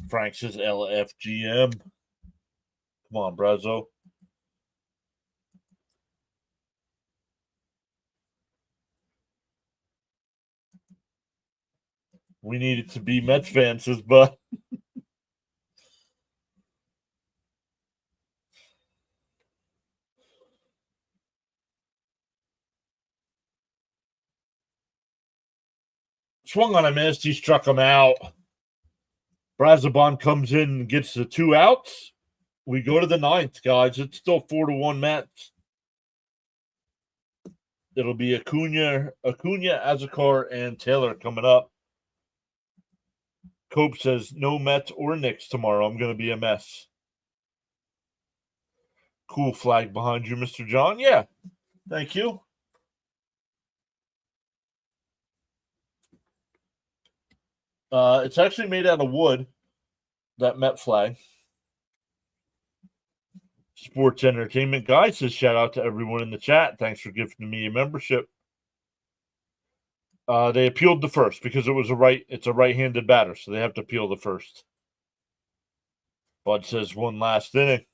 Speaker 1: Frank says LFGM. Come on, Brazo. We needed to be Mets fans, says Bud. Swung on a miss. He struck him out. Brazabon comes in and gets the 2 outs. We go to the 9th, guys. It's still 4-1 Mets. It'll be Acuna, Azekar, and Taylor coming up. Cope says, no Mets or Knicks tomorrow. I'm going to be a mess. Cool flag behind you, Mr. John. Yeah, thank you. It's actually made out of wood, that Met flag. Sports Entertainment Guy says, shout out to everyone in the chat. Thanks for gifting me a membership. They appealed the first because it's a right-handed batter, so they have to appeal the first. Bud says one last inning.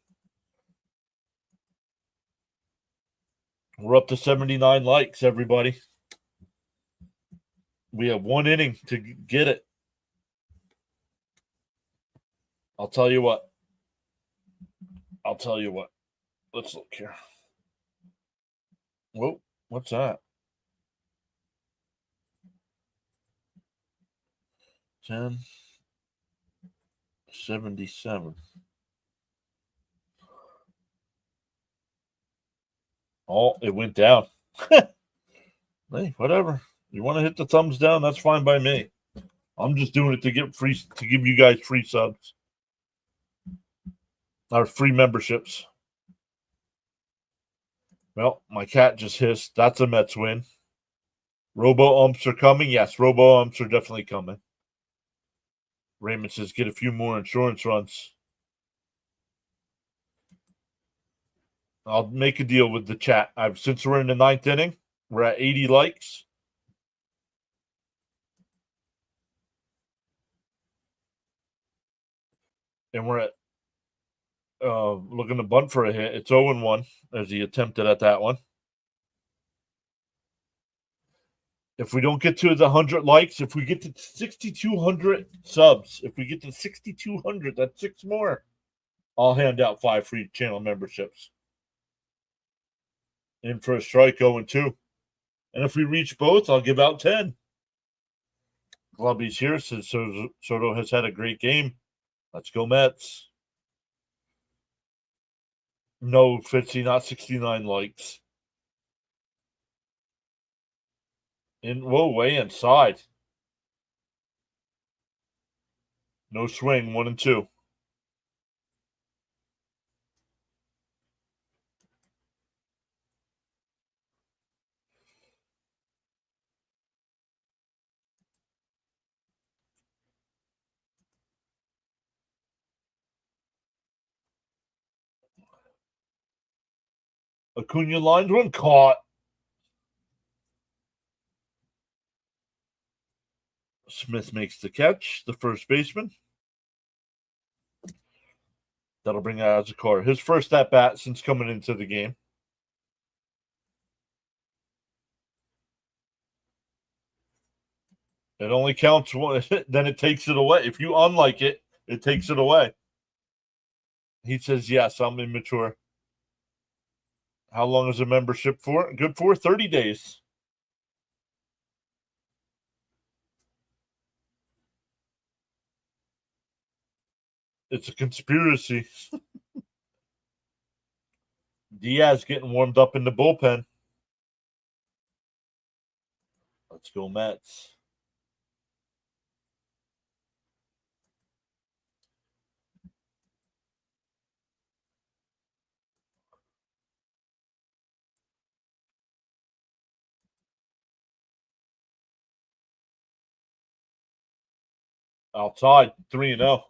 Speaker 1: We're up to 79 likes, everybody. We have 1 inning to get it. I'll tell you what. Let's look here. Whoa, what's that? 1077. Oh, it went down. Hey, whatever. You want to hit the thumbs down? That's fine by me. I'm just doing it to give you guys free subs. Or free memberships. Well, my cat just hissed. That's a Mets win. Robo-umps are coming. Yes, robo-umps are definitely coming. Raymond says, get a few more insurance runs. I'll make a deal with the chat. Since we're in the 9th inning, we're at 80 likes. And we're at looking to bunt for a hit. It's 0-1 as he attempted at that one. If we don't get to the 100 likes, if we get to 6,200 subs, if we get to 6,200, that's 6 more. I'll hand out 5 free channel memberships. In for a strike, 0-2. And if we reach both, I'll give out 10. Glubby's here says Soto has had a great game. Let's go Mets. No, Fitzy, not 69 likes. Way inside. No swing, 1-2. Acuna lined one, caught. Smith makes the catch, the first baseman. That'll bring out Azekar. His first at bat since coming into the game. It only counts one, then it takes it away. If you unlike it, it takes it away. He says, yes, I'm immature. How long is a membership for? Good for 30 days. It's a conspiracy. Diaz getting warmed up in the bullpen. Let's go Mets. Outside, 3-0.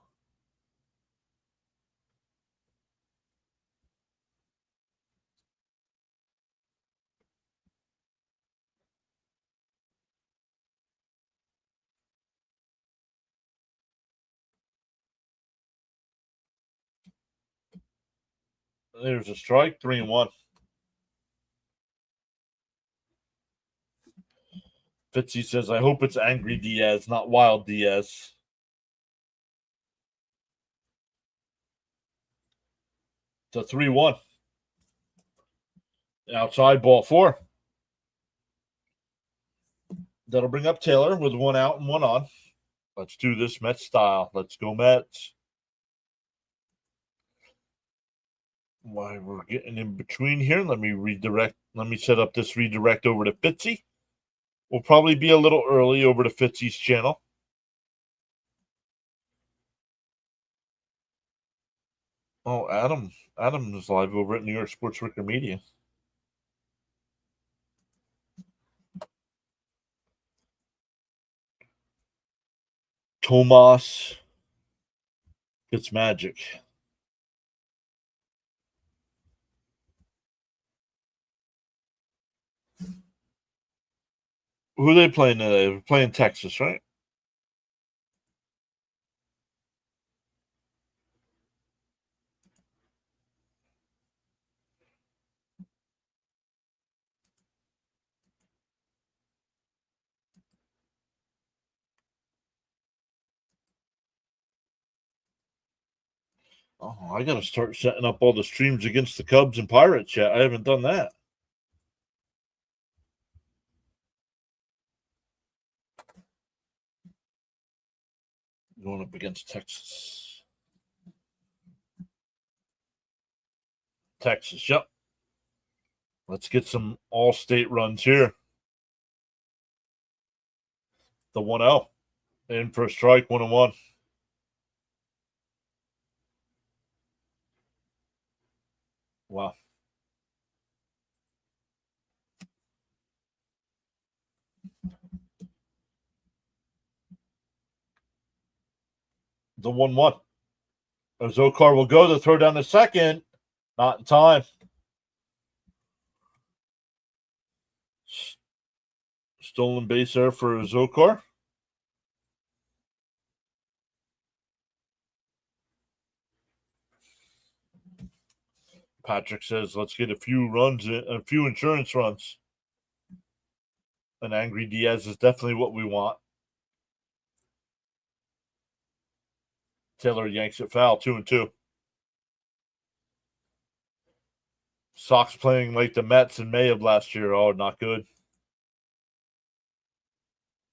Speaker 1: There's a strike, 3-1. Fitzy says, I hope it's Angry Diaz, not Wild Diaz. It's a 3-1. Outside, ball 4. That'll bring up Taylor with 1 out and 1 on. Let's do this Mets style. Let's go Mets. Why we're getting in between here. Let me set up this redirect over to Fitzy. We'll probably be a little early over to Fitzy's channel. Oh, Adam is live over at New York Sports Wicker Media. Tomas gets magic. Who are they playing today? They're playing Texas, right? Oh, I got to start setting up all the streams against the Cubs and Pirates yet. I haven't done that. Going up against Texas. Texas, yep. Let's get some all-state runs here. The 1-0. In for a strike, 1-1. Wow. The 1-1. Zokar will go to throw down the second. Not in time. Stolen base there for Zokar. Patrick says, let's get a few runs, a few insurance runs. An Angry Diaz is definitely what we want. Taylor yanks it foul, 2-2. Sox playing like the Mets in May of last year. Oh, not good.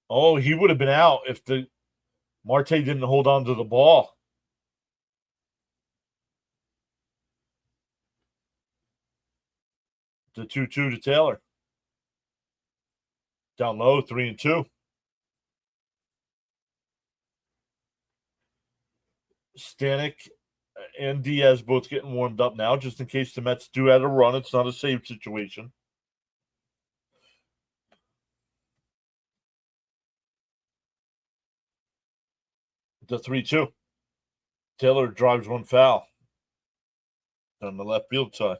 Speaker 1: Oh, he would have been out if the Marte didn't hold on to the ball. The 2-2 to Taylor. Down low, 3-2. Stanek and Diaz both getting warmed up now, just in case the Mets do add a run. It's not a save situation. The 3-2. Taylor drives one foul on the left field side.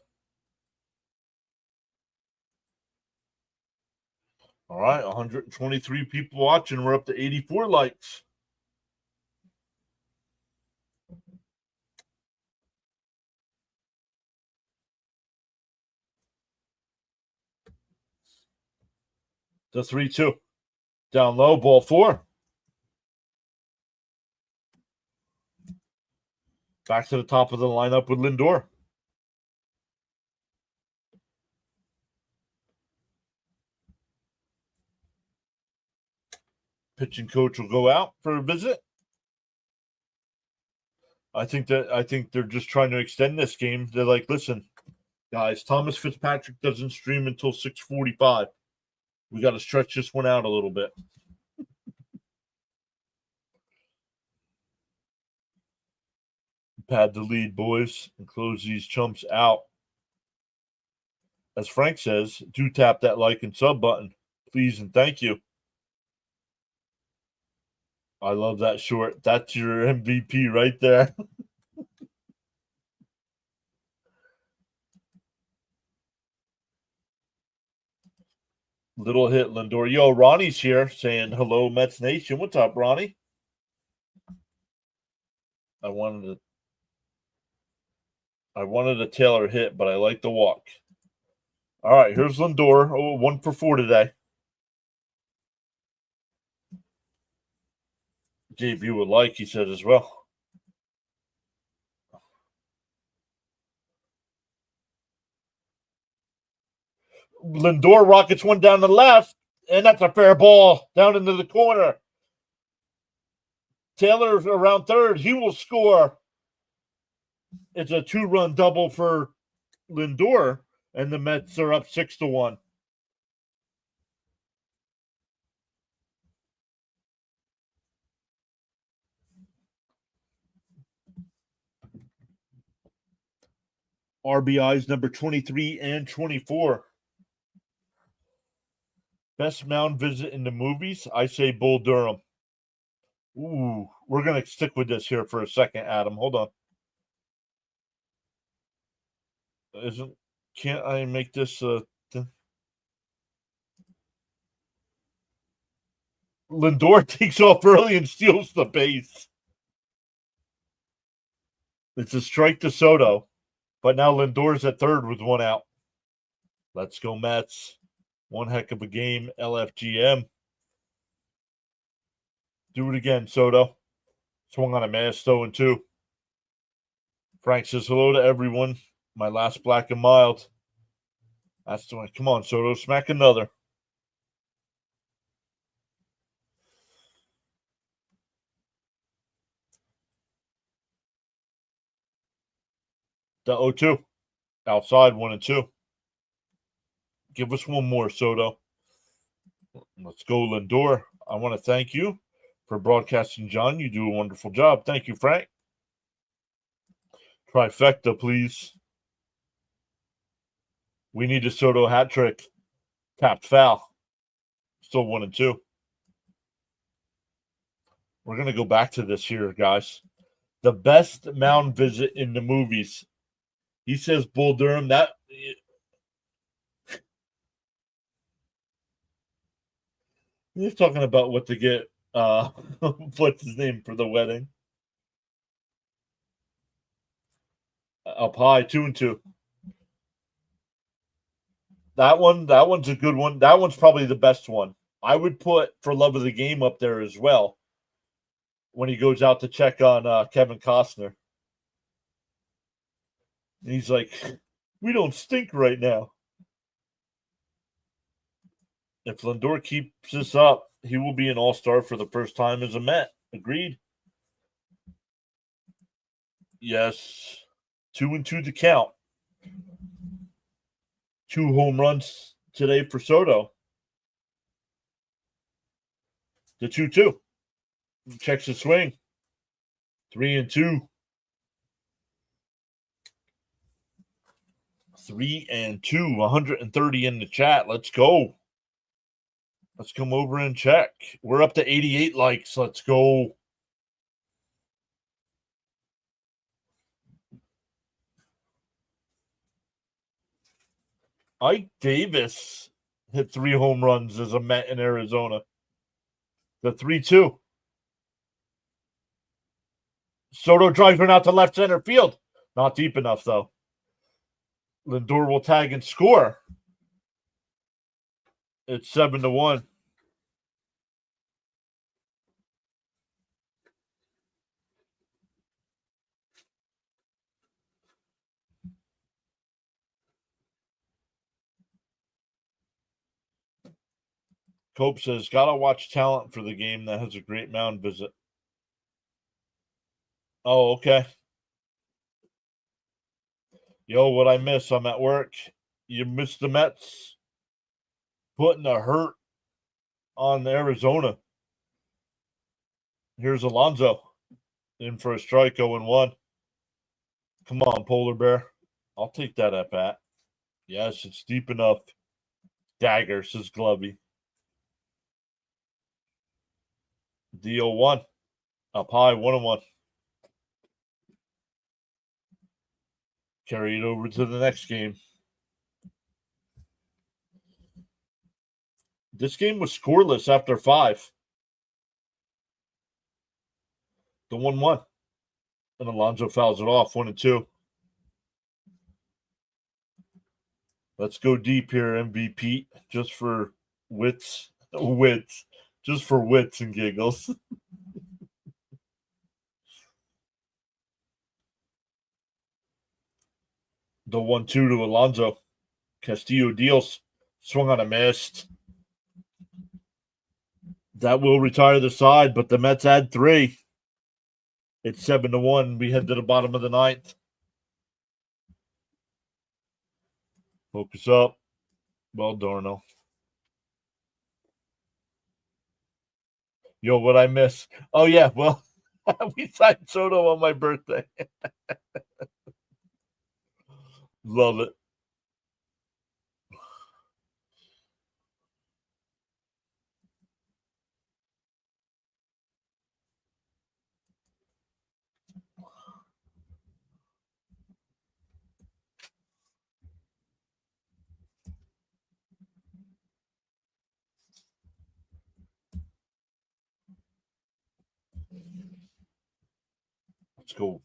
Speaker 1: All right, 123 people watching. We're up to 84 likes. The 3-2. Down low, ball 4. Back to the top of the lineup with Lindor. Pitching coach will go out for a visit. I think they're just trying to extend this game. They're like, listen, guys, Thomas Fitzpatrick doesn't stream until 6:45. We got to stretch this one out a little bit. Pad the lead, boys, and close these chumps out. As Frank says, do tap that like and sub button, please and thank you. I love that short. That's your MVP right there. Little hit, Lindor. Yo, Ronnie's here saying hello, Mets Nation. What's up, Ronnie? I wanted a Taylor hit, but I like the walk. All right, here's Lindor. Oh, 1 for 4 today. Gave you a like, he said as well. Lindor rockets one down the left, and that's a fair ball down into the corner. Taylor's around third. He will score. It's a 2-run double for Lindor, and the Mets are up 6-1. RBIs number 23 and 24. Best mound visit in the movies? I say Bull Durham. Ooh, we're going to stick with this here for a second, Adam. Hold on. Can't I make this Lindor takes off early and steals the base. It's a strike to Soto, but now Lindor's at third with one out. Let's go, Mets. One heck of a game, LFGM. Do it again, Soto. Swung on a mass, 0-2. Frank says hello to everyone. My last black and mild. That's the one. Come on, Soto. Smack another. The 0-2. Outside, 1-2. Give us one more, Soto. Let's go, Lindor. I want to thank you for broadcasting, John. You do a wonderful job. Thank you, Frank. Trifecta, please. We need a Soto hat trick. Tapped foul. Still 1-2. We're going to go back to this here, guys. The best mound visit in the movies. He says Bull Durham. That he's talking about what to get. What's his name for the wedding? Up high, 2-2. That one's a good one. That one's probably the best one. I would put For Love of the Game up there as well. When he goes out to check on Kevin Costner. And he's like, we don't stink right now. If Lindor keeps this up, he will be an all-star for the first time as a Met. Agreed? Yes. 2-2 to count. 2 home runs today for Soto. The 2-2. Checks the swing. 3-2. 3-2. 130 in the chat. Let's go. Let's come over and check. We're up to 88 likes. Let's go. Ike Davis hit 3 home runs as a Met in Arizona. The 3-2. Soto drives one out to left center field. Not deep enough, though. Lindor will tag and score. It's 7-1. Cope says, gotta watch talent for the game that has a great mound visit. Oh, okay. Yo, what I miss? I'm at work. You missed the Mets putting a hurt on Arizona. Here's Alonso in for a strike, 0-1. Come on, Polar Bear. I'll take that at bat. Yes, it's deep enough. Dagger, says Glovey. D-0-1. Up high, 1-1. Carry it over to the next game. This game was scoreless after 5. The 1-1. And Alonso fouls it off, 1-2. Let's go deep here, MVP, just for wits. Just for wits and giggles. The 1-2 to Alonso. Castillo deals. Swung on a missed. That will retire the side, but the Mets add 3. It's 7-1. We head to the bottom of the ninth. Focus up. Well, Darno. Yo, what I miss? Oh, yeah. Well, we signed Soto on my birthday. Love it. Let's go.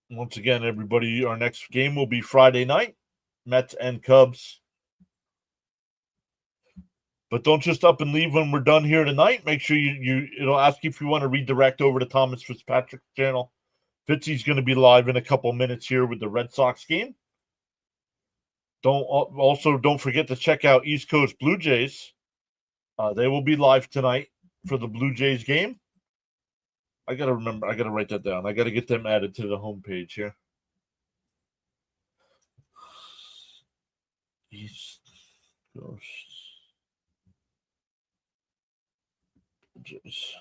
Speaker 1: Once again, everybody, our next game will be Friday night, Mets and Cubs. But don't just up and leave when we're done here tonight. Make sure it'll ask you if you want to redirect over to Thomas Fitzpatrick's channel. Fitzy's going to be live in a couple minutes here with the Red Sox game. Don't forget to check out East Coast Blue Jays. They will be live tonight for the Blue Jays game. I got to write that down. I got to get them added to the homepage here. East Coast Jays.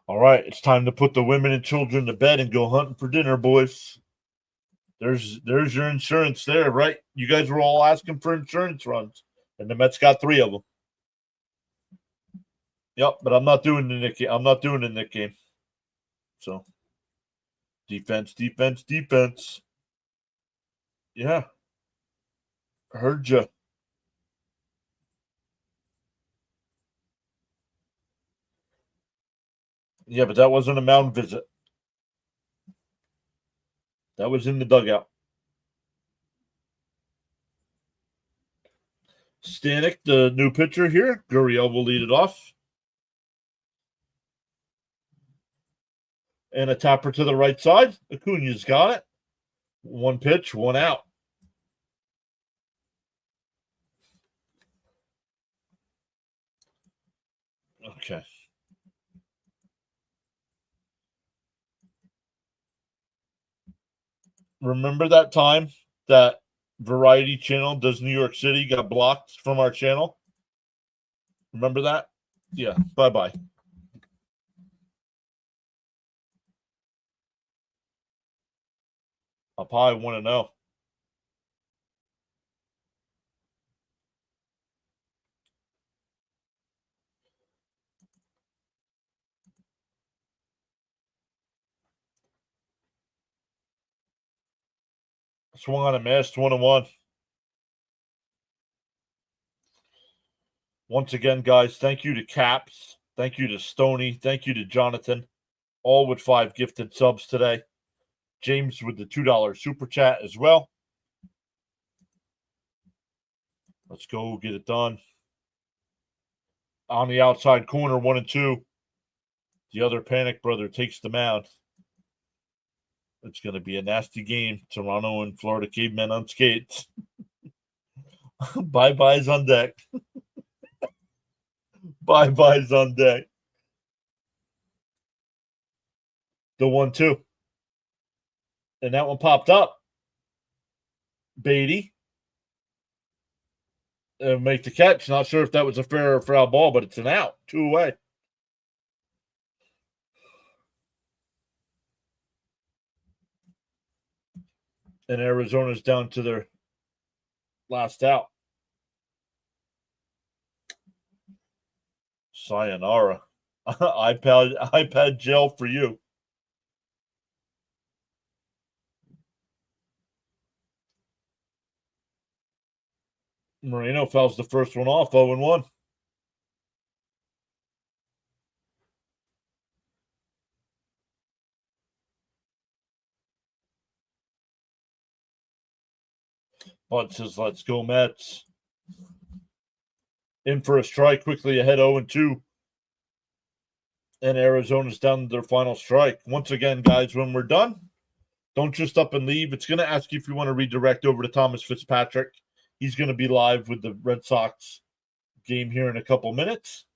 Speaker 1: All right, it's time to put the women and children to bed and go hunting for dinner, boys. There's your insurance there, right? You guys were all asking for insurance runs, and the Mets got 3 of them. Yep, but I'm not doing the Nick game. I'm not doing the Nick game. So, defense. Yeah, heard you. Yeah, but that wasn't a mound visit. That was in the dugout. Stanek, the new pitcher here. Gurriel will lead it off. And a tapper to the right side. Acuna's got it. 1 pitch, 1 out. Okay. Remember that time that Variety Channel does New York City got blocked from our channel? Remember that? Yeah. Bye-bye. Up high, 1-0. Swung on a miss, 1-1. Once again, guys, thank you to Caps. Thank you to Stoney. Thank you to Jonathan. All with 5 gifted subs today. James with the $2 super chat as well. Let's go get it done. On the outside corner, 1-2. The other Panic brother takes the mound. It's going to be a nasty game. Toronto and Florida Cavemen on skates. Bye-byes on deck. Bye-byes on deck. The 1-2. And that one popped up. Beatty. Make the catch. Not sure if that was a fair or foul ball, but it's an out. 2 away. And Arizona's down to their last out. Sayonara. iPad gel for you. Moreno fouls the first one off, 0-1. Bud says, let's go, Mets. In for a strike, quickly ahead 0-2. And Arizona's down to their final strike. Once again, guys, when we're done, don't just up and leave. It's going to ask you if you want to redirect over to Thomas Fitzpatrick. He's going to be live with the Red Sox game here in a couple minutes.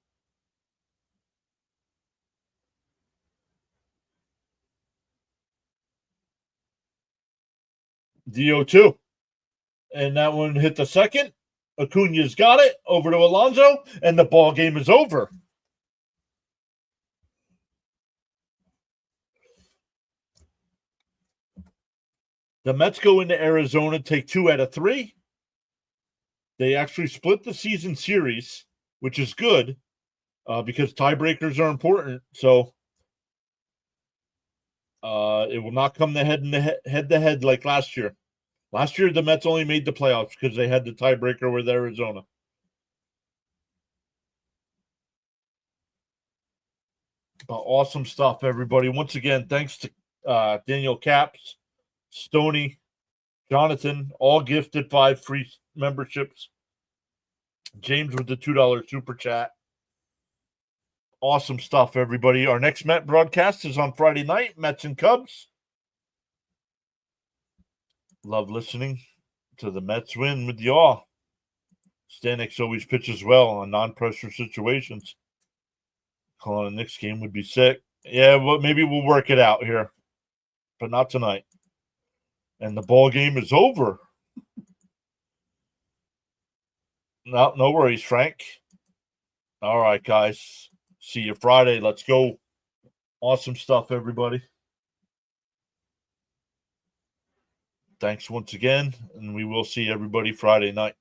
Speaker 1: DO2. And that one hit the second. Acuna's got it over to Alonso, and the ball game is over. The Mets go into Arizona, take 2 out of 3. They actually split the season series, which is good because tiebreakers are important. So it will not come to head like last year. Last year, the Mets only made the playoffs because they had the tiebreaker with Arizona. But awesome stuff, everybody. Once again, thanks to Daniel Caps, Stoney, Jonathan, all gifted 5 free memberships. James with the $2 super chat. Awesome stuff, everybody. Our next Met broadcast is on Friday night, Mets and Cubs. Love listening to the Mets win with y'all. Stanek always pitches well on non-pressure situations. Calling the Knicks game would be sick. Yeah, well, maybe we'll work it out here, but not tonight. And the ball game is over. No worries, Frank. All right, guys. See you Friday. Let's go. Awesome stuff, everybody. Thanks once again, and we will see everybody Friday night.